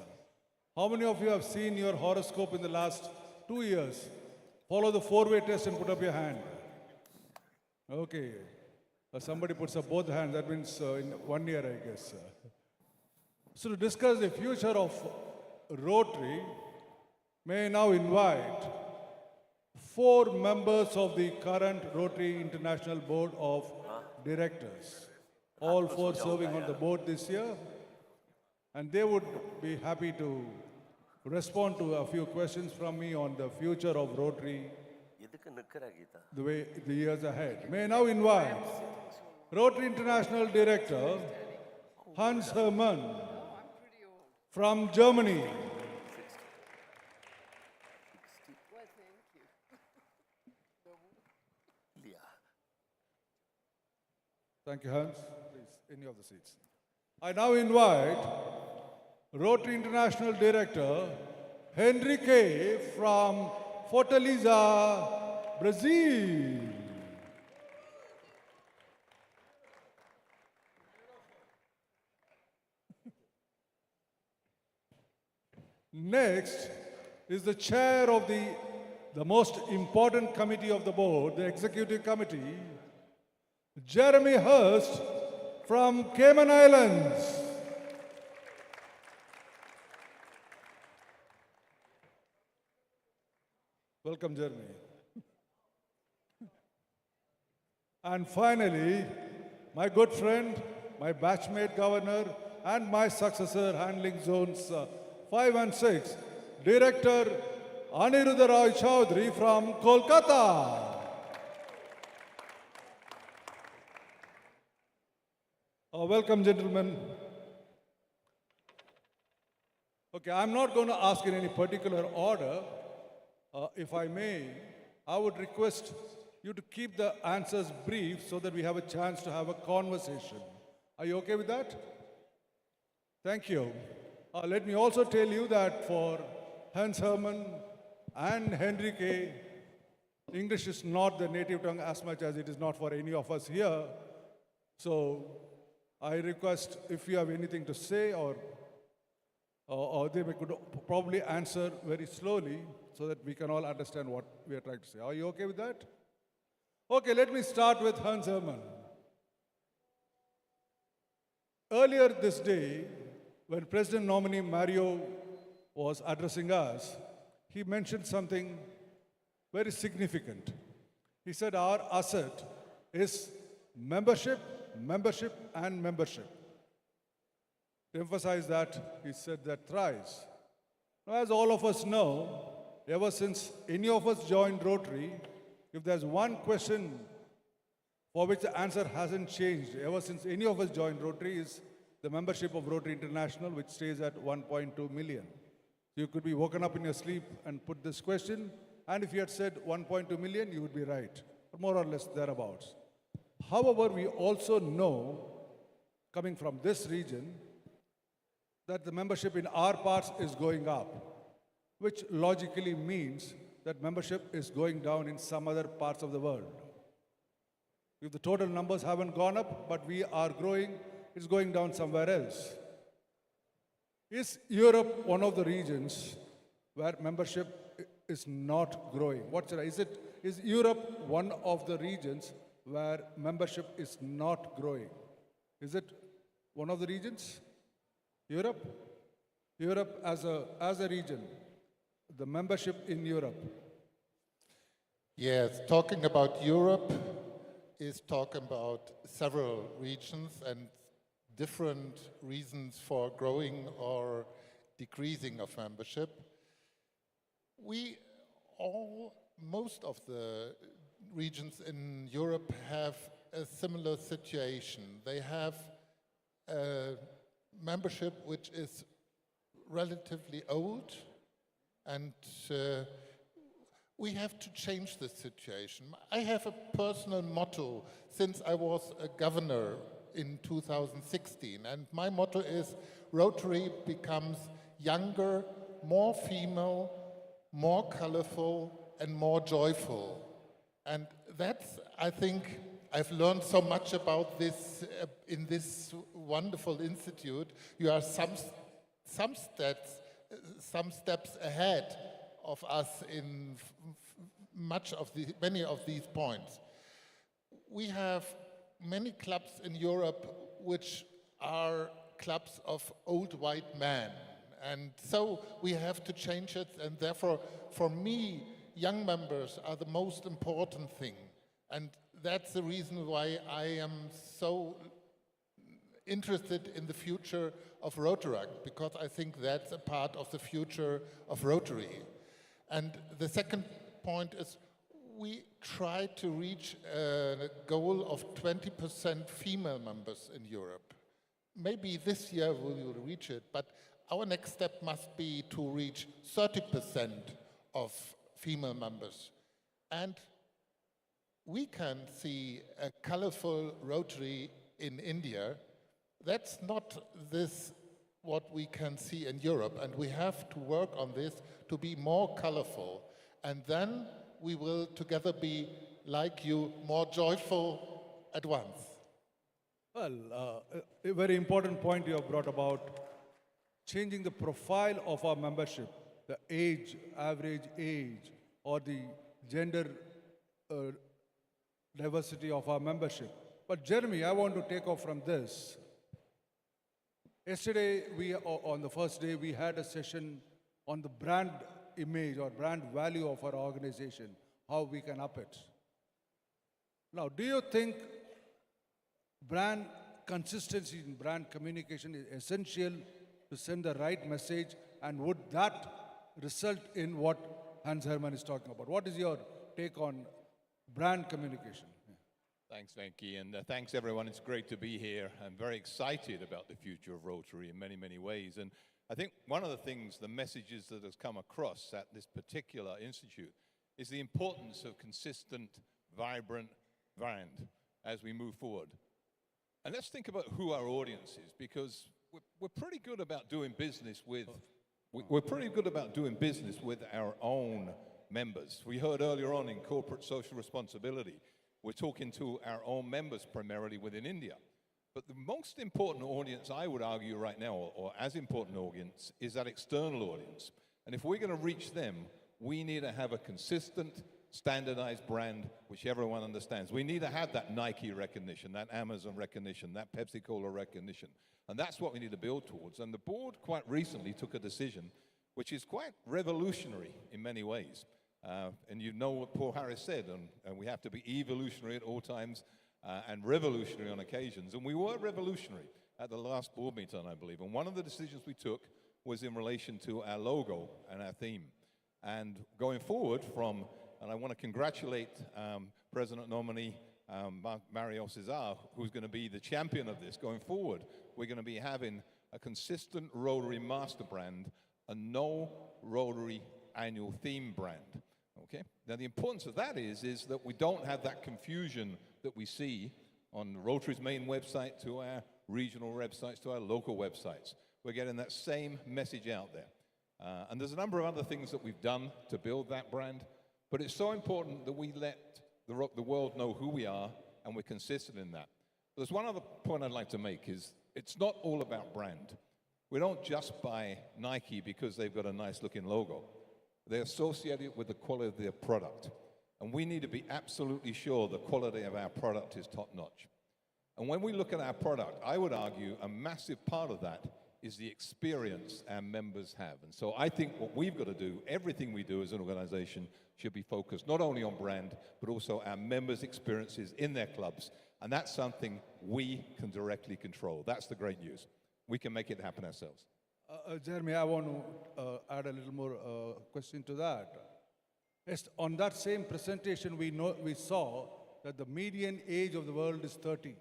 How many of you have seen your horoscope in the last 2 years? Follow the four-way test and put up your hand. Okay. Somebody puts up both hands. That means in 1 year, I guess. So to discuss the future of Rotary, may I now invite 4 members of the current Rotary International Board of Directors. All 4 serving on the board this year. And they would be happy to respond to a few questions from me on the future of Rotary, the years ahead. May I now invite Rotary International Director Hans Hermann from Germany. Thank you, Hans. Please, any of the seats. I now invite Rotary International Director Henrique from Fortaleza, Brazil. Next is the chair of the most important committee of the board, the executive committee, Jeremy Hurst from Cayman Islands. Welcome, Jeremy. And finally, my good friend, my batchmate governor, and my successor handling zones 5 and 6, Director Aniruddha Roy Chowdhury from Kolkata. Welcome, gentlemen. Okay, I'm not going to ask in any particular order. If I may, I would request you to keep the answers brief so that we have a chance to have a conversation. Are you okay with that? Thank you. Let me also tell you that for Hans Hermann and Henrique, English is not the native tongue as much as it is not for any of us here. So I request if you have anything to say or they could probably answer very slowly so that we can all understand what we are trying to say. Are you okay with that? Okay, let me start with Hans Hermann. Earlier this day, when President nominee Mario was addressing us, he mentioned something very significant. He said our asset is membership, membership, and membership. To emphasize that, he said that thrice. Now, as all of us know, ever since any of us joined Rotary, if there's one question for which the answer hasn't changed ever since any of us joined Rotary is the membership of Rotary International, which stays at 1.2 million. You could be woken up in your sleep and put this question, and if you had said 1.2 million, you would be right, or more or less thereabouts. However, we also know, coming from this region, that the membership in our parts is going up, which logically means that membership is going down in some other parts of the world. If the total numbers haven't gone up, but we are growing, it's going down somewhere else. Is Europe one of the regions where membership is not growing? Is Europe one of the regions where membership is not growing? Is it one of the regions? Europe? Europe as a region, the membership in Europe. Yes, talking about Europe is talking about several regions and different reasons for growing or decreasing of membership. Most of the regions in Europe have a similar situation. They have a membership which is relatively old, and we have to change this situation. I have a personal motto since I was a governor in 2016, and my motto is Rotary becomes younger, more female, more colorful and more joyful. And that's, I think, I've learned so much about this in this wonderful institute. You are some steps ahead of us in many of these points. We have many clubs in Europe which are clubs of old white men. And so we have to change it, and therefore, for me, young members are the most important thing. And that's the reason why I am so interested in the future of Rotary, because I think that's a part of the future of Rotary. And the second point is we try to reach a goal of 20% female members in Europe. Maybe this year we will reach it, but our next step must be to reach 30% of female members. And we can see a colorful Rotary in India. That's not what we can see in Europe, and we have to work on this to be more colorful. And then we will together be, like you, more joyful at once. Well, a very important point you have brought about changing the profile of our membership, the age, average age, or the gender diversity of our membership. But Jeremy, I want to take off from this. Yesterday, on the first day, we had a session on the brand image or brand value of our organization, how we can up it. Now, do you think brand consistency in brand communication is essential to send the right message, and would that result in what Hans Hermann is talking about? What is your take on brand communication? Thanks, Venki, and thanks everyone. It's great to be here. I'm very excited about the future of Rotary in many, many ways. And I think one of the things, the messages that has come across at this particular institute is the importance of consistent, vibrant brand as we move forward. And let's think about who our audience is, because we're pretty good about doing business with our own members. We heard earlier on in corporate social responsibility, we're talking to our own members primarily within India. But the most important audience, I would argue right now, or as important audience, is that external audience. And if we're going to reach them, we need to have a consistent, standardized brand which everyone understands. We need to have that Nike recognition, that Amazon recognition, that Pepsi-Cola recognition. And that's what we need to build towards. And the board quite recently took a decision which is quite revolutionary in many ways. And you know what Paul Harris said, and we have to be evolutionary at all times and revolutionary on occasions. And we were revolutionary at the last board meeting, I believe. And one of the decisions we took was in relation to our logo and our theme. And going forward and I want to congratulate President nominee Mario Cesar, who's going to be the champion of this. Going forward, we're going to be having a consistent Rotary master brand, a no Rotary annual theme brand. Okay? Now, the importance of that is that we don't have that confusion that we see on Rotary's main website to our regional websites to our local websites. We're getting that same message out there. And there's a number of other things that we've done to build that brand, but it's so important that we let the world know who we are, and we're consistent in that. There's one other point I'd like to make is it's not all about brand. We don't just buy Nike because they've got a nice looking logo. They associate it with the quality of their product. And we need to be absolutely sure the quality of our product is top notch. And when we look at our product, I would argue a massive part of that is the experience our members have. And so I think what we've got to do, everything we do as an organization should be focused not only on brand, but also our members' experiences in their clubs. And that's something we can directly control. That's the great news. We can make it happen ourselves. Jeremy, I want to add a little more question to that. Yes, on that same presentation, we saw that the median age of the world is 30,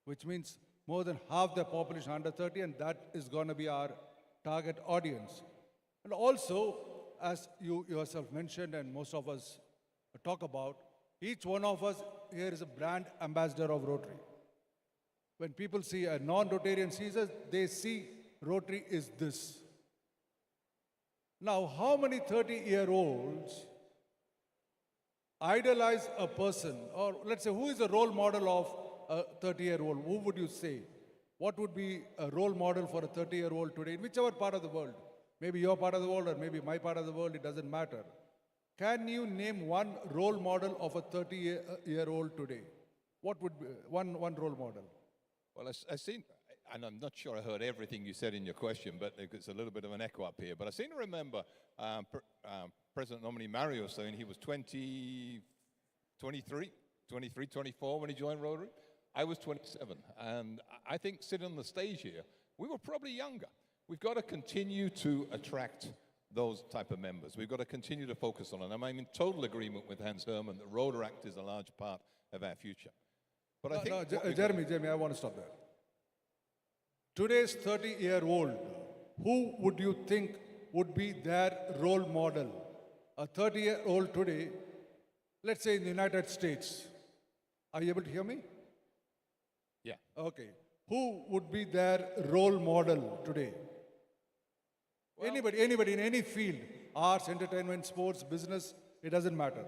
which means more than half the population under 30, and that is going to be our target audience. And also, as you yourself mentioned, and most of us talk about, each one of us here is a brand ambassador of Rotary. When people see a non-Rotarian sees us, they see Rotary is this. Now, how many 30-year-olds idolize a person, or let's say, who is a role model of a 30-year-old? Who would you say? What would be a role model for a 30-year-old today, in whichever part of the world? Maybe your part of the world or maybe my part of the world, it doesn't matter. Can you name one role model of a 30-year-old today? What would be one role model? Well, I've seen, and I'm not sure I heard everything you said in your question, but it's a little bit of an echo up here. But I seem to remember President nominee Mario saying he was 23, 24 when he joined Rotary. I was 27. And I think sitting on the stage here, we were probably younger. We've got to continue to attract those type of members. We've got to continue to focus on it. And I'm in total agreement with Hans Herman that Rotaract is a large part of our future. But I think Jeremy, I want to stop there. Today's 30-year-old, who would you think would be their role model? A 30-year-old today, let's say in the United States. Are you able to hear me? Yeah. Okay. Who would be their role model today? Well, anybody in any field, arts, entertainment, sports, business, it doesn't matter.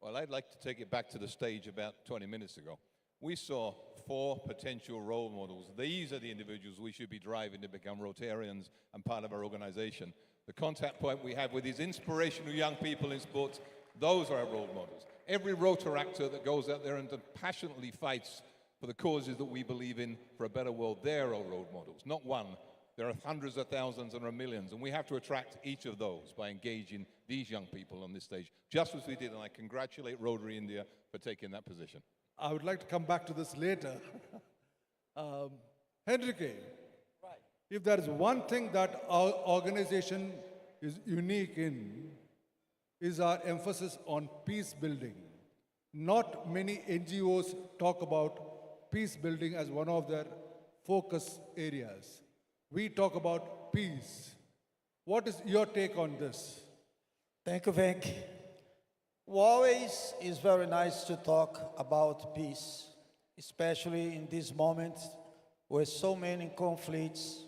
Well, I'd like to take it back to the stage about 20 minutes ago. We saw 4 potential role models. These are the individuals we should be driving to become Rotarians and part of our organization. The contact point we have with these inspirational young people in sports, those are our role models. Every Rotaractor that goes out there and passionately fights for the causes that we believe in for a better world, they're our role models, not one. There are hundreds of thousands and there are millions, and we have to attract each of those by engaging these young people on this stage, just as we did, and I congratulate Rotary India for taking that position. I would like to come back to this later. Henrique, if there is one thing that our organization is unique in, is our emphasis on peace building. Not many NGOs talk about peace building as one of their focus areas. We talk about peace. What is your take on this? Thank you, Venk. Always is very nice to talk about peace, especially in this moment with so many conflicts,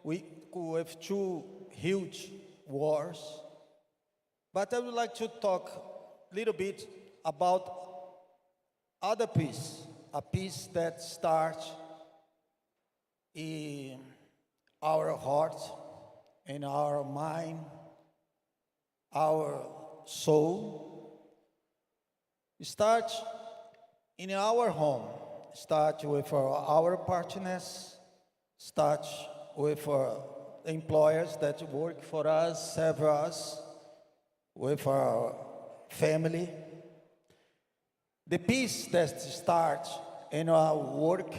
with 2 huge wars. But I would like to talk a little bit about other peace, a peace that starts in our heart, in our mind, our soul. Start in our home, start with our partners, start with employers that work for us, serve us, with our family. The peace that starts in our work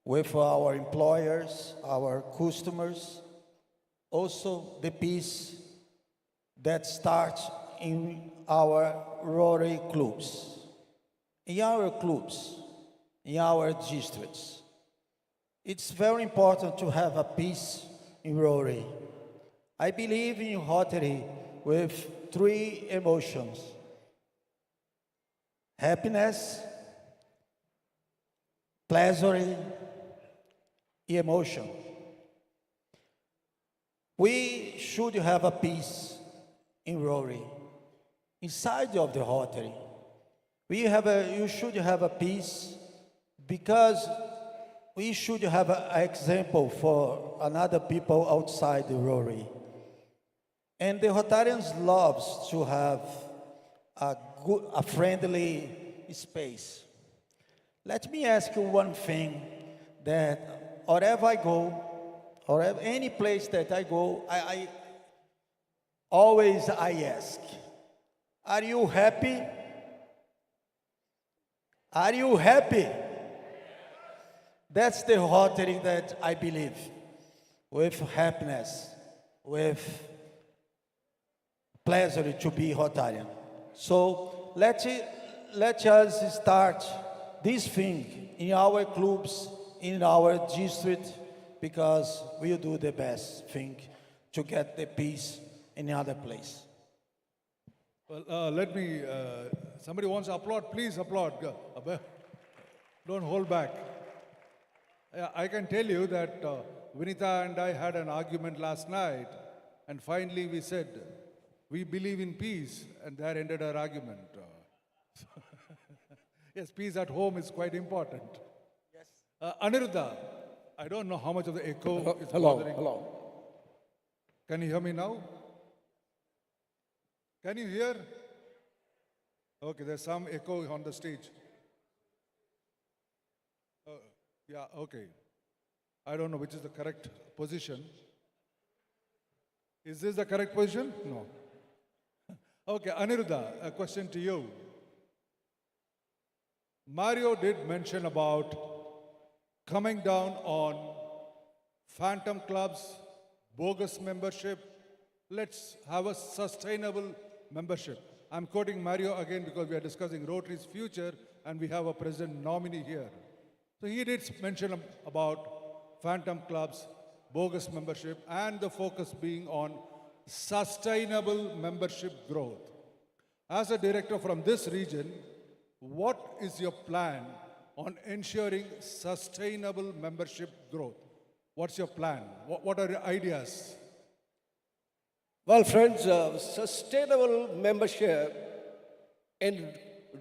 with our employers, our customers. Also the peace that starts in our Rotary clubs, in our districts. It's very important to have a peace in Rotary. I believe in Rotary with 3 emotions: happiness, pleasure, emotion. We should have a peace in Rotary. Inside of the Rotary, you should have a peace because we should have an example for another people outside the Rotary. And the Rotarians loves to have a friendly space. Let me ask you one thing, that wherever I go, or any place that I go, I always ask, are you happy? Are you happy? That's the Rotary that I believe, with happiness, with pleasure to be Rotarian. So let us start this thing in our clubs, in our district, because we'll do the best thing to get the peace in another place. Well, let me, somebody wants to applaud, please applaud. Don't hold back. I can tell you that Vinita and I had an argument last night, And finally, we said, we believe in peace, and there ended our argument. Yes, peace at home is quite important. Yes. Aniruddha, I don't know how much of the echo is bothering. Hello. Can you hear me now? Can you hear? Okay, there's some echo on the stage. Yeah, okay. I don't know which is the correct position. Is this the correct position? No. Okay, Aniruddha, a question to you. Mario did mention about coming down on phantom clubs, bogus membership. Let's have a sustainable membership. I'm quoting Mario again because we are discussing Rotary's future and we have a president nominee here. So he did mention about phantom clubs, bogus membership, and the focus being on sustainable membership growth. As a director from this region, what is your plan on ensuring sustainable membership growth? What's your plan? What are your ideas? Well, friends, sustainable membership in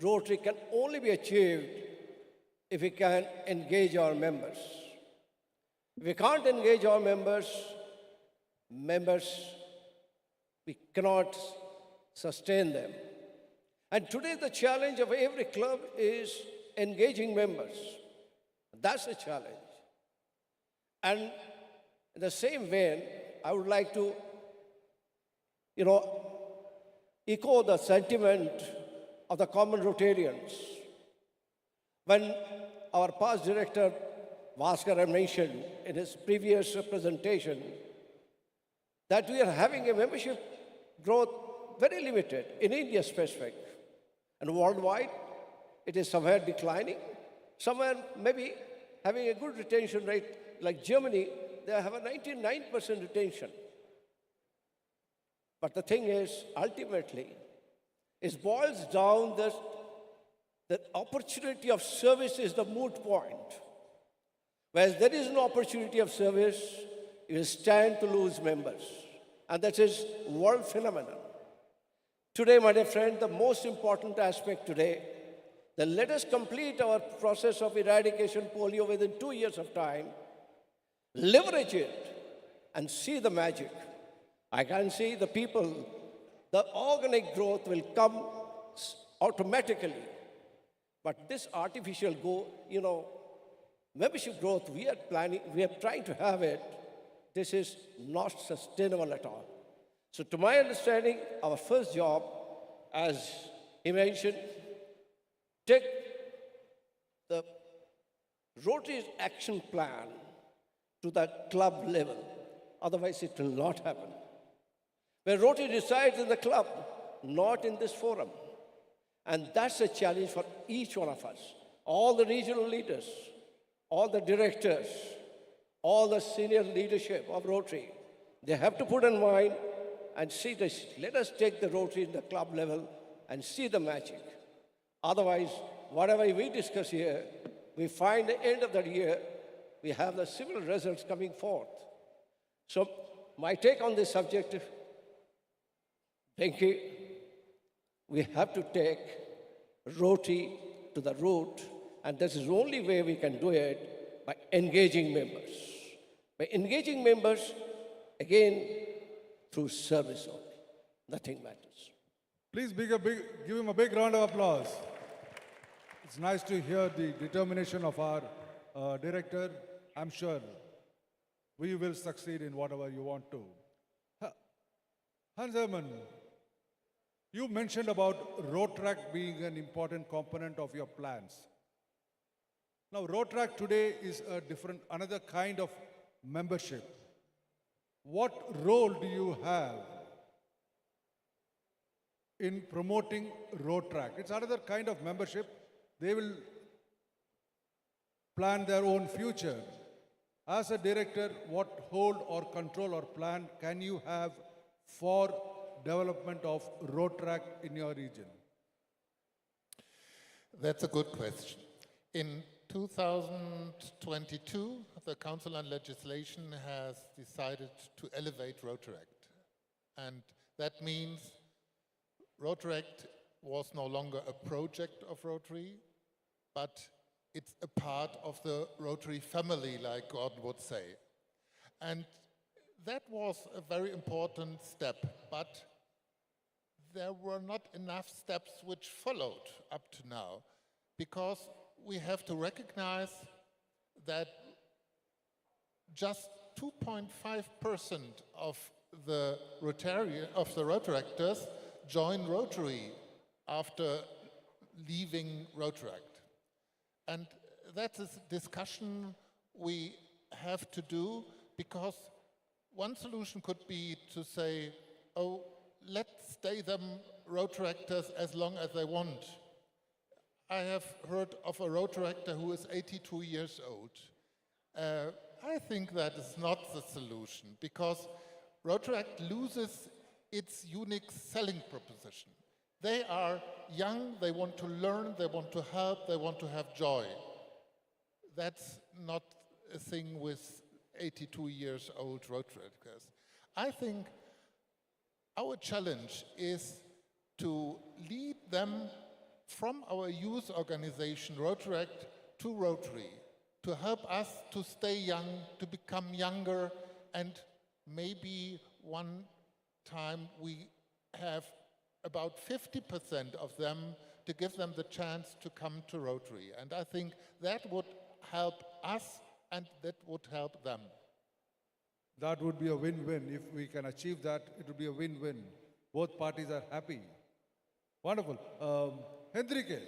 Rotary can only be achieved if we can engage our members. If we can't engage our members, we cannot sustain them. And today the challenge of every club is engaging members. That's the challenge. And in the same vein, I would like to, echo the sentiment of the common Rotarians. When our past director, Vajra, mentioned in his previous presentation that we are having a membership growth very limited, in India specific. And worldwide, it is somewhere declining, somewhere maybe having a good retention rate, like Germany, they have a 99% retention. But the thing is, ultimately, it boils down that the opportunity of service is the moot point. Whereas there is no opportunity of service, you stand to lose members. And that is world phenomenon. Today, my dear friend, the most important aspect today, that let us complete our process of eradication polio within 2 years of time, leverage it, and see the magic. I can see the people, the organic growth will come automatically. But this artificial membership growth we are trying to have it, this is not sustainable at all. So to my understanding, our first job, as he mentioned, take the Rotary's action plan to the club level. Otherwise, it will not happen. Where Rotary decides in the club, not in this forum. And that's a challenge for each one of us. All the regional leaders, all the directors, all the senior leadership of Rotary, they have to put in mind and see this. Let us take the Rotary in the club level and see the magic. Otherwise, whatever we discuss here, we find at the end of the year, we have the similar results coming forth. So my take on this subject, Pinky, we have to take Rotary to the root, and this is the only way we can do it, by engaging members. By engaging members, again, through service only. Nothing matters. Please give him a big round of applause. It's nice to hear the determination of our director. I'm sure we will succeed in whatever you want to. Hans Hermann, you mentioned about Rotrack being an important component of your plans. Now, Rotrack today is another kind of membership. What role do you have in promoting Rotrack? It's another kind of membership. They will plan their own future. As a director, what hold or control or plan can you have for development of Rotrack in your region? That's a good question. In 2022, the Council on Legislation has decided to elevate Rotaract. And that means Rotaract was no longer a project of Rotary, but it's a part of the Rotary family, like God would say. And that was a very important step, but there were not enough steps which followed up to now, because we have to recognize that just 2.5% of the Rotaractors join Rotary after leaving Rotaract. And that is a discussion we have to do, because one solution could be to say, oh, let's stay them Rotaractors as long as they want. I have heard of a Rotaractor who is 82 years old. I think that is not the solution, because Rotaract loses its unique selling proposition. They are young, they want to learn, they want to help, they want to have joy. That's not a thing with 82 years old Rotaractors. I think our challenge is to lead them from our youth organization, Rotaract, to Rotary, to help us to stay young, to become younger, and maybe one time we have about 50% of them to give them the chance to come to Rotary. And I think that would help us and that would help them. That would be a win-win. If we can achieve that, it would be a win-win. Both parties are happy. Wonderful. Henrique,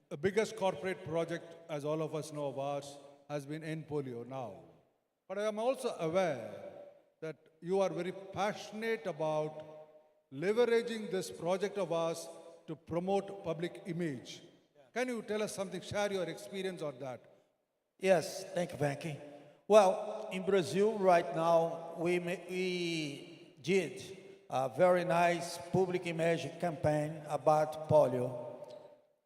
the biggest corporate project, as all of us know of ours, has been End Polio now. But I am also aware that you are very passionate about leveraging this project of ours to promote public image. Can you tell us something, share your experience on that? Yes, thank you, Venki. Well, in Brazil right now, we did a very nice public image campaign about polio.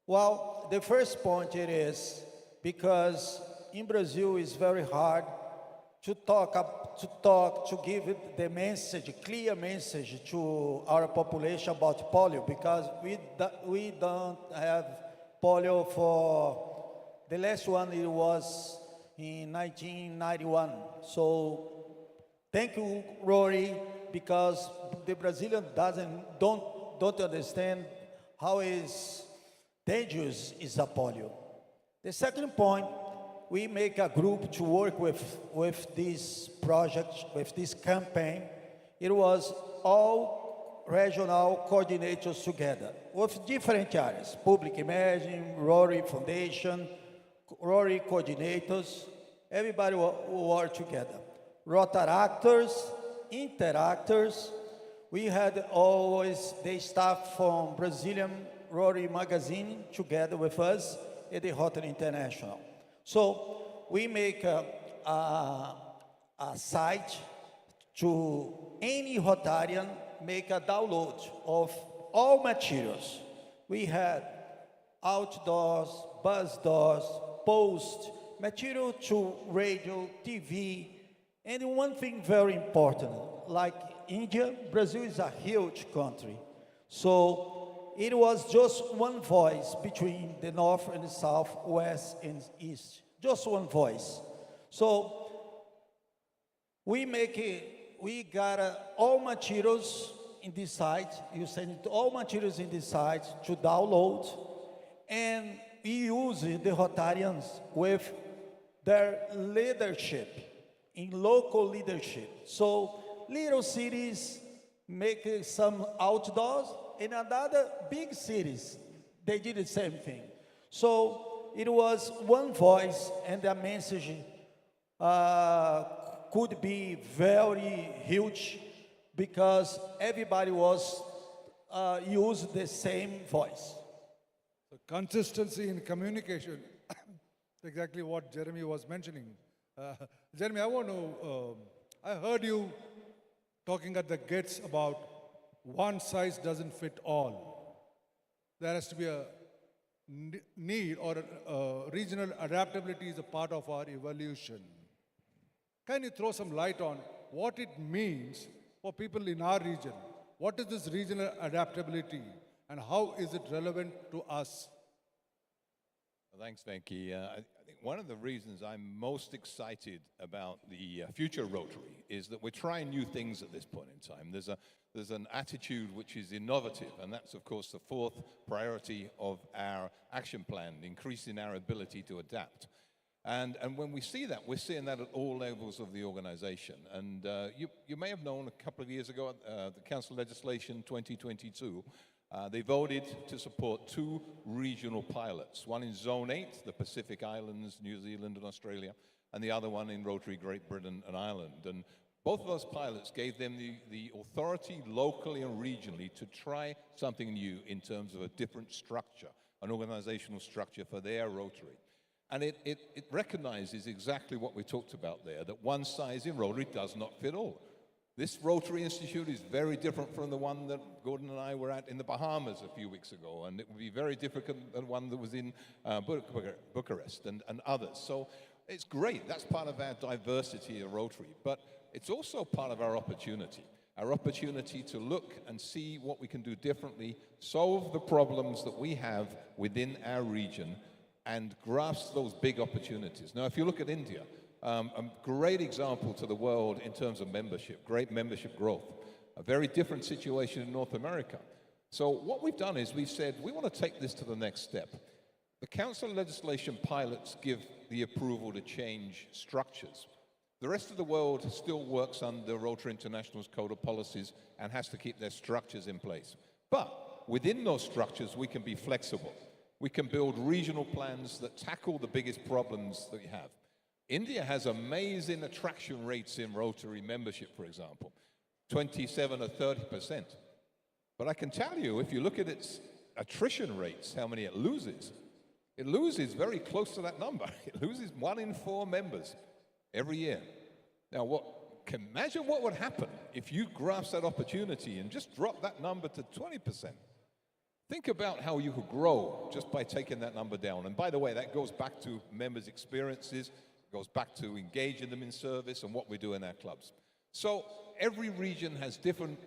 Well, the first point it is because in Brazil it's very hard to give it the message, clear message to our population about polio, because we don't have polio for the last one. It was in 1991. So thank you, Rory, because the Brazilian don't understand how dangerous is a polio. The second point, we make a group to work with this project, with this campaign. It was all regional coordinators together with different areas: public imaging, Rotary Foundation, Rotary coordinators, everybody were together. Rotaractors, interactors. We had always the staff from Brazilian Rotary magazine together with us at the Rotary International. So we make a site to any Rotarian make a download of all materials. We had outdoors, bus doors, post, material to radio, TV, and one thing very important, like India, Brazil is a huge country. So it was just one voice between the north and the south, west and east, just one voice. So we got all materials in this site. You send all materials in this site to download, and we use the Rotarians with their leadership, in local leadership. So little cities make some outdoors, and another big cities, they did the same thing. So it was one voice, and the message could be very huge because everybody was used the same voice. So consistency in communication, exactly what Jeremy was mentioning. Jeremy, I want to, I heard you talking at the gates about one size doesn't fit all. There has to be a need, or regional adaptability is a part of our evolution. Can you throw some light on what it means for people in our region. What is this regional adaptability and how is it relevant to us? Thanks, Venki. I think one of the reasons I'm most excited about the future Rotary is that we're trying new things at this point in time. There's an attitude which is innovative, and that's, of course, the fourth priority of our action plan, increasing our ability to adapt. And when we see that, we're seeing that at all levels of the organization. And you may have known a couple of years ago, the Council Legislation 2022, they voted to support 2 regional pilots, one in Zone 8, the Pacific Islands, New Zealand and Australia, and the other one in Rotary, Great Britain and Ireland. And both of those pilots gave them the authority locally and regionally to try something new in terms of a different structure, an organizational structure for their Rotary. And it recognizes exactly what we talked about there, that one size in Rotary does not fit all. This Rotary Institute is very different from the one that Gordon and I were at in the Bahamas a few weeks ago, and it would be very different than one that was in Bucharest and others. So it's great. That's part of our diversity of Rotary, but it's also part of our opportunity to look and see what we can do differently, solve the problems that we have within our region, and grasp those big opportunities. Now, if you look at India, a great example to the world in terms of membership, great membership growth, a very different situation in North America. So what we've done is we've said we want to take this to the next step. The Council legislation pilots give the approval to change structures. The rest of the world still works under Rotary International's Code of Policies and has to keep their structures in place. But within those structures, we can be flexible. We can build regional plans that tackle the biggest problems that we have. India has amazing attraction rates in Rotary membership, for example, 27 or 30%. But I can tell you, if you look at its attrition rates, how many it loses very close to that number. It loses 1 in 4 members every year. Now, imagine what would happen if you grasp that opportunity and just drop that number to 20%. Think about how you could grow just by taking that number down. And by the way, that goes back to members' experiences, goes back to engaging them in service and what we do in our clubs. So every region has different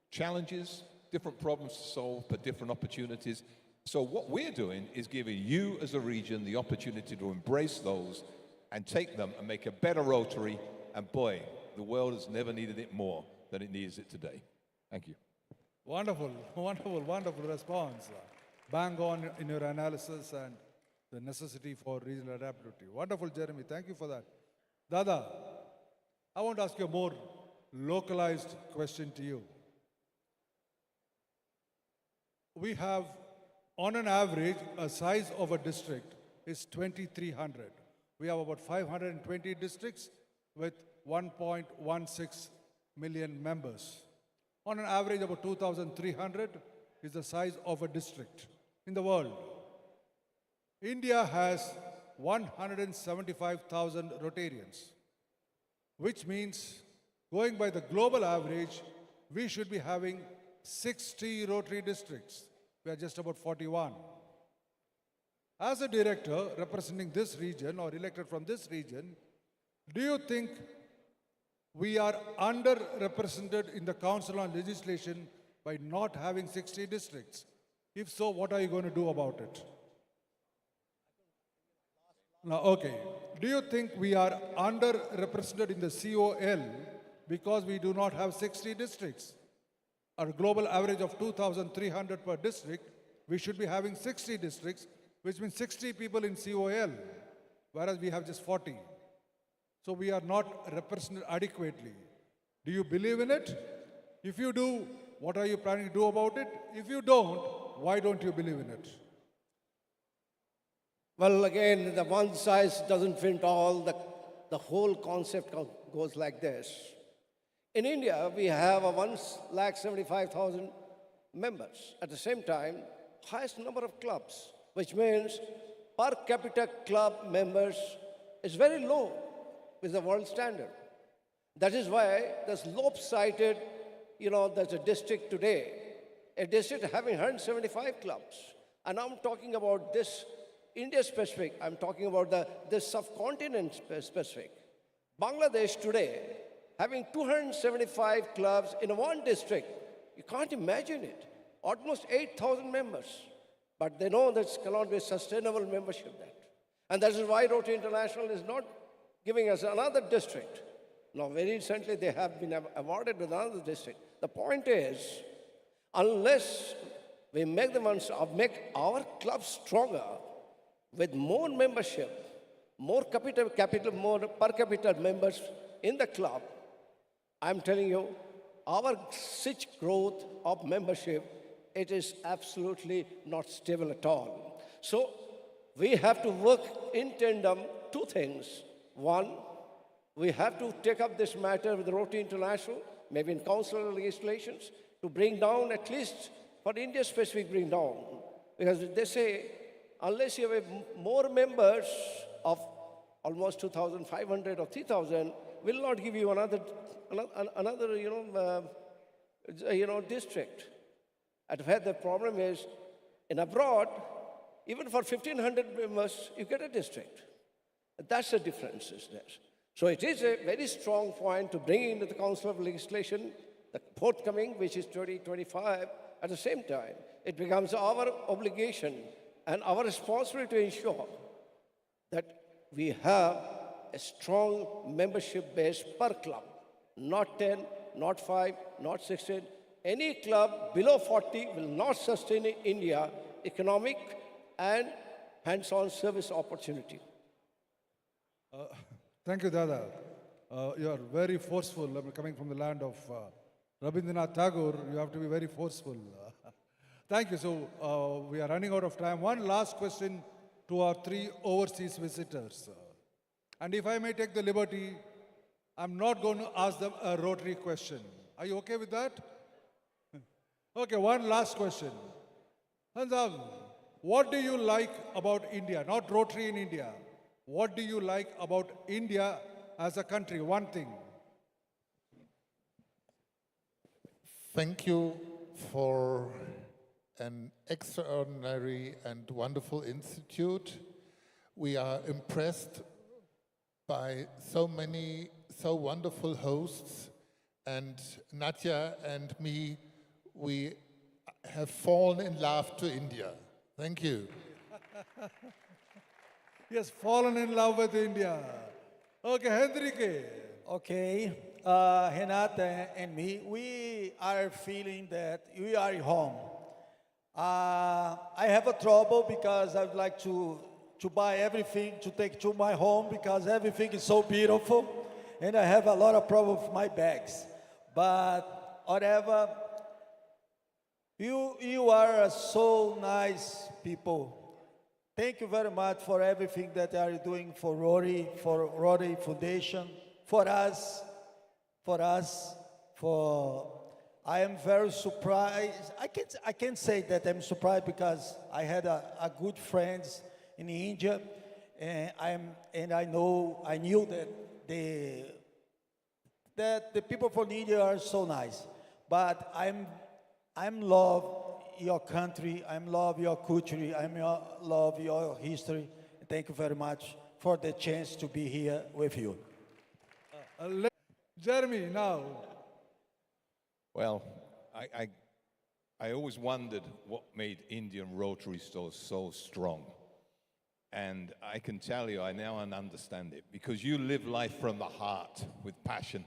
challenges, different problems to solve, but different opportunities. So what we're doing is giving you as a region the opportunity to embrace those and take them and make a better Rotary. And boy, the world has never needed it more than it needs it today. Thank you. Wonderful, wonderful, wonderful response. Bang on in your analysis and the necessity for regional adaptability. Wonderful, Jeremy. Thank you for that. Dada, I want to ask you a more localized question to you. We have, on an average, a size of a district is 2,300. We have about 520 districts with 1.16 million members. On an average, about 2,300 is the size of a district in the world. India has 175,000 Rotarians, which means, going by the global average, we should be having 60 Rotary districts. We are just about 41. As a director representing this region or elected from this region, do you think we are underrepresented in the Council on Legislation by not having 60 districts? If so, what are you going to do about it? Now, okay. Do you think we are underrepresented in the COL because we do not have 60 districts? Our global average of 2,300 per district, we should be having 60 districts, which means 60 people in COL, whereas we have just 40. So we are not represented adequately. Do you believe in it? If you do, what are you planning to do about it? If you don't, why don't you believe in it? Well, again, the one size doesn't fit all. The whole concept goes like this. In India, we have a 1,75,000 members. At the same time, highest number of clubs, which means per capita club members is very low with the world standard. That is why there's lopsided, there's a district today, a district having 175 clubs. And I'm talking about this India specific, I'm talking about this subcontinent specific. Bangladesh today having 275 clubs in one district. You can't imagine it. Almost 8,000 members. But they know that cannot be sustainable membership there. And that is why Rotary International is not giving us another district. Now, very recently, they have been awarded with another district. The point is, unless we make our clubs stronger with more membership, more more per capita members in the club, I'm telling you, our such growth of membership, it is absolutely not stable at all. So we have to work in tandem, two things. One, we have to take up this matter with Rotary International, maybe in council legislations, to bring down at least, for India specific, bring down. Because they say, unless you have more members of almost 2,500 or 3,000, will not give you another district. And where the problem is, in abroad, even for 1,500 members, you get a district. That's the difference, is there. So it is a very strong point to bring into the Council of Legislation, the forthcoming, which is 2025, at the same time. It becomes our obligation and our responsibility to ensure that we have a strong membership base per club, not 10, not 5, not 16. Any club below 40 will not sustain in India economic and hands-on service opportunity. Thank you, Dada. You are very forceful. I mean, coming from the land of Rabindranath Tagore, you have to be very forceful. Thank you. So we are running out of time. One last question to our three overseas visitors. And if I may take the liberty, I'm not going to ask them a Rotary question. Are you okay with that? Okay, one last question. Hansam, what do you like about India? Not Rotary in India. What do you like about India as a country? One thing. Thank you for an extraordinary and wonderful institute. We are impressed by so many, so wonderful hosts. And Nadia and me, we have fallen in love to India. Thank you. He has fallen in love with India. Okay, Henrique. Okay, Renata and me, we are feeling that we are home. I have a trouble because I would like to buy everything, to take to my home because everything is so beautiful. And I have a lot of problem with my bags. But whatever, you are so nice people. Thank you very much for everything that you are doing for Rotary Foundation, for us. I am very surprised. I can't say that I'm surprised because I had a good friends in India, and I knew that the people from India are so nice. But I'm love your country, I love your culture, love your history. Thank you very much for the chance to be here with you. Jeremy, now. Well, I always wondered what made Indian Rotary so strong. And I can tell you, I now understand it, because you live life from the heart with passion.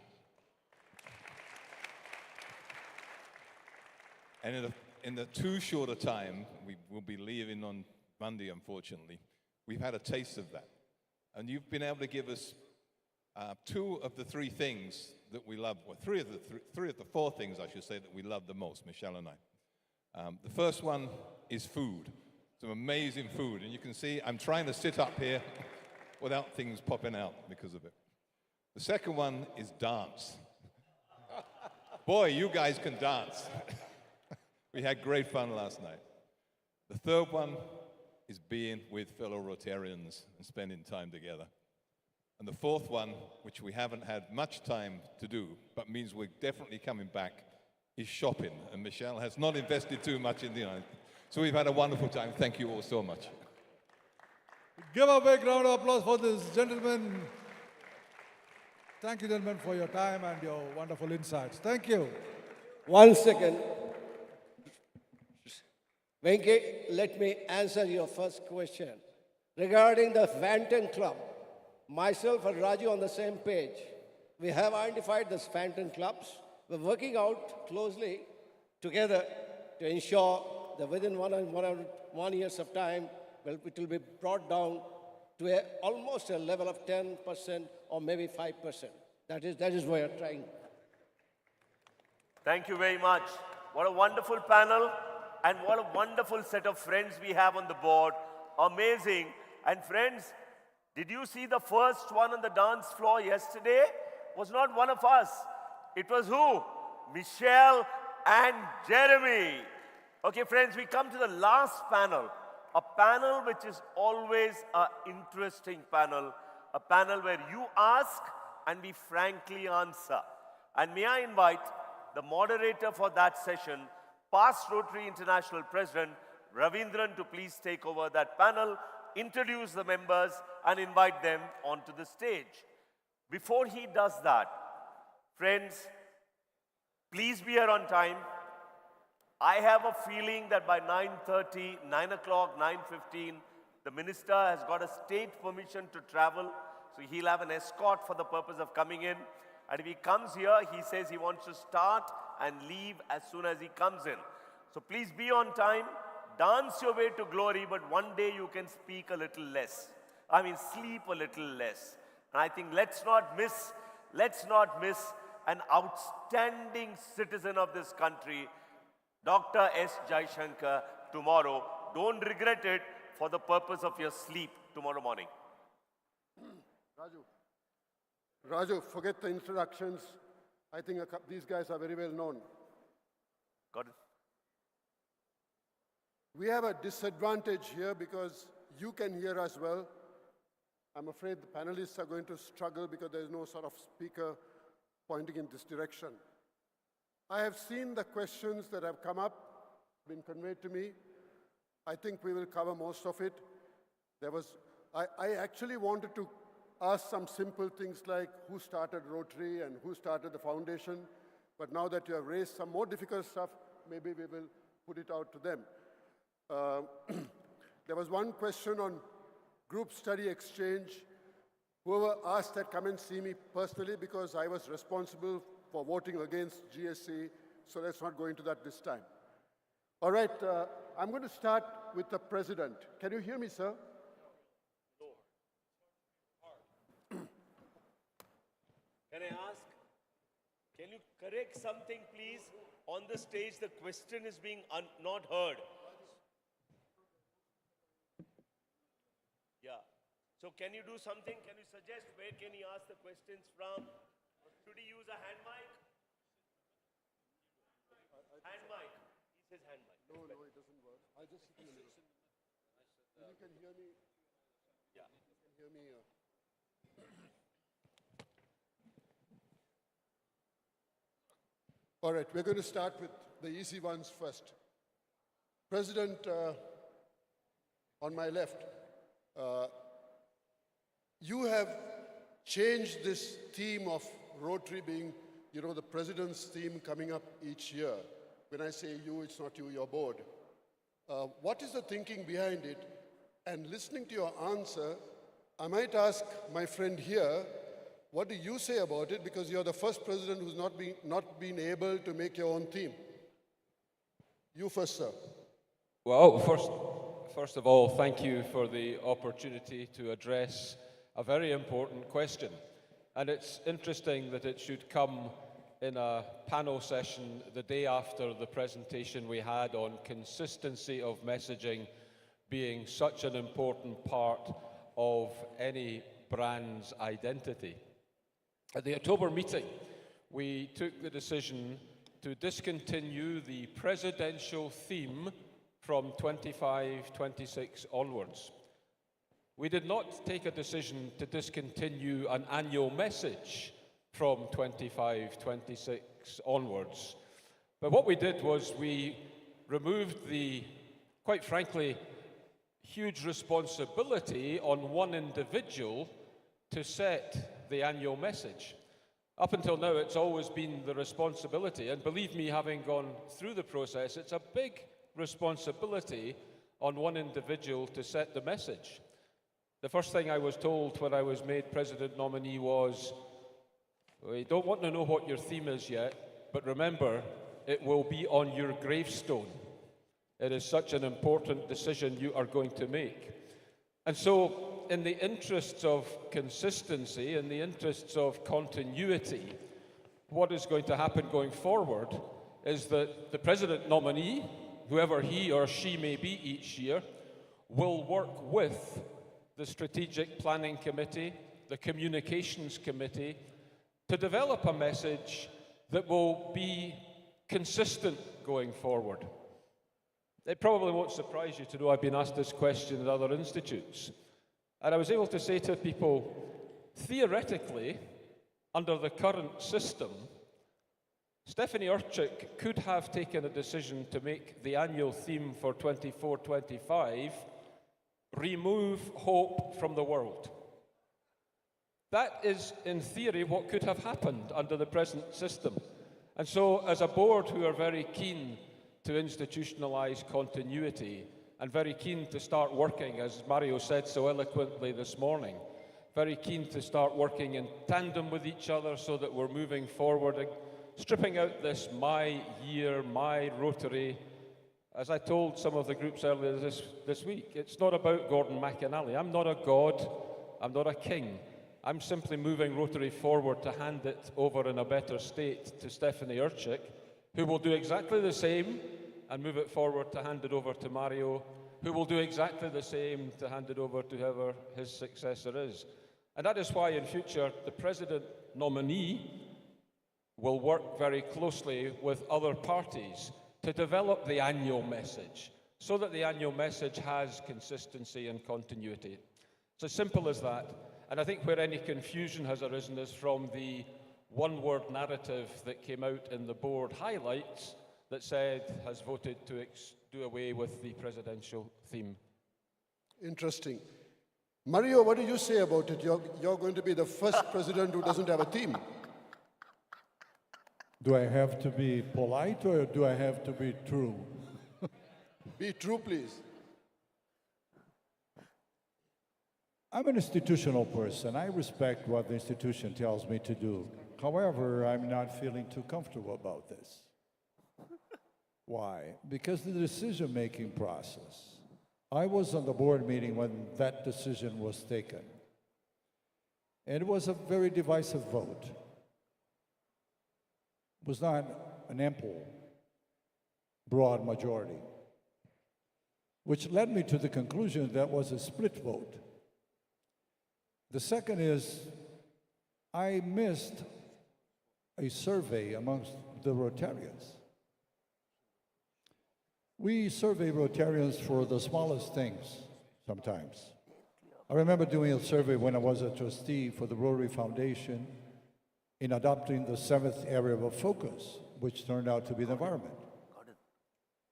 And in the too short a time, we will be leaving on Monday, unfortunately, we've had a taste of that. And you've been able to give us two of the three things that we love, well, three of the four things, I should say, that we love the most, Michelle and I. The first one is food. Some amazing food. And you can see I'm trying to sit up here without things popping out because of it. The second one is dance. Boy, you guys can dance. We had great fun last night. The third one is being with fellow Rotarians and spending time together. And the fourth one, which we haven't had much time to do, but means we're definitely coming back, is shopping. And Michelle has not invested too much in the island. So we've had a wonderful time. Thank you all so much. Give a big round of applause for this gentleman. Thank you, gentlemen, for your time and your wonderful insights. Thank you. 1 second. Venki, let me answer your first question. Regarding the Phantom Club, myself and Raju on the same page. We have identified the Phantom Clubs. We're working out closely together to ensure that within 1 years of time, well, it will be brought down to almost a level of 10% or maybe 5%. That is what we're trying. Thank you very much. What a wonderful panel and what a wonderful set of friends we have on the board. Amazing. And friends, did you see the first one on the dance floor yesterday? Was not one of us. It was who? Michelle and Jeremy. Okay, friends, we come to the last panel. A panel which is always an interesting panel. A panel where you ask and we frankly answer. And may I invite the moderator for that session, past Rotary International President Ravindran, to please take over that panel, introduce the members and invite them onto the stage. Before he does that, friends, please be here on time. I have a feeling that by 9:30, 9 o'clock, 9:15, the minister has got a state permission to travel, so he'll have an escort for the purpose of coming in. And if he comes here, he says he wants to start and leave as soon as he comes in. So please be on time, dance your way to glory, but one day you can speak a little less. Sleep a little less. And I think let's not miss an outstanding citizen of this country, Dr. S. Jaishankar, tomorrow. Don't regret it for the purpose of your sleep tomorrow morning. Raju, forget the introductions. I think these guys are very well known. Got it. We have a disadvantage here because you can hear us well. I'm afraid the panelists are going to struggle because there's no sort of speaker pointing in this direction. I have seen the questions that have come up, been conveyed to me. I think we will cover most of it. I actually wanted to ask some simple things like who started Rotary and who started the foundation, but now that you have raised some more difficult stuff, maybe we will put it out to them. There was one question on group study exchange. Whoever asked that, come and see me personally because I was responsible for voting against GSC, so let's not go into that this time. All right, I'm going to start with the president. Can you hear me, sir? Can I ask, can you correct something, please? On the stage, the question is being not heard. Yeah. So can you do something? Can you suggest where can he ask the questions from? Should he use a hand mic? Hand mic. He says hand mic. No, it doesn't work. I'll just sit in the middle. You can hear me. Yeah. You can hear me. All right, we're going to start with the easy ones first. President, on my left, you have changed this theme of Rotary being, the president's theme coming up each year. When I say you, it's not you, your board. What is the thinking behind it? And listening to your answer, I might ask my friend here, what do you say about it? Because you're the first president who's not been able to make your own theme. You first, sir. Well, first of all, thank you for the opportunity to address a very important question. And it's interesting that it should come in a panel session the day after the presentation we had on consistency of messaging being such an important part of any brand's identity. At the October meeting, we took the decision to discontinue the presidential theme from 25-26 onwards. We did not take a decision to discontinue an annual message from 25-26 onwards. But what we did was we removed the, quite frankly, huge responsibility on one individual to set the annual message. Up until now, it's always been the responsibility, and believe me, having gone through the process, it's a big responsibility on one individual to set the message. The first thing I was told when I was made president nominee was, we don't want to know what your theme is yet, but remember, it will be on your gravestone. It is such an important decision you are going to make. And so, in the interests of consistency, in the interests of continuity, what is going to happen going forward is that the president nominee, whoever he or she may be each year, will work with the Strategic Planning Committee, the Communications Committee, to develop a message that will be consistent going forward. It probably won't surprise you to know I've been asked this question at other institutes. And I was able to say to people, theoretically, under the current system, Stephanie Urchik could have taken a decision to make the annual theme for 24-25 remove hope from the world. That is, in theory, what could have happened under the present system. And so, as a board who are very keen to institutionalize continuity and very keen to start working, as Mario said so eloquently this morning, very keen to start working in tandem with each other so that we're moving forward, and stripping out this my year, my Rotary. As I told some of the groups earlier this week, it's not about Gordon McInally. I'm not a god, I'm not a king. I'm simply moving Rotary forward to hand it over in a better state to Stephanie Urchik, who will do exactly the same and move it forward to hand it over to Mario, who will do exactly the same to hand it over to whoever his successor is. And that is why in future the president nominee will work very closely with other parties to develop the annual message, so that the annual message has consistency and continuity. It's as simple as that. And I think where any confusion has arisen is from the one-word narrative that came out in the board highlights that said has voted to do away with the presidential theme. Interesting. Mario, what do you say about it? You're going to be the first president who doesn't have a theme. Do I have to be polite or do I have to be true? Be true, please. I'm an institutional person. I respect what the institution tells me to do. However, I'm not feeling too comfortable about this. Why? Because the decision-making process. I was on the board meeting when that decision was taken. And it was a very divisive vote. It was not an ample, broad majority, which led me to the conclusion that was a split vote. The second is, I missed a survey amongst the Rotarians. We survey Rotarians for the smallest things sometimes. I remember doing a survey when I was a trustee for the Rotary Foundation in adopting the 7th area of focus, which turned out to be the environment.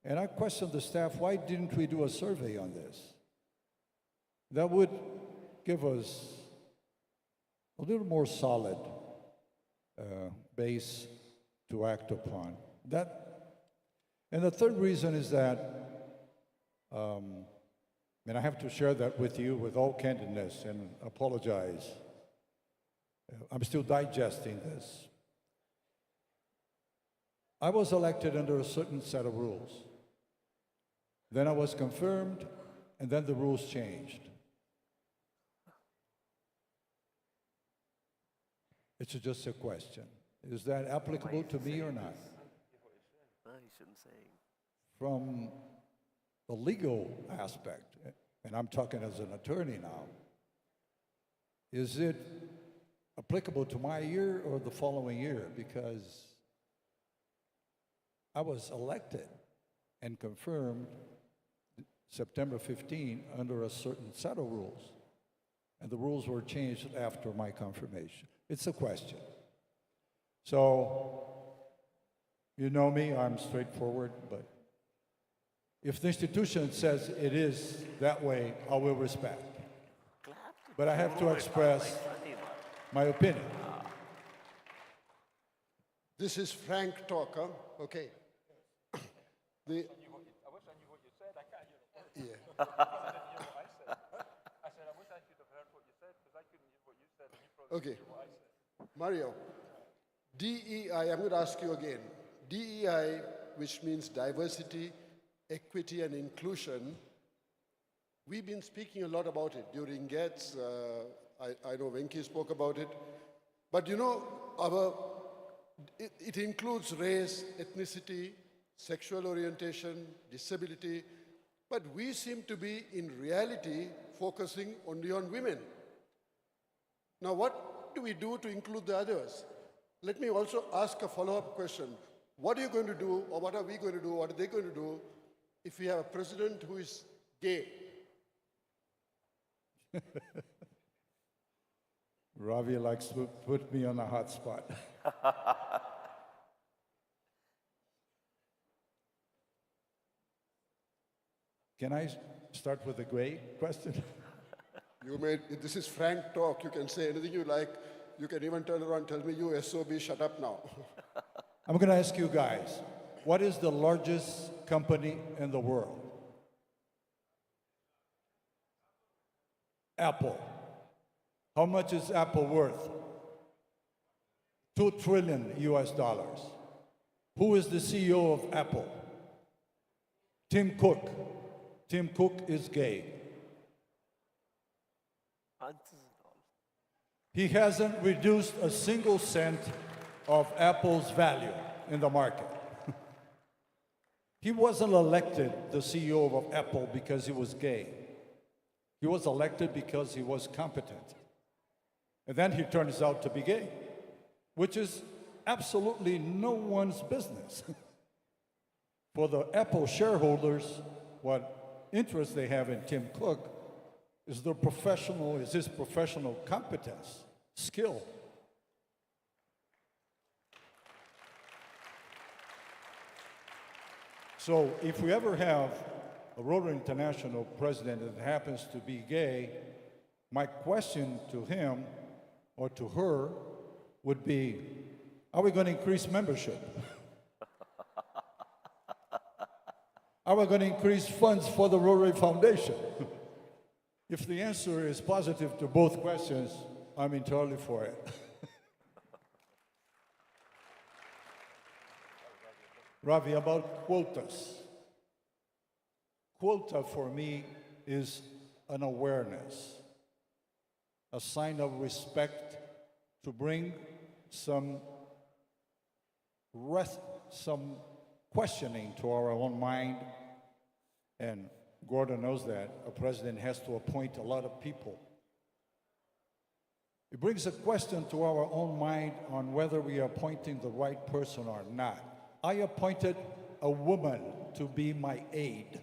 And I questioned the staff, why didn't we do a survey on this? That would give us a little more solid base to act upon. And the third reason is that, and I have to share that with you with all candidness and apologize. I'm still digesting this. I was elected under a certain set of rules. Then I was confirmed, and then the rules changed. It's just a question. Is that applicable to me or not? You shouldn't say. From the legal aspect, and I'm talking as an attorney now, is it applicable to my year or the following year? Because I was elected and confirmed September 15 under a certain set of rules, and the rules were changed after my confirmation. It's a question. So, you know me, I'm straightforward, but if the institution says it is that way, I will respect. But I have to express my opinion. This is frank talk, huh? Okay. The, yeah. Okay. Mario, DEI, I'm going to ask you again. DEI, which means diversity, equity, and inclusion, we've been speaking a lot about it during GETS. I know Venki spoke about it. But you know, it includes race, ethnicity, sexual orientation, disability, but we seem to be, in reality, focusing only on women. Now, what do we do to include the others? Let me also ask a follow-up question. What are you going to do, or what are we going to do, what are they going to do, if we have a president who is gay? Ravi likes to put me on a hot spot. Can I start with a great question? This is frank talk. You can say anything you like. You can even turn around and tell me, you SOB, shut up now. I'm going to ask you guys, what is the largest company in the world? Apple. How much is Apple worth? $2 trillion US dollars. Who is the CEO of Apple? Tim Cook. Tim Cook is gay. He hasn't reduced a single cent of Apple's value in the market. He wasn't elected the CEO of Apple because he was gay. He was elected because he was competent. And then he turns out to be gay, which is absolutely no one's business. For the Apple shareholders, what interest they have in Tim Cook is his professional competence, skill. So if we ever have a Rotary International president that happens to be gay, my question to him or to her would be, are we going to increase membership? Are we going to increase funds for the Rotary Foundation? If the answer is positive to both questions, I'm entirely for it. Ravi, about quotas. Quota for me is an awareness, a sign of respect to bring some questioning to our own mind. And Gordon knows that a president has to appoint a lot of people. It brings a question to our own mind on whether we are appointing the right person or not. I appointed a woman to be my aide.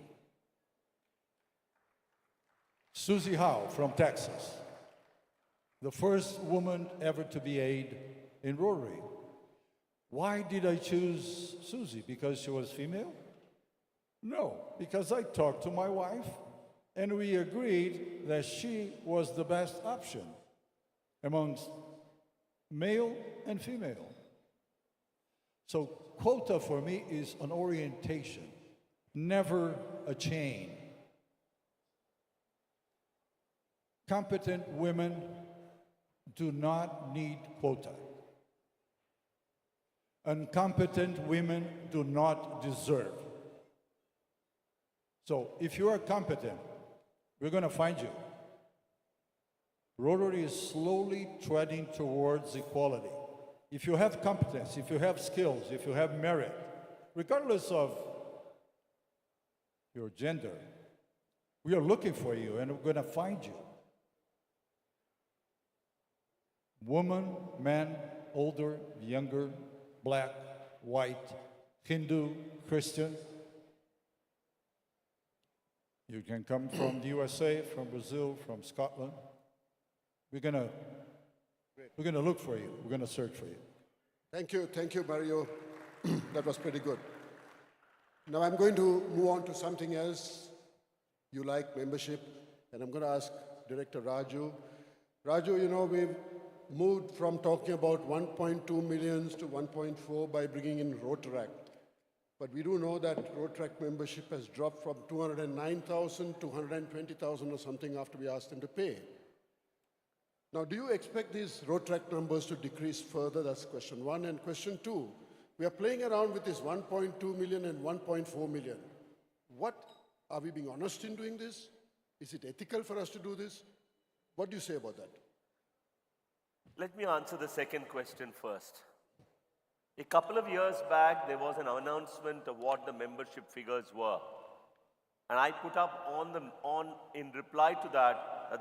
Susie Howe from Texas, the first woman ever to be aide in Rotary. Why did I choose Susie? Because she was female? No, because I talked to my wife and we agreed that she was the best option amongst male and female. So quota for me is an orientation, never a chain. Competent women do not need quota. Incompetent women do not deserve. So if you are competent, we're going to find you. Rotary is slowly treading towards equality. If you have competence, if you have skills, if you have merit, regardless of your gender, we are looking for you and we're going to find you. Woman, man, older, younger, black, white, Hindu, Christian. You can come from the USA, from Brazil, from Scotland. We're gonna look for you. We're gonna search for you. Thank you, Mario. That was pretty good. Now I'm going to move on to something else. You like membership, and I'm going to ask Director Raju. Raju, you know, moved from talking about 1.2 millions to 1.4 by bringing in Rotary. But we do know that Rotary membership has dropped from 209,000 to 120,000 or something after we asked them to pay. Now, do you expect these Rotary numbers to decrease further? That's question one. And question two, we are playing around with this 1.2 million and 1.4 million. What, are we being honest in doing this? Is it ethical for us to do this? What do you say about that? Let me answer the second question first. A couple of years back, there was an announcement of what the membership figures were. And I put up in reply to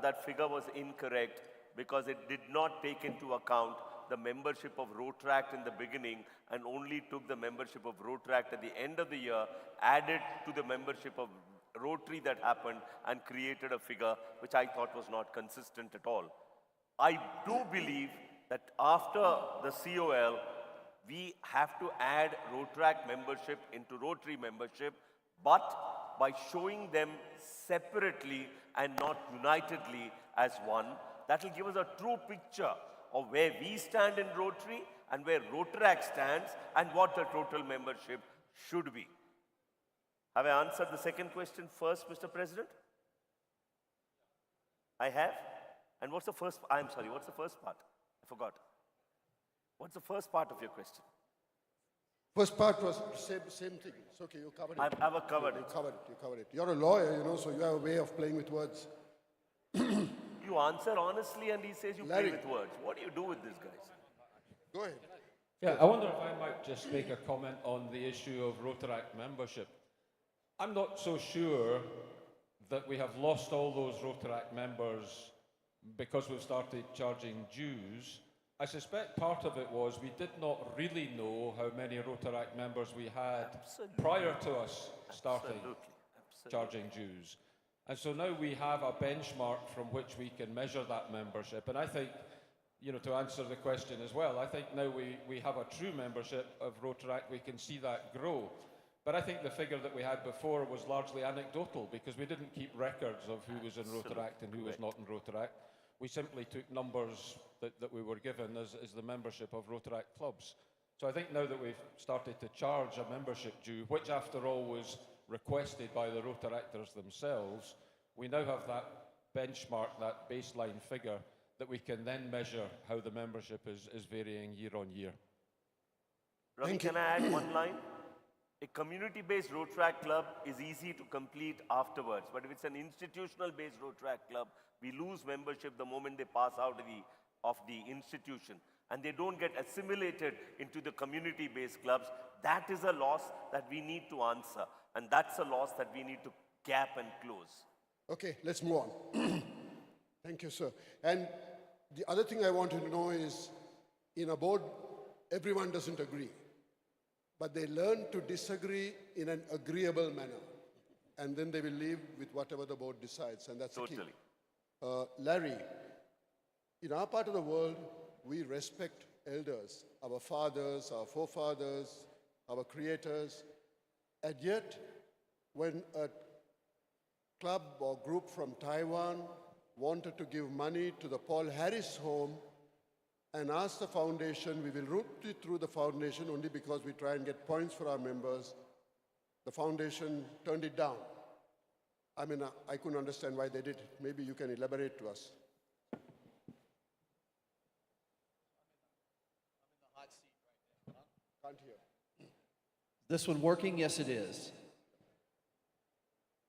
that figure was incorrect because it did not take into account the membership of Rotary in the beginning and only took the membership of Rotary at the end of the year, added to the membership of Rotary that happened and created a figure which I thought was not consistent at all. I do believe that after the COL, we have to add Rotary membership into Rotary membership, but by showing them separately and not unitedly as one, that will give us a true picture of where we stand in Rotary and where Rotary stands and what the total membership should be. Have I answered the second question first, Mr. President? I have? And what's the first, I'm sorry, what's the first part? I forgot. What's the first part of your question? First part was same thing. It's okay, you covered it. I've covered it. You covered it. You're a lawyer, you know, so you have a way of playing with words. You answer honestly and he says you play with words. What do you do with this, guys? Go ahead. Yeah, I wonder if I might just make a comment on the issue of Rotary membership. I'm not so sure that we have lost all those Rotary members because we've started charging dues. I suspect part of it was we did not really know how many Rotary members we had prior to us starting charging dues. And so now we have a benchmark from which we can measure that membership. And I think, you know, to answer the question as well, I think now we have a true membership of Rotary, we can see that grow. But I think the figure that we had before was largely anecdotal because we didn't keep records of who was in Rotary and who was not in Rotary. We simply took numbers that we were given as the membership of Rotary clubs. So I think now that we've started to charge a membership due, which after all was requested by the Rotaractors themselves, we now have that benchmark, that baseline figure that we can then measure how the membership is varying year on year. Ravi, can I add one line? A community-based Rotary club is easy to complete afterwards, but if it's an institutional-based Rotary club, we lose membership the moment they pass out of the institution, and they don't get assimilated into the community-based clubs. That is a loss that we need to answer, and that's a loss that we need to gap and close. Okay, let's move on. Thank you, sir. And the other thing I wanted to know is, in a board, everyone doesn't agree, but they learn to disagree in an agreeable manner, and then they will live with whatever the board decides, and that's totally. the key. Larry, in our part of the world, we respect elders, our fathers, our forefathers, our creators, and yet when a club or group from Taiwan wanted to give money to the Paul Harris home and asked the foundation, we will route it through the foundation only because we try and get points for our members, the foundation turned it down. I mean, I couldn't understand why they did it. Maybe you can elaborate to us. Can't hear. This one working? Yes, it is.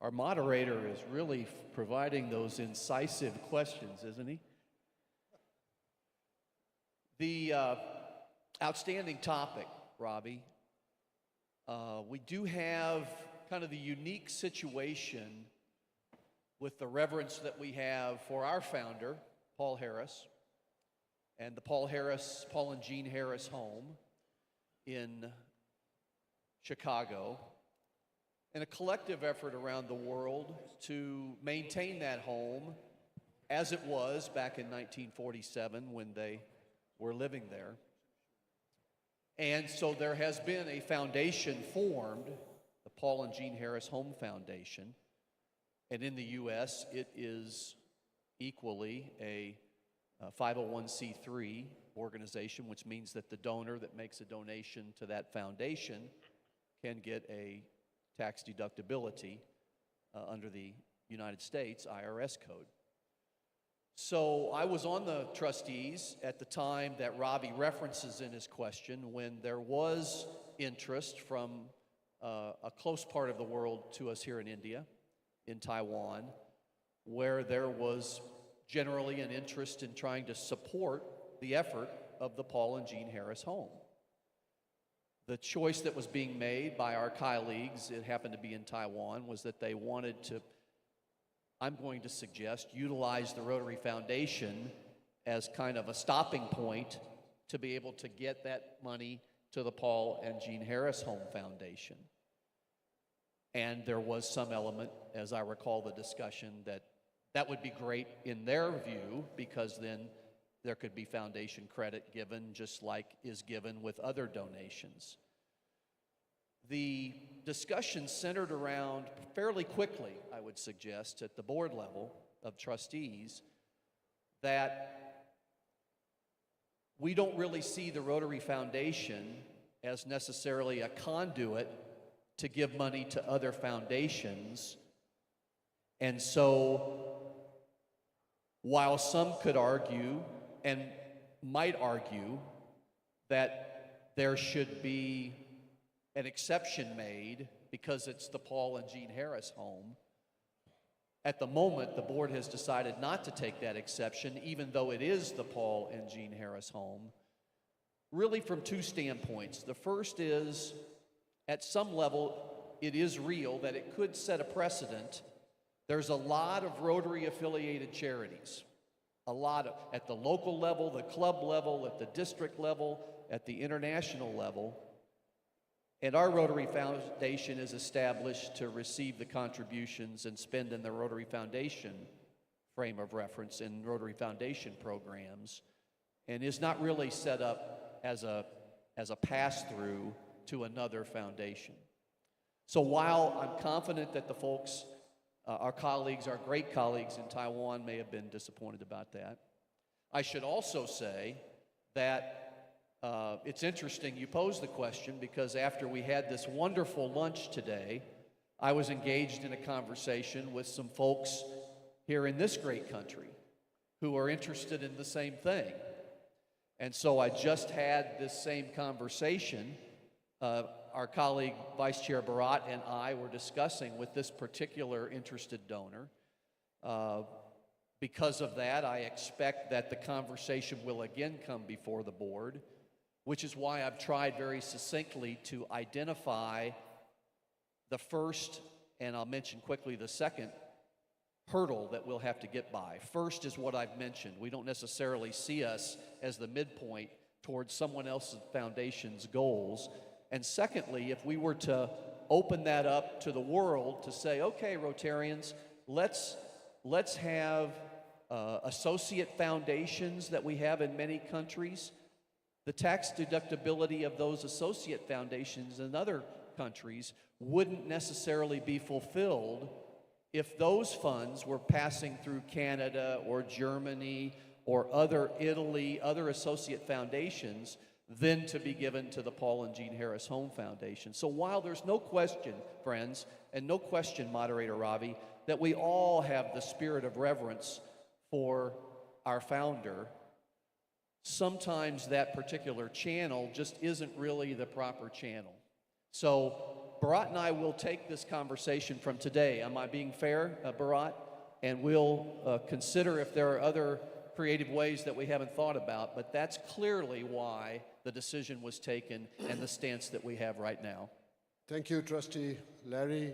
Our moderator is really providing those incisive questions, isn't he? The outstanding topic, Robbie. We do have kind of the unique situation with the reverence that we have for our founder, Paul Harris, and the Paul and Jean Harris home in Chicago, and a collective effort around the world to maintain that home as it was back in 1947 when they were living there. And so there has been a foundation formed, the Paul and Jean Harris Home Foundation, and in the U.S. it is equally a 501c3 organization, which means that the donor that makes a donation to that foundation can get a tax deductibility under the United States IRS code. So I was on the trustees at the time that Robbie references in his question when there was interest from a close part of the world to us here in India, in Taiwan, where there was generally an interest in trying to support the effort of the Paul and Jean Harris Home. The choice that was being made by our colleagues, it happened to be in Taiwan, was that they wanted to, I'm going to suggest, utilize the Rotary Foundation as kind of a stopping point to be able to get that money to the Paul and Jean Harris Home Foundation. And there was some element, as I recall the discussion, that would be great in their view, because then there could be foundation credit given just like is given with other donations. The discussion centered around fairly quickly, I would suggest, at the board level of trustees, that we don't really see the Rotary Foundation as necessarily a conduit to give money to other foundations. And so, while some could argue and might argue that there should be an exception made because it's the Paul and Jean Harris Home, at the moment the board has decided not to take that exception, even though it is the Paul and Jean Harris Home, really from two standpoints. The first is, at some level, it is real that it could set a precedent. There's a lot of Rotary-affiliated charities, a lot of, at the local level, the club level, at the district level, at the international level. And our Rotary Foundation is established to receive the contributions and spend in the Rotary Foundation frame of reference in Rotary Foundation programs, and is not really set up as a pass-through to another foundation. So while I'm confident that the folks, our colleagues, our great colleagues in Taiwan may have been disappointed about that, I should also say that it's interesting you posed the question, because after we had this wonderful lunch today, I was engaged in a conversation with some folks here in this great country who are interested in the same thing. And so I just had this same conversation. Our colleague, Vice Chair Bharat, and I were discussing with this particular interested donor. Because of that, I expect that the conversation will again come before the board, which is why I've tried very succinctly to identify the first, and I'll mention quickly the second, hurdle that we'll have to get by. First is what I've mentioned. We don't necessarily see us as the midpoint towards someone else's foundation's goals. And secondly, if we were to open that up to the world to say, okay, Rotarians, let's have associate foundations that we have in many countries. The tax deductibility of those associate foundations in other countries wouldn't necessarily be fulfilled if those funds were passing through Canada or Germany or Italy, other associate foundations, then to be given to the Paul and Jean Harris Home Foundation. So while there's no question, friends, and no question, Moderator Ravi, that we all have the spirit of reverence for our founder, sometimes that particular channel just isn't really the proper channel. So Bharat and I will take this conversation from today. Am I being fair, Bharat? And we'll consider if there are other creative ways that we haven't thought about, but that's clearly why the decision was taken and the stance that we have right now. Thank you, Trustee Larry.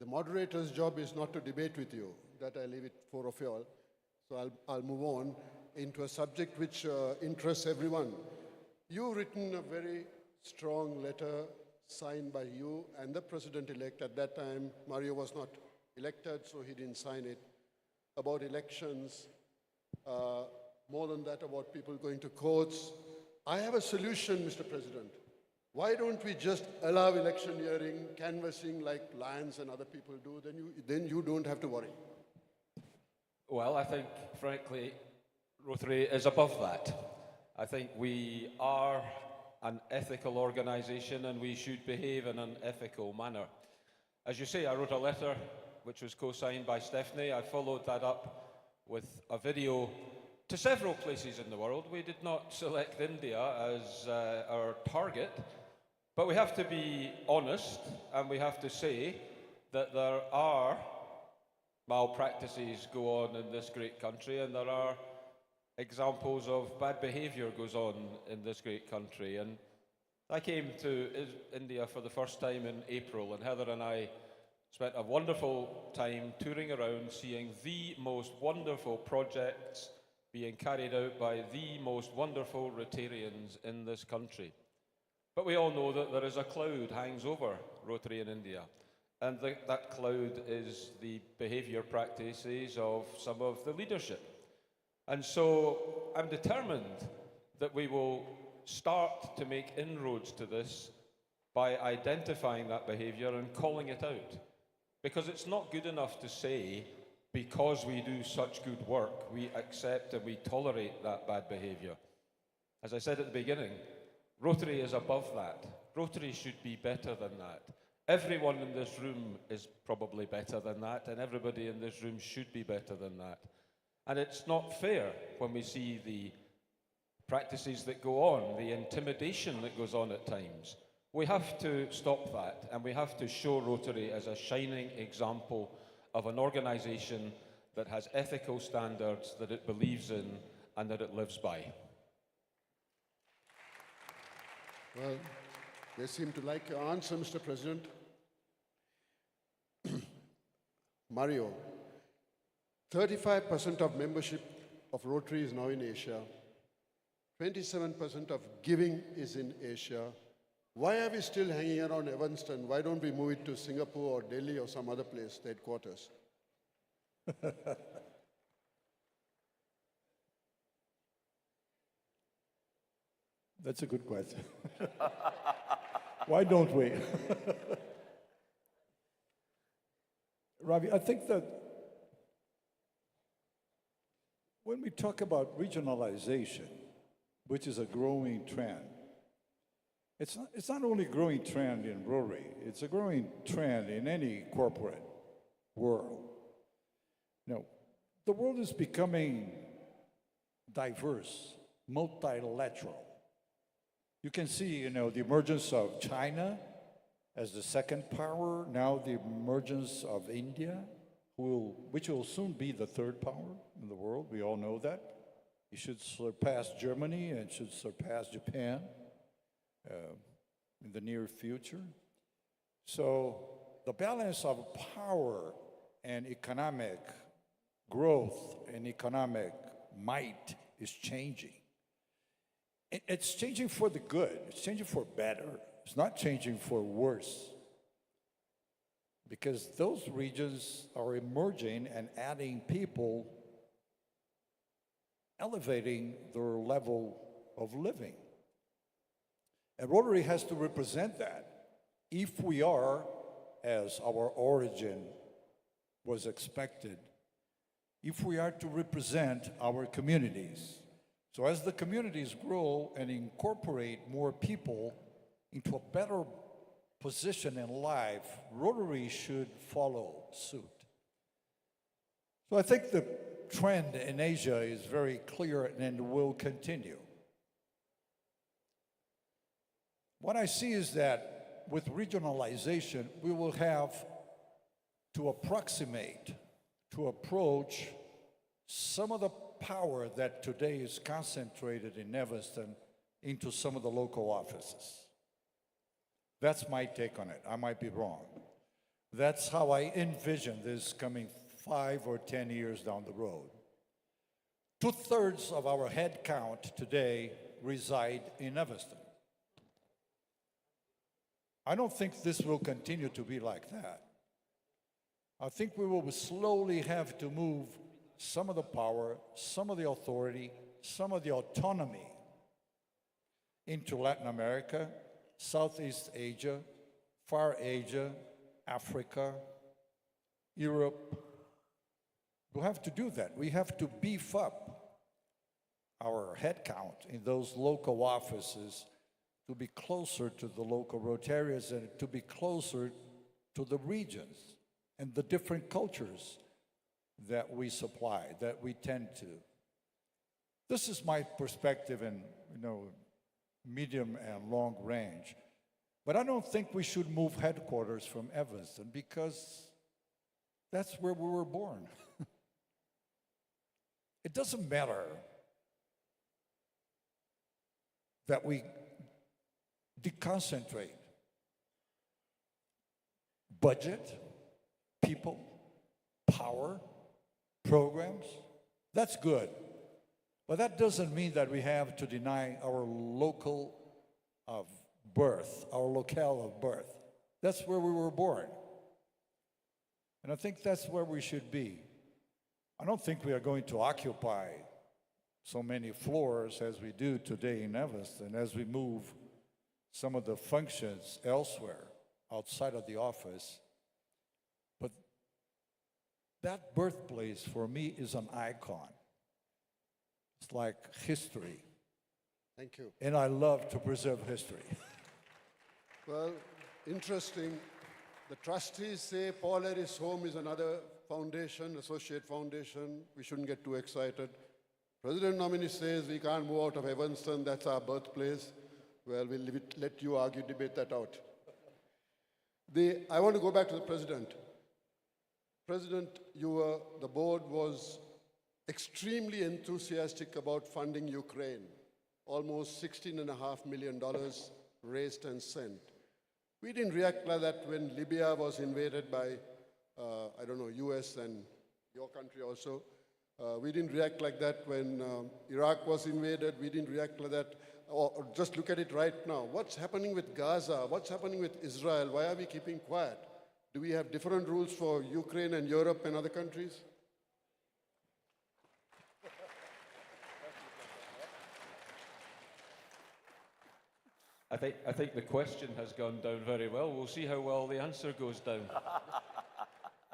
The moderator's job is not to debate with you. That I leave it for of you all. So I'll move on into a subject which interests everyone. You've written a very strong letter signed by you and the president-elect. At that time, Mario was not elected, so he didn't sign it, about elections, more than that, about people going to courts. I have a solution, Mr. President. Why don't we just allow electioneering, canvassing like Lions and other people do, then you don't have to worry. Well, I think, frankly, Rotary is above that. I think we are an ethical organisation and we should behave in an ethical manner. As you say, I wrote a letter which was co-signed by Stephanie. I followed that up with a video to several places in the world. We did not select India as our target, but we have to be honest and we have to say that there are malpractices go on in this great country, and there are examples of bad behaviour goes on in this great country. And I came to India for the first time in April, and Heather and I spent a wonderful time touring around, seeing the most wonderful projects being carried out by the most wonderful Rotarians in this country. But we all know that there is a cloud hangs over Rotary in India. And that cloud is the behaviour practices of some of the leadership. And so I'm determined that we will start to make inroads to this by identifying that behaviour and calling it out. Because it's not good enough to say, because we do such good work, we accept and we tolerate that bad behaviour. As I said at the beginning, Rotary is above that. Rotary should be better than that. Everyone in this room is probably better than that, and everybody in this room should be better than that. And it's not fair when we see the practices that go on, the intimidation that goes on at times. We have to stop that, and we have to show Rotary as a shining example of an organisation that has ethical standards, that it believes in, and that it lives by. Well, they seem to like your answer, Mr. President. Mario, 35% of membership of Rotary is now in Asia. 27% of giving is in Asia. Why are we still hanging around Evanston? Why don't we move it to Singapore or Delhi or some other place, the headquarters? That's a good question. Why don't we? Ravi, I think that when we talk about regionalization, which is a growing trend, it's not only a growing trend in Rotary, it's a growing trend in any corporate world. The world is becoming diverse, multilateral. You can see, the emergence of China as the second power, now the emergence of India, which will soon be the third power in the world. We all know that. It should surpass Germany and should surpass Japan in the near future. So the balance of power and economic growth and economic might is changing. It's changing for the good. It's changing for better. It's not changing for worse. Because those regions are emerging and adding people, elevating their level of living. And Rotary has to represent that. If we are, as our origin was expected, if we are to represent our communities. So as the communities grow and incorporate more people into a better position in life, Rotary should follow suit. So I think the trend in Asia is very clear and will continue. What I see is that with regionalization, we will have to approximate, to approach some of the power that today is concentrated in Evanston into some of the local offices. That's my take on it. I might be wrong. That's how I envision this coming 5 or 10 years down the road. 2/3 of our head count today reside in Evanston. I don't think this will continue to be like that. I think we will slowly have to move some of the power, some of the authority, some of the autonomy into Latin America, Southeast Asia, Far Asia, Africa, Europe. We'll have to do that. We have to beef up our headcount in those local offices to be closer to the local Rotarians and to be closer to the regions and the different cultures that we supply, that we tend to. This is my perspective in, medium and long range. But I don't think we should move headquarters from Evanston because that's where we were born. It doesn't matter that we deconcentrate budget, people, power, programs. That's good. But that doesn't mean that we have to deny our local of birth, our locale of birth. That's where we were born. And I think that's where we should be. I don't think we are going to occupy so many floors as we do today in Evanston as we move some of the functions elsewhere outside of the office. But that birthplace for me is an icon. It's like history. Thank you. And I love to preserve history. Well, interesting. The trustees say Paul Harris Home is another foundation, associate foundation. We shouldn't get too excited. President nominee says we can't move out of Evanston. That's our birthplace. Well, we'll let you argue, debate that out. I want to go back to the president. President, the board was extremely enthusiastic about funding Ukraine. Almost $16.5 million raised and sent. We didn't react like that when Libya was invaded by, US and your country also. We didn't react like that when Iraq was invaded. We didn't react like that. Or just look at it right now. What's happening with Gaza? What's happening with Israel? Why are we keeping quiet? Do we have different rules for Ukraine and Europe and other countries? I think the question has gone down very well. We'll see how well the answer goes down.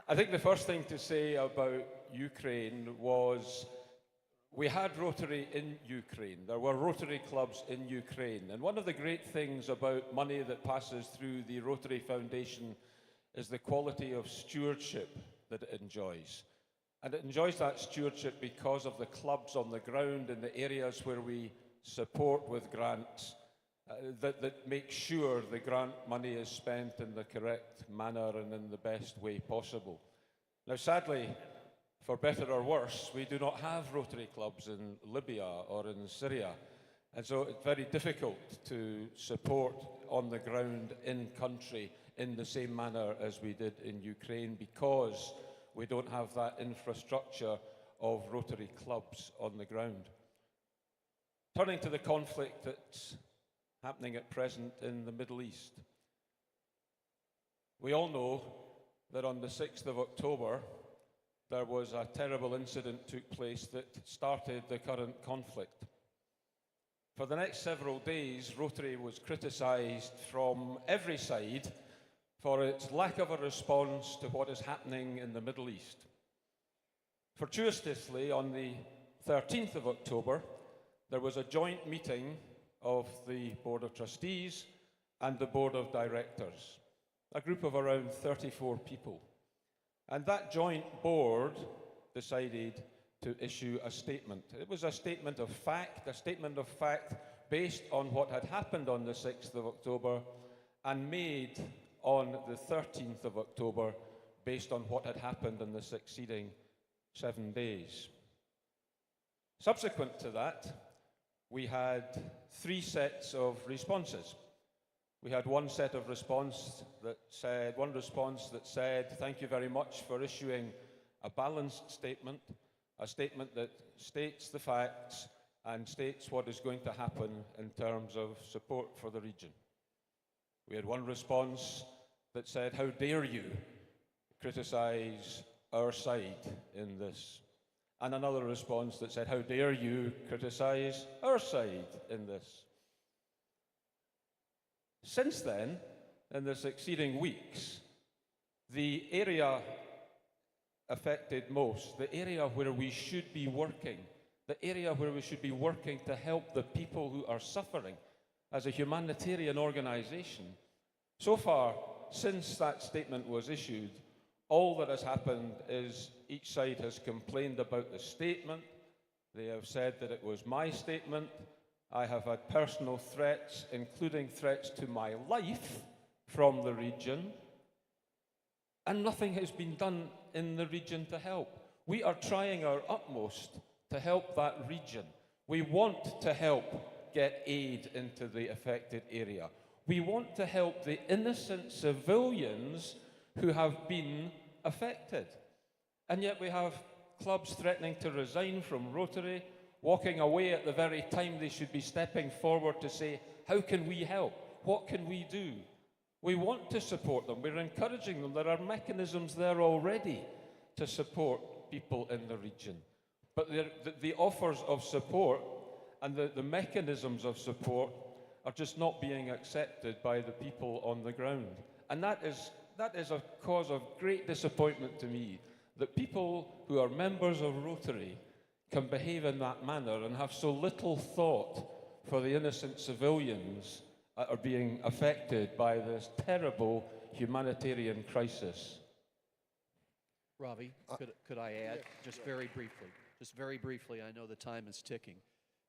I think the first thing to say about Ukraine was we had Rotary in Ukraine. There were Rotary clubs in Ukraine. And one of the great things about money that passes through the Rotary Foundation is the quality of stewardship that it enjoys. And it enjoys that stewardship because of the clubs on the ground in the areas where we support with grants that make sure the grant money is spent in the correct manner and in the best way possible. Now, sadly, for better or worse, we do not have Rotary clubs in Libya or in Syria. And so it's very difficult to support on the ground in country in the same manner as we did in Ukraine because we don't have that infrastructure of Rotary clubs on the ground. Turning to the conflict that's happening at present in the Middle East. We all know that on the 6th of October, there was a terrible incident took place that started the current conflict. For the next several days, Rotary was criticised from every side for its lack of a response to what is happening in the Middle East. Fortuitously, on the 13th of October, there was a joint meeting of the Board of Trustees and the Board of Directors, a group of around 34 people. And that joint board decided to issue a statement. It was a statement of fact based on what had happened on the 6th of October and made on the 13th of October based on what had happened in the succeeding 7 days. Subsequent to that, we had 3 sets of responses. We had one response that said, thank you very much for issuing a balanced statement, a statement that states the facts and states what is going to happen in terms of support for the region. We had one response that said, how dare you criticize our side in this? And another response that said, how dare you criticize our side in this? Since then, in the succeeding weeks, the area affected most, the area where we should be working the area where we should be working to help the people who are suffering as a humanitarian organisation. So far, since that statement was issued, all that has happened is each side has complained about the statement. They have said that it was my statement. I have had personal threats, including threats to my life from the region, and nothing has been done in the region to help. We are trying our utmost to help that region. We want to help get aid into the affected area. We want to help the innocent civilians who have been affected. And yet we have clubs threatening to resign from Rotary, walking away at the very time they should be stepping forward to say, how can we help? What can we do? We want to support them. We're encouraging them. There are mechanisms there already to support people in the region. But the offers of support and the mechanisms of support are just not being accepted by the people on the ground. And that is a cause of great disappointment to me, that people who are members of Rotary can behave in that manner and have so little thought for the innocent civilians that are being affected by this terrible humanitarian crisis. Ravi, could I add, just very briefly, I know the time is ticking.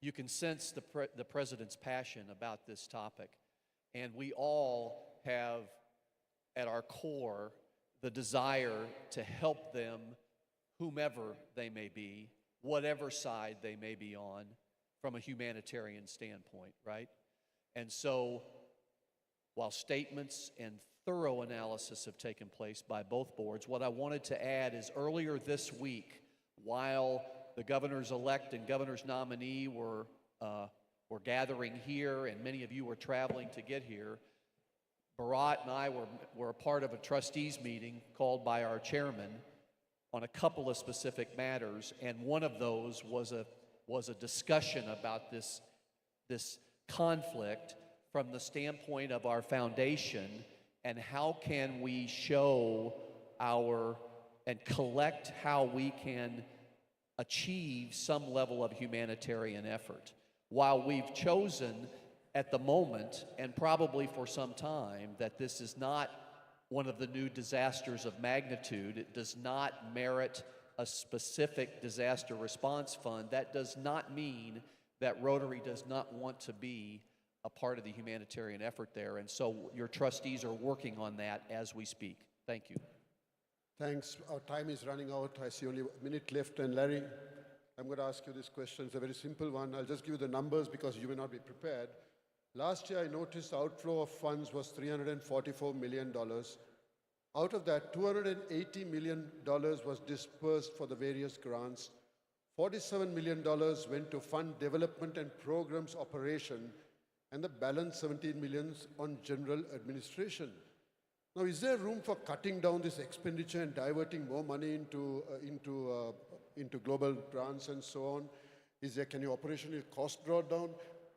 You can sense the President's passion about this topic, and we all have at our core the desire to help them, whomever they may be, whatever side they may be on, from a humanitarian standpoint, right? And so, while statements and thorough analysis have taken place by both boards, what I wanted to add is earlier this week, while the governor's-elect and governor's nominee were gathering here, and many of you were traveling to get here, Bharat and I were a part of a trustees meeting called by our chairman on a couple of specific matters, and one of those was a discussion about this conflict from the standpoint of our foundation, and how can we show and collect how we can achieve some level of humanitarian effort. While we've chosen at the moment, and probably for some time, that this is not one of the new disasters of magnitude, it does not merit a specific disaster response fund, that does not mean that Rotary does not want to be a part of the humanitarian effort there. And so your trustees are working on that as we speak. Thank you. Thanks. Our time is running out. I see only a minute left. And Larry, I'm going to ask you this question. It's a very simple one. I'll just give you the numbers because you may not be prepared. Last year, I noticed the outflow of funds was $344 million. Out of that, $280 million was dispersed for the various grants. $47 million went to fund development and programs operation, and the balance 17 million on general administration. Now, is there room for cutting down this expenditure and diverting more money into global grants and so on? Can your operational cost brought down?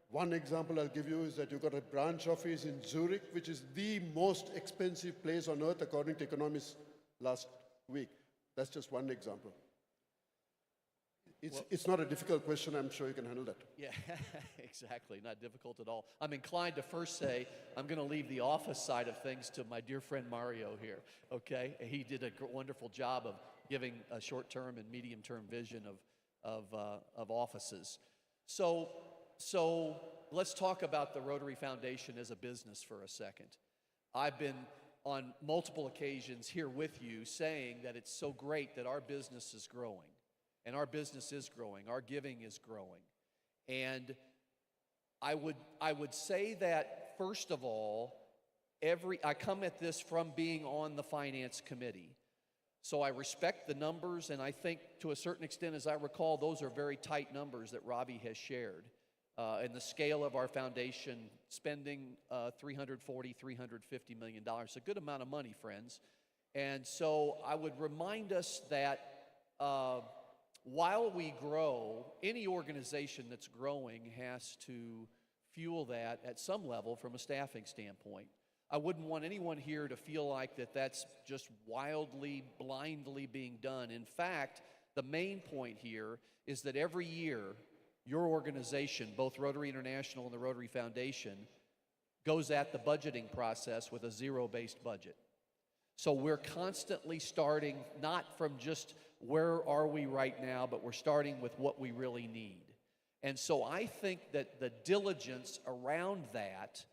One example I'll give you is that you've got a branch office in Zurich, which is the most expensive place on earth, according to economists last week. That's just one example. It's not a difficult question. I'm sure you can handle that. Yeah, exactly. Not difficult at all. I'm inclined to first say I'm going to leave the office side of things to my dear friend Mario here, okay? He did a wonderful job of giving a short-term and medium-term vision of offices. So let's talk about the Rotary Foundation as a business for a second. I've been on multiple occasions here with you saying that it's so great that our business is growing. And our business is growing, our giving is growing. And I would say that, first of all, I come at this from being on the finance committee. So I respect the numbers, and I think to a certain extent, as I recall, those are very tight numbers that Ravi has shared. And the scale of our foundation spending $340, $350 million, a good amount of money, friends. And so I would remind us that while we grow, any organization that's growing has to fuel that at some level from a staffing standpoint. I wouldn't want anyone here to feel like that's just wildly, blindly being done. In fact, The main point here is that every year, your organization, both Rotary International and the Rotary Foundation, goes at the budgeting process with a zero-based budget. So we're constantly starting not from just where are we right now, but we're starting with what we really need. And so I think that the diligence around that,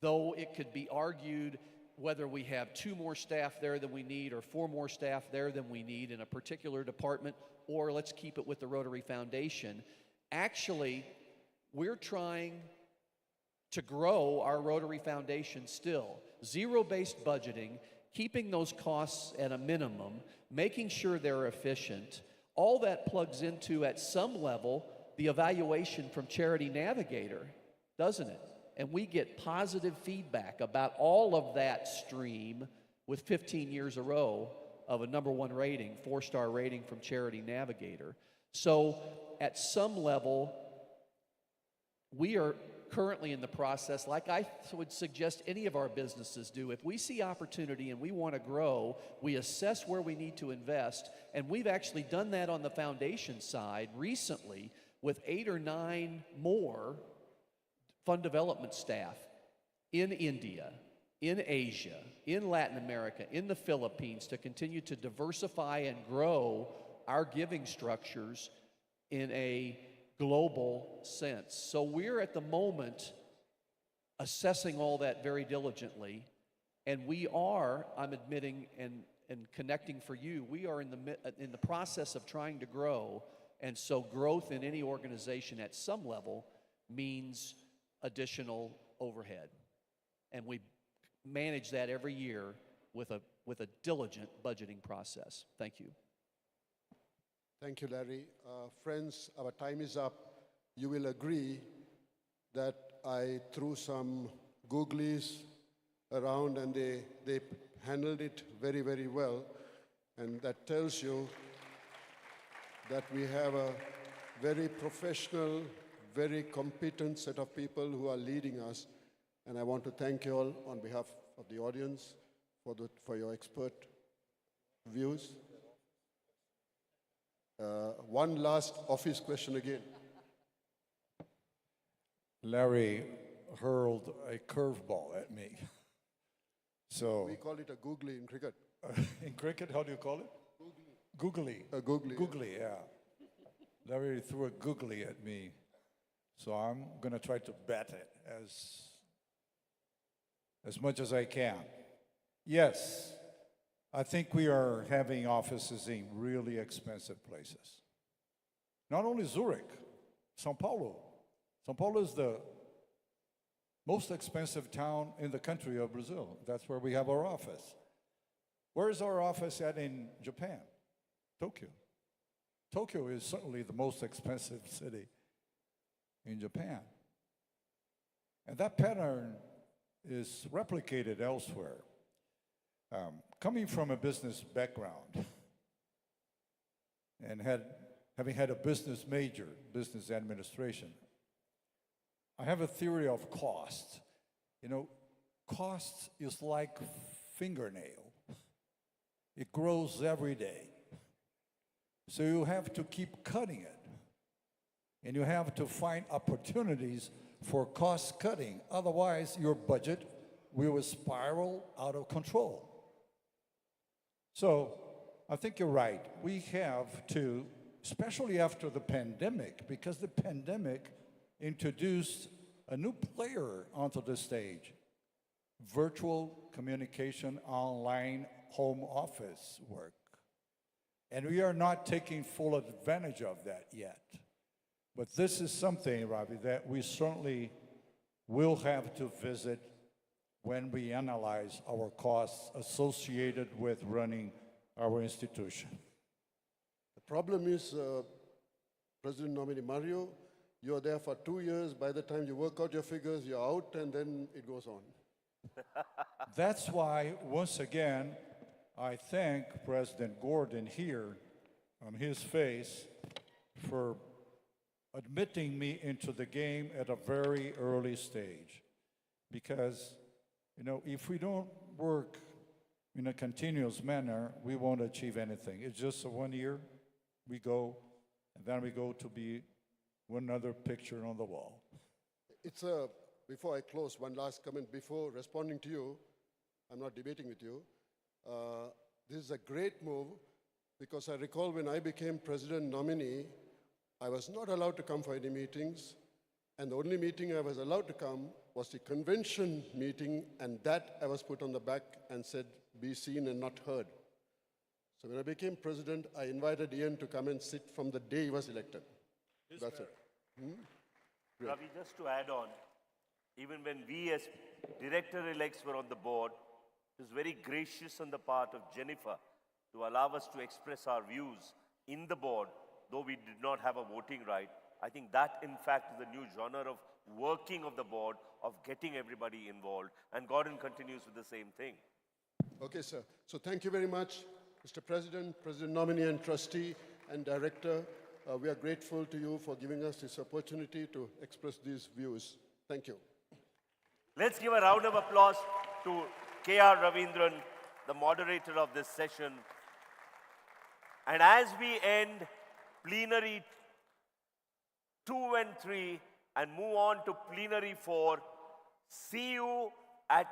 though it could be argued whether we have 2 more staff there than we need or 4 more staff there than we need in a particular department, or let's keep it with the Rotary Foundation, actually, we're trying to grow our Rotary Foundation still. Zero-based budgeting, keeping those costs at a minimum, making sure they're efficient, all that plugs into, at some level, the evaluation from Charity Navigator, doesn't it? And we get positive feedback about all of that stream with 15 years a row of a #1 rating, 4-star rating from Charity Navigator. So at some level, we are currently in the process, like I would suggest any of our businesses do. If we see opportunity and we want to grow, we assess where we need to invest, and we've actually done that on the foundation side recently with 8 or 9 more fund development staff in India, in Asia, in Latin America, in the Philippines, to continue to diversify and grow our giving structures in a global sense. So we're at the moment assessing all that very diligently, and we are, I'm admitting and connecting for you, we are in the process of trying to grow, and so growth in any organization at some level means additional overhead. And we manage that every year with a diligent budgeting process. Thank you. Thank you, Larry. Friends, our time is up. You will agree that I threw some googlies around and they handled it very, very well. And that tells you that we have a very professional, very competent set of people who are leading us. And I want to thank you all on behalf of the audience for your expert views. One last office question again. Larry hurled a curveball at me. So We call it a googly in cricket. in cricket, how do you call it? Googly. A googly. Googly, yeah. Larry threw a googly at me. So I'm going to try to bat it as much as I can. Yes, I think we are having offices in really expensive places. Not only Zurich, Sao Paulo. Sao Paulo is the most expensive town in the country of Brazil. That's where we have our office. Where is our office at in Japan? Tokyo. Tokyo is certainly the most expensive city in Japan. And that pattern is replicated elsewhere. Coming from a business background and having had a business major, business administration, I have a theory of cost. You know, cost is like fingernail. It grows every day. So you have to keep cutting it. And you have to find opportunities for cost cutting. Otherwise, your budget will spiral out of control. So I think you're right. We have to, especially after the pandemic, because the pandemic introduced a new player onto the stage, virtual communication, online home office work. And we are not taking full advantage of that yet. But this is something, Ravi, that we certainly will have to visit when we analyze our costs associated with running our institution. The problem is, President nominee Mario, you're there for 2 years. By the time you work out your figures, you're out, and then it goes on. That's why, once again, I thank President Gordon here on his face for admitting me into the game at a very early stage. Because, you know, if we don't work in a continuous manner, we won't achieve anything. It's just a 1 year, we go, and then we go to be one other picture on the wall. It's a, before I close, one last comment. Before responding to you, I'm not debating with you. This is a great move because I recall when I became president nominee, I was not allowed to come for any meetings, and the only meeting I was allowed to come was the convention meeting, and that I was put on the back and said, be seen and not heard. So when I became president, I invited Ian to come and sit from the day he was elected. That's it. Great. Ravi, just to add on, even when we as director-elects were on the board, it was very gracious on the part of Jennifer to allow us to express our views in the board, though we did not have a voting right. I think that, in fact, is the new genre of working of the board, of getting everybody involved. And Gordon continues with the same thing. Okay, sir. So thank you very much, Mr. President, President nominee and trustee and director. We are grateful to you for giving us this opportunity to express these views. Thank you. Let's give a round of applause to K.R. Ravindran, the moderator of this session. And as we end plenary 2 and 3 and move on to plenary 4, see you at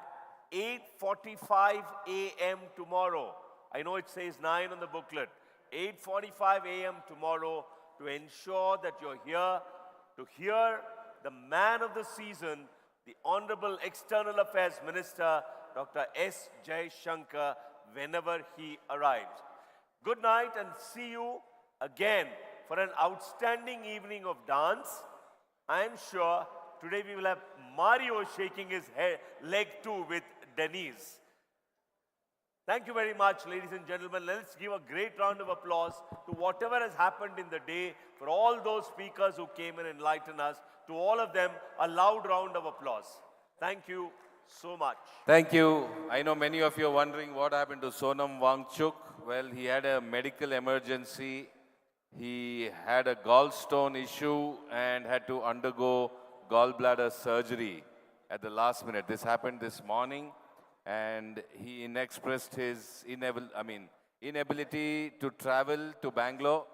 8:45 a.m. tomorrow. I know it says 9 on the booklet. 8:45 a.m. tomorrow to ensure that you're here to hear the man of the season, the Honorable External Affairs Minister, Dr. S. Jaishankar, whenever he arrives. Good night and see you again for an outstanding evening of dance. I am sure today we will have Mario shaking his leg too with Denise. Thank you very much, ladies and gentlemen. Let's give a great round of applause to whatever has happened in the day, for all those speakers who came and enlightened us. To all of them, a loud round of applause. Thank you so much. Thank you. I know many of you are wondering what happened to Sonam Wangchuk. Well, he had a medical emergency. He had a gallstone issue and had to undergo gallbladder surgery at the last minute. This happened this morning, and he expressed his inability to travel to Bangalore.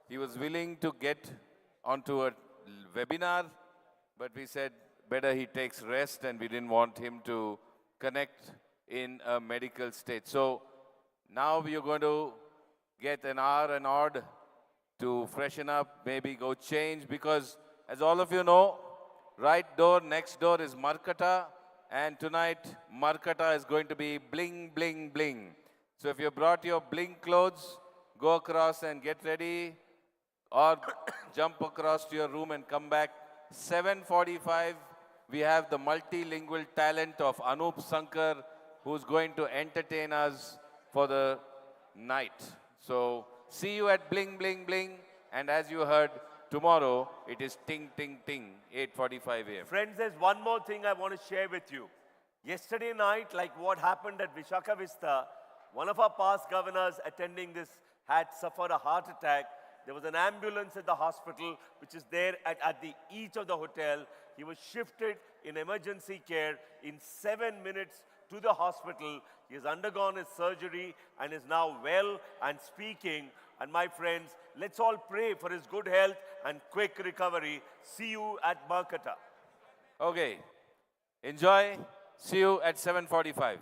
He was willing to get onto a webinar, but we said better he takes rest, and we didn't want him to connect in a medical state. So now we are going to get an hour and odd to freshen up, maybe go change, because as all of you know, right door, next door is Markata, and tonight Markata is going to be bling, bling, bling. So if you brought your bling clothes, go across and get ready, or jump across to your room and come back. 7:45, we have the multilingual talent of Anup Sankar, who's going to entertain us for the night. So see you at bling, bling, bling. And as you heard, tomorrow it is ting, ting, ting, 8:45 a.m. Friends, there's one more thing I want to share with you. Yesterday night, like what happened at Vishaka Vista, one of our past governors attending this had suffered a heart attack. There was an ambulance at the hospital, which is there at each of the hotel. He was shifted in emergency care in 7 minutes to the hospital. He has undergone his surgery and is now well and speaking. And my friends, let's all pray for his good health and quick recovery. See you at Markata. Okay. Enjoy. See you at 7:45.